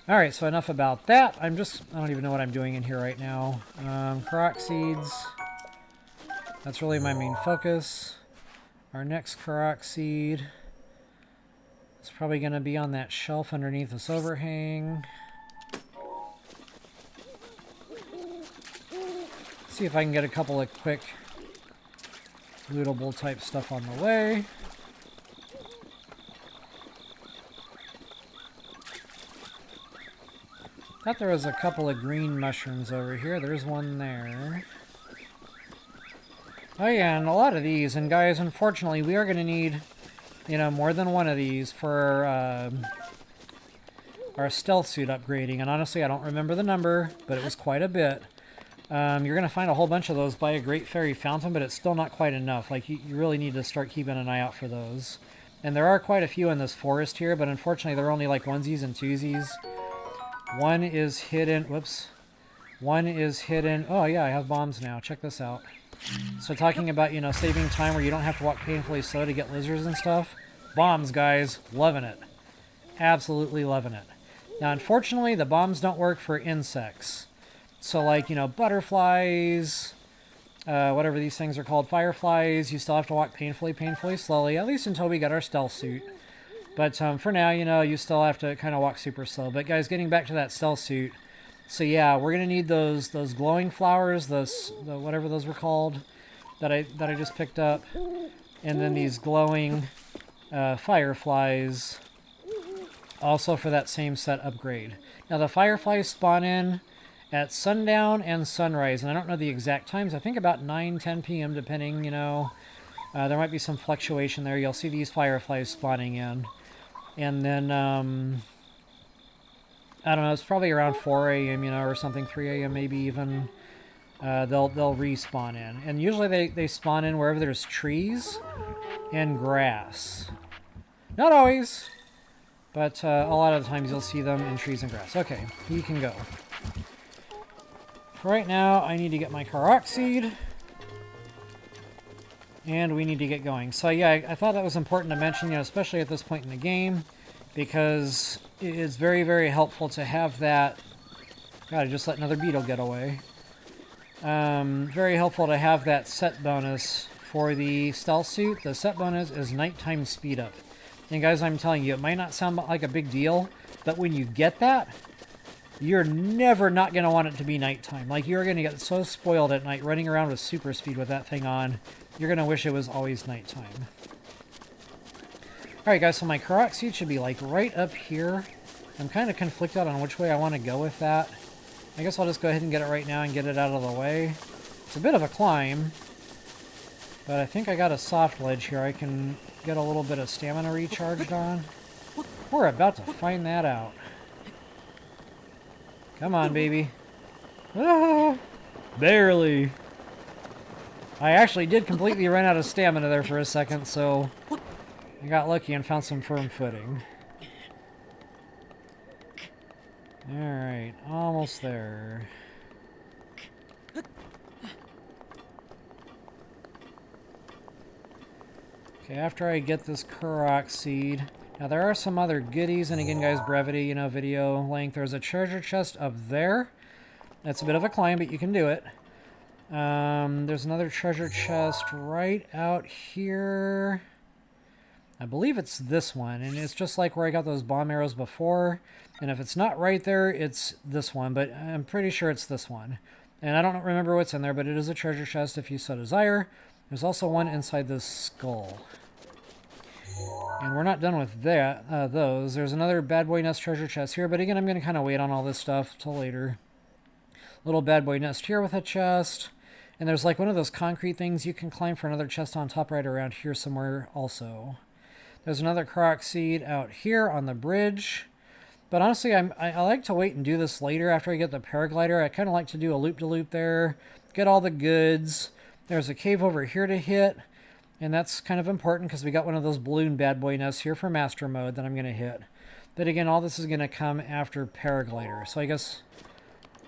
Speaker 1: Alright, so enough about that. I don't even know what I'm doing in here right now. Korok seeds. That's really my main focus. Our next Korok seed. It's probably going to be on that shelf underneath this overhang. See if I can get a couple of quick lootable type stuff on the way. Thought there was a couple of green mushrooms over here. There's one there. Oh yeah, and a lot of these. And guys, unfortunately, we are going to need, you know, more than one of these for our stealth suit upgrading. And honestly, I don't remember the number, but it was quite a bit. You're going to find a whole bunch of those by a Great Fairy Fountain, but it's still not quite enough. Like, you really need to start keeping an eye out for those. And there are quite a few in this forest here, but unfortunately they're only like onesies and twosies. One is hidden... Whoops. One is hidden... Oh, yeah, I have bombs now. Check this out. So talking about, you know, saving time where you don't have to walk painfully slow to get lizards and stuff. Bombs, guys. Loving it. Absolutely loving it. Now, unfortunately, the bombs don't work for insects. So, like, you know, butterflies, whatever these things are called, fireflies, you still have to walk painfully slowly, at least until we get our stealth suit. But for now, you know, you still have to kind of walk super slow. But guys, getting back to that stealth suit, so yeah, we're gonna need those glowing flowers, the whatever those were called, that I just picked up, and then these glowing fireflies, also for that same set upgrade. Now the fireflies spawn in at sundown and sunrise, and I don't know the exact times. I think about 9-10 p.m. depending, you know. There might be some fluctuation there. You'll see these fireflies spawning in. And then, I don't know, it's probably around 4 a.m., you know, or something, 3 a.m. maybe even. They'll respawn in. And usually they spawn in wherever there's trees and grass. Not always, but a lot of the times you'll see them in trees and grass. Okay, you can go. Right now, I need to get my Korok seed. And we need to get going. So yeah, I thought that was important to mention, you know, especially at this point in the game, because it's very, very helpful to have that... God, I just let another beetle get away. Very helpful to have that set bonus for the stealth suit. The set bonus is nighttime speed up. And guys, I'm telling you, it might not sound like a big deal, but when you get that, you're never not going to want it to be nighttime. Like, you're going to get so spoiled at night running around with super speed with that thing on. You're going to wish it was always nighttime. Alright guys, so my Korok seed should be like right up here. I'm kind of conflicted on which way I want to go with that. I guess I'll just go ahead and get it right now and get it out of the way. It's a bit of a climb, but I think I got a soft ledge here. I can get a little bit of stamina recharged on. We're about to find that out. Come on, baby. Ah, barely. I actually did completely run out of stamina there for a second, so I got lucky and found some firm footing. Alright, almost there. Okay, after I get this Korok seed... Now, there are some other goodies, and again, guys, brevity, you know, video length. There's a treasure chest up there. That's a bit of a climb, but you can do it. There's another treasure chest right out here. I believe it's this one, and it's just like where I got those bomb arrows before. And if it's not right there, it's this one, but I'm pretty sure it's this one. And I don't remember what's in there, but it is a treasure chest if you so desire. There's also one inside this skull. And we're not done with that, those. There's another Bad Boy Nest treasure chest here, but again, I'm going to kind of wait on all this stuff till later. Little Bad Boy Nest here with a chest. And there's like one of those concrete things you can climb for another chest on top right around here somewhere also. There's another Korok seed out here on the bridge. But honestly, I like to wait and do this later after I get the Paraglider. I kind of like to do a loop-de-loop there, get all the goods. There's a cave over here to hit. And that's kind of important because we got one of those balloon bad boy nests here for master mode that I'm going to hit. But again, all this is going to come after Paraglider. So I guess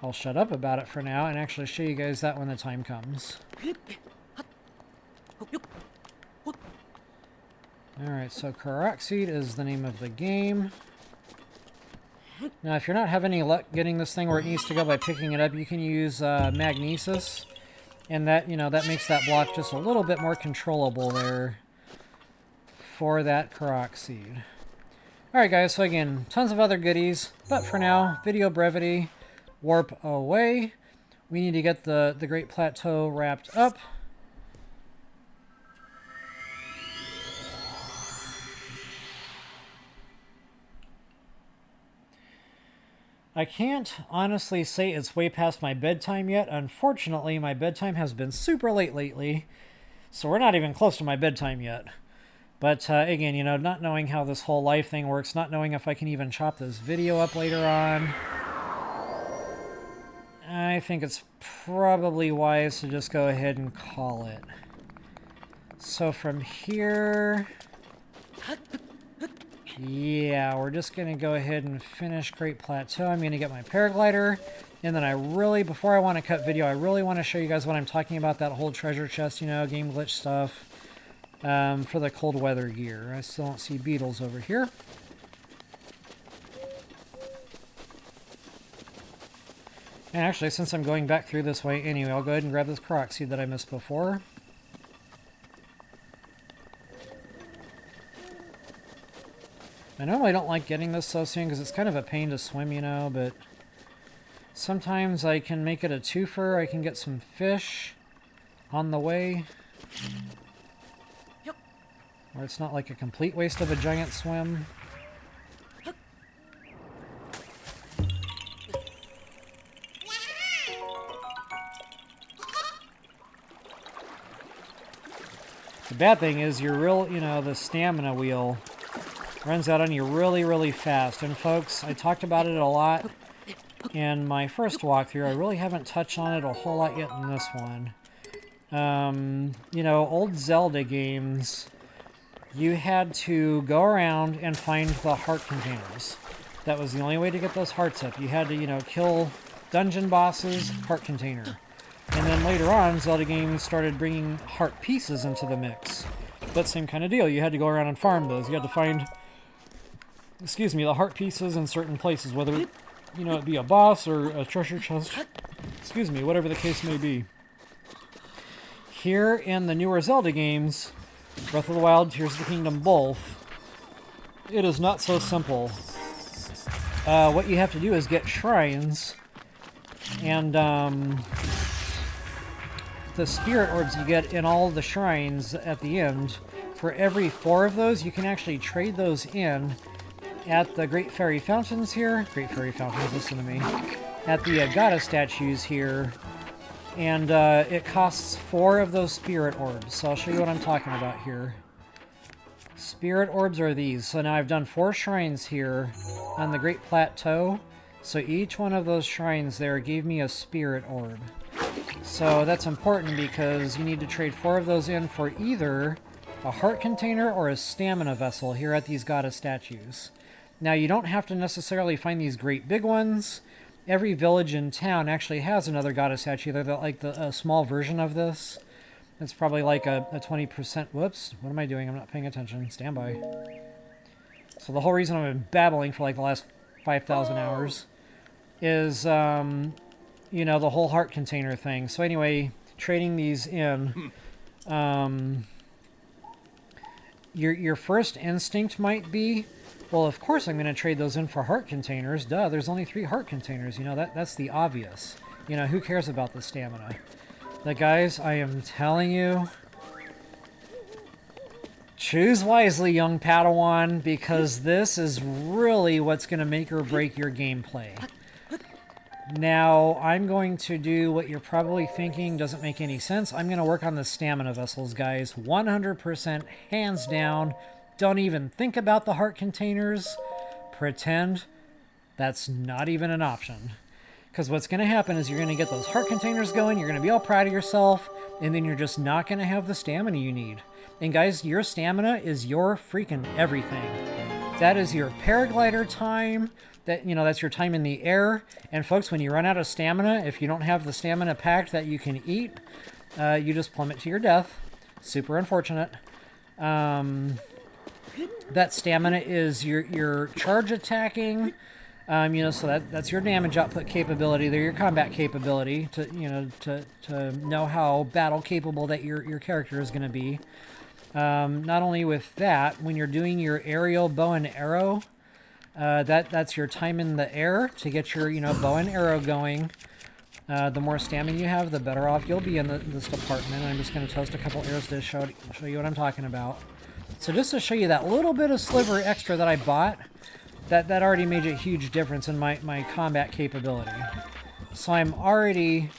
Speaker 1: I'll shut up about it for now and actually show you guys that when the time comes. Alright, so Korok Seed is the name of the game. Now, if you're not having any luck getting this thing where it needs to go by picking it up, you can use Magnesis. And that, you know, that makes that block just a little bit more controllable there for that Korok Seed. Alright guys, so again, tons of other goodies, but for now, video brevity, warp away. We need to get the Great Plateau wrapped up. I can't honestly say it's way past my bedtime yet. Unfortunately, my bedtime has been super late lately, so we're not even close to my bedtime yet. But again, you know, not knowing how this whole life thing works, not knowing if I can even chop this video up later on, I think it's probably wise to just go ahead and call it. So from here, yeah, we're just going to go ahead and finish Great Plateau. I'm going to get my Paraglider, and then I really, before I want to cut video, I really want to show you guys what I'm talking about, that whole treasure chest, you know, game glitch stuff. For the cold weather gear. I still don't see beetles over here. And actually, since I'm going back through this way anyway, I'll go ahead and grab this croc seed that I missed before. I normally don't like getting this so soon because it's kind of a pain to swim, you know, but sometimes I can make it a twofer. I can get some fish on the way. Or it's not like a complete waste of a giant swim. The bad thing is the stamina wheel runs out on you really, really fast. And folks, I talked about it a lot in my first walkthrough. I really haven't touched on it a whole lot yet in this one. You know, old Zelda games, you had to go around and find the heart containers. That was the only way to get those hearts up. You had to, you know, kill dungeon bosses, heart container. And then later on, Zelda games started bringing heart pieces into the mix. But same kind of deal. You had to go around and farm those. You had to find, the heart pieces in certain places, whether, you know, it be a boss or a treasure chest, whatever the case may be. Here in the newer Zelda games, Breath of the Wild, Tears of the Kingdom, both, it is not so simple. What you have to do is get shrines, and the spirit orbs you get in all the shrines at the end, for every 4 of those, you can actually trade those in at the Great Fairy Fountains here. Great Fairy Fountains, listen to me. At the goddess statues here. And it costs 4 of those spirit orbs. So I'll show you what I'm talking about here. Spirit orbs are these. So now I've done 4 shrines here on the Great Plateau. So each one of those shrines there gave me a spirit orb. So that's important because you need to trade 4 of those in for either a heart container or a stamina vessel here at these goddess statues. Now you don't have to necessarily find these great big ones. Every village in town actually has another goddess statue. They're like a small version of this. It's probably like a 20%. Whoops, what am I doing? I'm not paying attention. Stand by. So the whole reason I've been babbling for like the last 5,000 hours is, you know, the whole heart container thing. So anyway, trading these in, your first instinct might be, well, of course I'm going to trade those in for heart containers. Duh, there's only 3 heart containers. You know, that's the obvious. You know, who cares about the stamina? But guys, I am telling you, choose wisely, young Padawan, because this is really what's going to make or break your gameplay. Now, I'm going to do what you're probably thinking doesn't make any sense. I'm going to work on the stamina vessels, guys. 100%, hands down. Don't even think about the heart containers. Pretend that's not even an option. Because what's going to happen is you're going to get those heart containers going, you're going to be all proud of yourself, and then you're just not going to have the stamina you need. And guys, your stamina is your freaking everything. That is your paraglider time. That's your time in the air. And folks, when you run out of stamina, if you don't have the stamina packed that you can eat, you just plummet to your death. Super unfortunate. That stamina is your charge attacking, so that's your damage output capability. They're your combat capability to know how battle capable that your character is going to be. Not only with that, when you're doing your aerial bow and arrow, That's your time in the air to get your, you know, bow and arrow going. The more stamina you have, the better off you'll be in this department. I'm just going to toast a couple arrows to show you what I'm talking about. So just to show you that little bit of sliver extra that I bought, that already made a huge difference in my combat capability. So I'm already...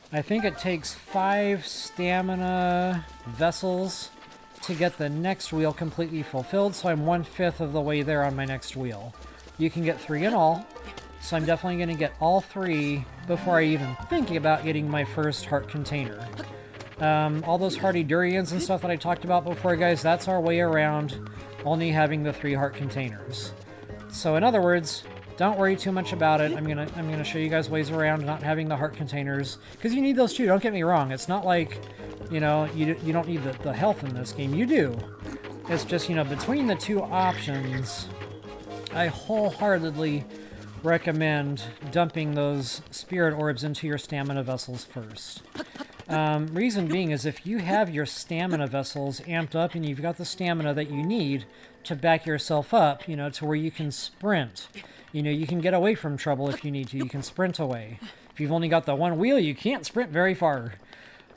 Speaker 1: I think it takes 5 stamina vessels to get the next wheel completely fulfilled, so I'm 1/5 of the way there on my next wheel. You can get 3 in all, so I'm definitely going to get all 3 before I even think about getting my first heart container. All those hardy durians and stuff that I talked about before, guys, that's our way around only having the 3 heart containers. So in other words, don't worry too much about it. I'm gonna show you guys ways around not having the heart containers, because you need those too. Don't get me wrong. It's not like, you know, you don't need the health in this game. You do. It's just, you know, between the 2 options, I wholeheartedly recommend dumping those spirit orbs into your stamina vessels first. Reason being is if you have your stamina vessels amped up and you've got the stamina that you need to back yourself up, you know, to where you can sprint. You know, you can get away from trouble if you need to. You can sprint away. If you've only got the 1 wheel, you can't sprint very far.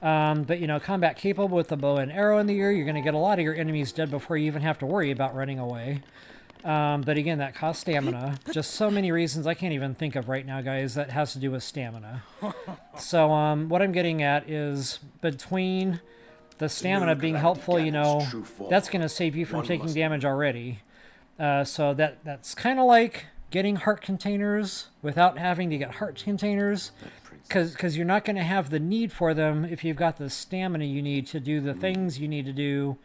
Speaker 1: But, you know, combat capable with the bow and arrow in the air, you're going to get a lot of your enemies dead before you even have to worry about running away. But again, that costs stamina. Just so many reasons I can't even think of right now, guys, that has to do with stamina. So what I'm getting at is between the stamina being helpful, you know, that's going to save you from taking damage already. So that's kind of like getting heart containers without having to get heart containers, because you're not going to have the need for them if you've got the stamina you need to do the things you need to do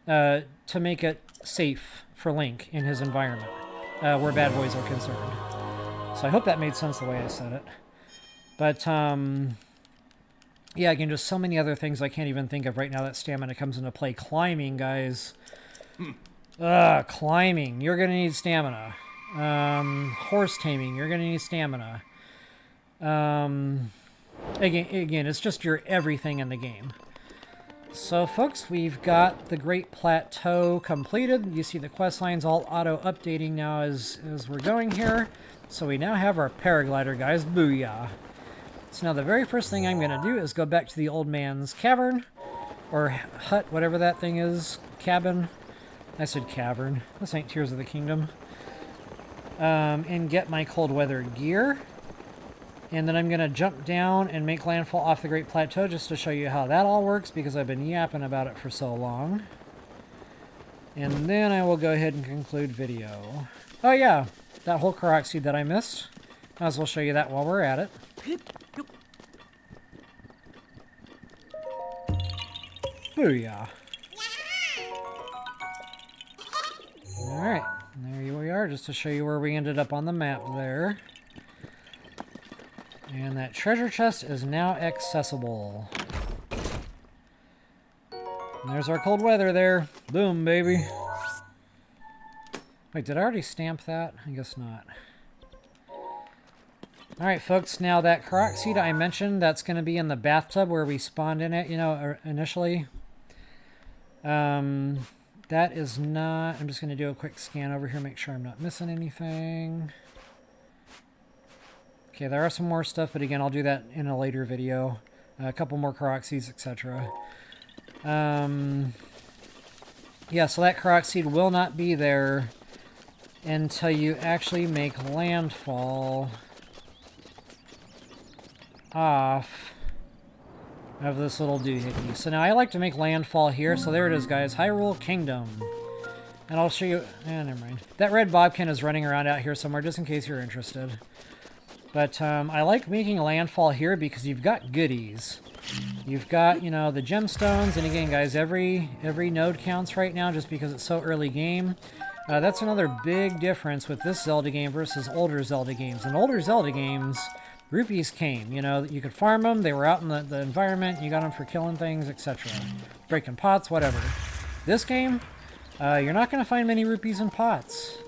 Speaker 1: to make it safe for Link in his environment, where bad boys are concerned. So I hope that made sense the way I said it. But, yeah, again, just so many other things I can't even think of right now that stamina comes into play. Climbing, guys. Climbing. You're going to need stamina. Horse taming. You're going to need stamina. Again, it's just your everything in the game. So, folks, we've got the Great Plateau completed. You see the quest lines all auto-updating now as we're going here. So we now have our Paraglider, guys. Booyah. So now the very first thing I'm going to do is go back to the old man's cavern, or hut, whatever that thing is. Cabin. I said cavern. This ain't Tears of the Kingdom. And get my cold weather gear. And then I'm going to jump down and make landfall off the Great Plateau just to show you how that all works, because I've been yapping about it for so long. And then I will go ahead and conclude video. Oh yeah, that whole Korok seed that I missed. Might as well show you that while we're at it. Booyah. Alright, there we are, just to show you where we ended up on the map there. And that treasure chest is now accessible. And there's our cold weather there. Boom, baby. Wait, did I already stamp that? I guess not. Alright, folks, now that Korok seed I mentioned, that's going to be in the bathtub where we spawned in it, you know, initially. That is not... I'm just going to do a quick scan over here, make sure I'm not missing anything. Okay, there are some more stuff, but again, I'll do that in a later video. A couple more Korok seeds, etc. Yeah, so that Korok seed will not be there until you actually make landfall off of this little doohickey. So now I like to make landfall here, so there it is, guys. Hyrule Kingdom. And I'll show you... never mind. That red bobkin is running around out here somewhere, just in case you're interested. But I like making a landfall here because you've got goodies. You've got, you know, the gemstones, and again, guys, every node counts right now just because it's so early game. That's another big difference with this Zelda game versus older Zelda games. In older Zelda games, rupees came. You know, you could farm them, they were out in the environment, you got them for killing things, etc. Breaking pots, whatever. This game, you're not going to find many rupees in pots.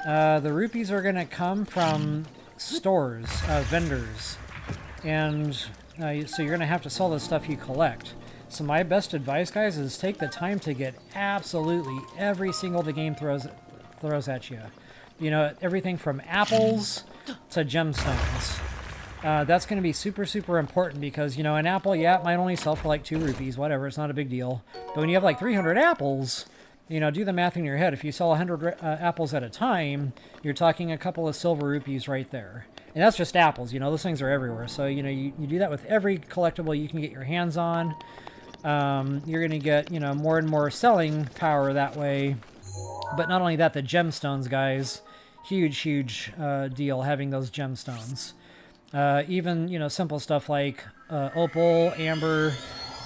Speaker 1: The rupees are going to come from stores, vendors, and so you're going to have to sell the stuff you collect. So my best advice, guys, is take the time to get absolutely every single the game throws at you. You know, everything from apples to gemstones. That's going to be super, super important because, you know, an apple, yeah, it might only sell for like 2 rupees, whatever, it's not a big deal. But when you have like 300 apples, you know, do the math in your head. If you sell 100 apples at a time, you're talking a couple of silver rupees right there. And that's just apples, you know, those things are everywhere. So, you know, you do that with every collectible you can get your hands on. You're going to get, you know, more and more selling power that way. But not only that, the gemstones, guys, huge, huge deal having those gemstones. Even, you know, simple stuff like opal, amber,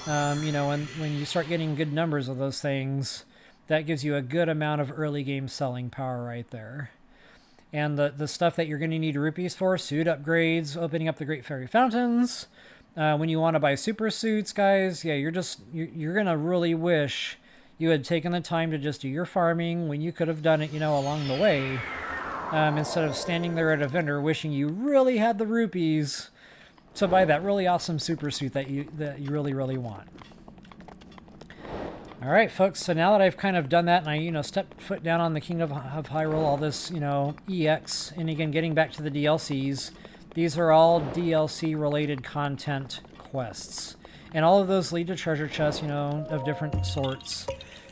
Speaker 1: you know, when you start getting good numbers of those things, that gives you a good amount of early game selling power right there. And the stuff that you're going to need rupees for, suit upgrades, opening up the Great Fairy Fountains. When you want to buy super suits, guys, yeah, you're going to really wish you had taken the time to just do your farming when you could have done it, you know, along the way. Instead of standing there at a vendor wishing you really had the rupees to buy that really awesome super suit that you really, really want. All right, folks, so now that I've kind of done that and I, you know, stepped foot down on the Kingdom of Hyrule, all this, you know, EX, and again, getting back to the DLCs, these are all DLC-related content quests. And all of those lead to treasure chests, you know, of different sorts.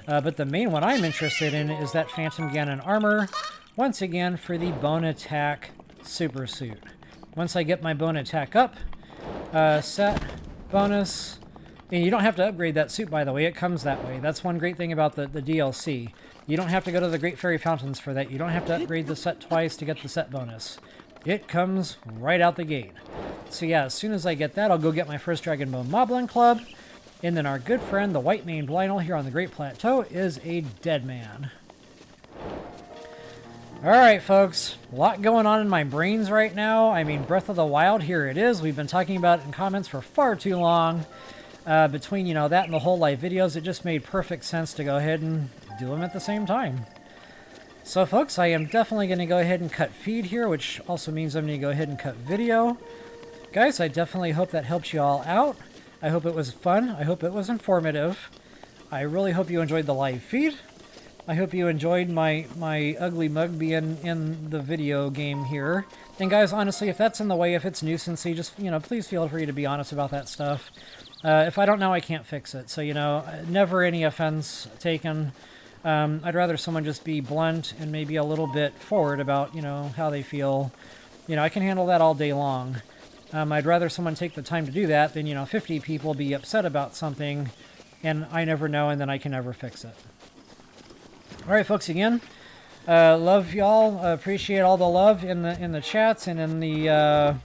Speaker 1: But the main one I'm interested in is that Phantom Ganon armor, once again, for the Bone Attack Super Suit. Once I get my Bone Attack up, set, bonus, and you don't have to upgrade that suit, by the way. It comes that way. That's one great thing about the DLC. You don't have to go to the Great Fairy Fountains for that. You don't have to upgrade the set twice to get the set bonus. It comes right out the gate. So yeah, as soon as I get that, I'll go get my first Dragon Bone Moblin Club. And then our good friend, the White Maned Lionel here on the Great Plateau, is a dead man. Alright, folks. A lot going on in my brains right now. I mean, Breath of the Wild, here it is. We've been talking about it in comments for far too long. Between, you know, that and the whole live videos, it just made perfect sense to go ahead and do them at the same time. So, folks, I am definitely going to go ahead and cut feed here, which also means I'm going to go ahead and cut video. Guys, I definitely hope that helps you all out. I hope it was fun. I hope it was informative. I really hope you enjoyed the live feed. I hope you enjoyed my ugly mug being in the video game here. And guys, honestly, if that's in the way, if it's nuisancey, just, you know, please feel free to be honest about that stuff. If I don't know, I can't fix it. So, you know, never any offense taken. I'd rather someone just be blunt and maybe a little bit forward about, you know, how they feel. You know, I can handle that all day long. I'd rather someone take the time to do that than, you know, 50 people be upset about something and I never know and then I can never fix it. All right, folks, again, love y'all. Appreciate all the love in the chats and in the,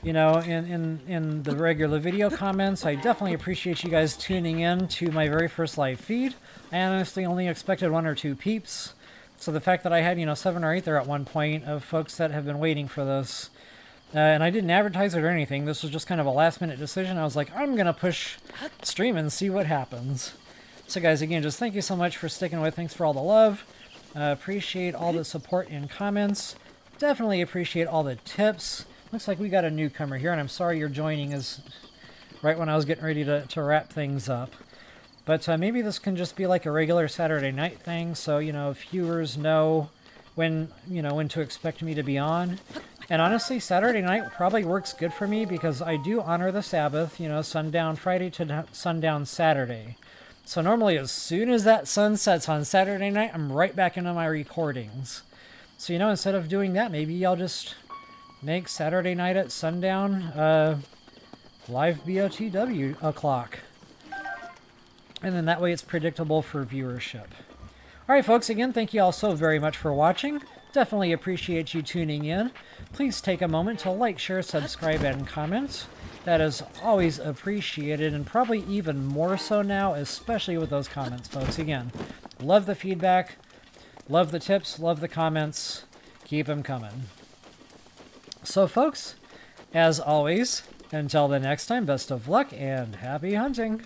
Speaker 1: you know, in the regular video comments. I definitely appreciate you guys tuning in to my very first live feed. I honestly only expected 1 or 2 peeps. So the fact that I had, you know, 7 or 8 there at one point of folks that have been waiting for this. And I didn't advertise it or anything. This was just kind of a last-minute decision. I was like, I'm going to push stream and see what happens. So, guys, again, just thank you so much for sticking with. Thanks for all the love. Appreciate all the support and comments. Definitely appreciate all the tips. Looks like we got a newcomer here, and I'm sorry you're joining us right when I was getting ready to wrap things up. But maybe this can just be like a regular Saturday night thing, so, you know, viewers know when to expect me to be on. And honestly, Saturday night probably works good for me because I do honor the Sabbath, you know, sundown Friday to sundown Saturday. So normally as soon as that sun sets on Saturday night, I'm right back into my recordings. So, you know, instead of doing that, maybe I'll just make Saturday night at sundown live BOTW o'clock. And then that way it's predictable for viewership. Alright, folks, again, thank you all so very much for watching. Definitely appreciate you tuning in. Please take a moment to like, share, subscribe, and comment. That is always appreciated, and probably even more so now, especially with those comments, folks. Again, love the feedback, love the tips, love the comments. Keep them coming. So, folks, as always, until the next time, best of luck and happy hunting.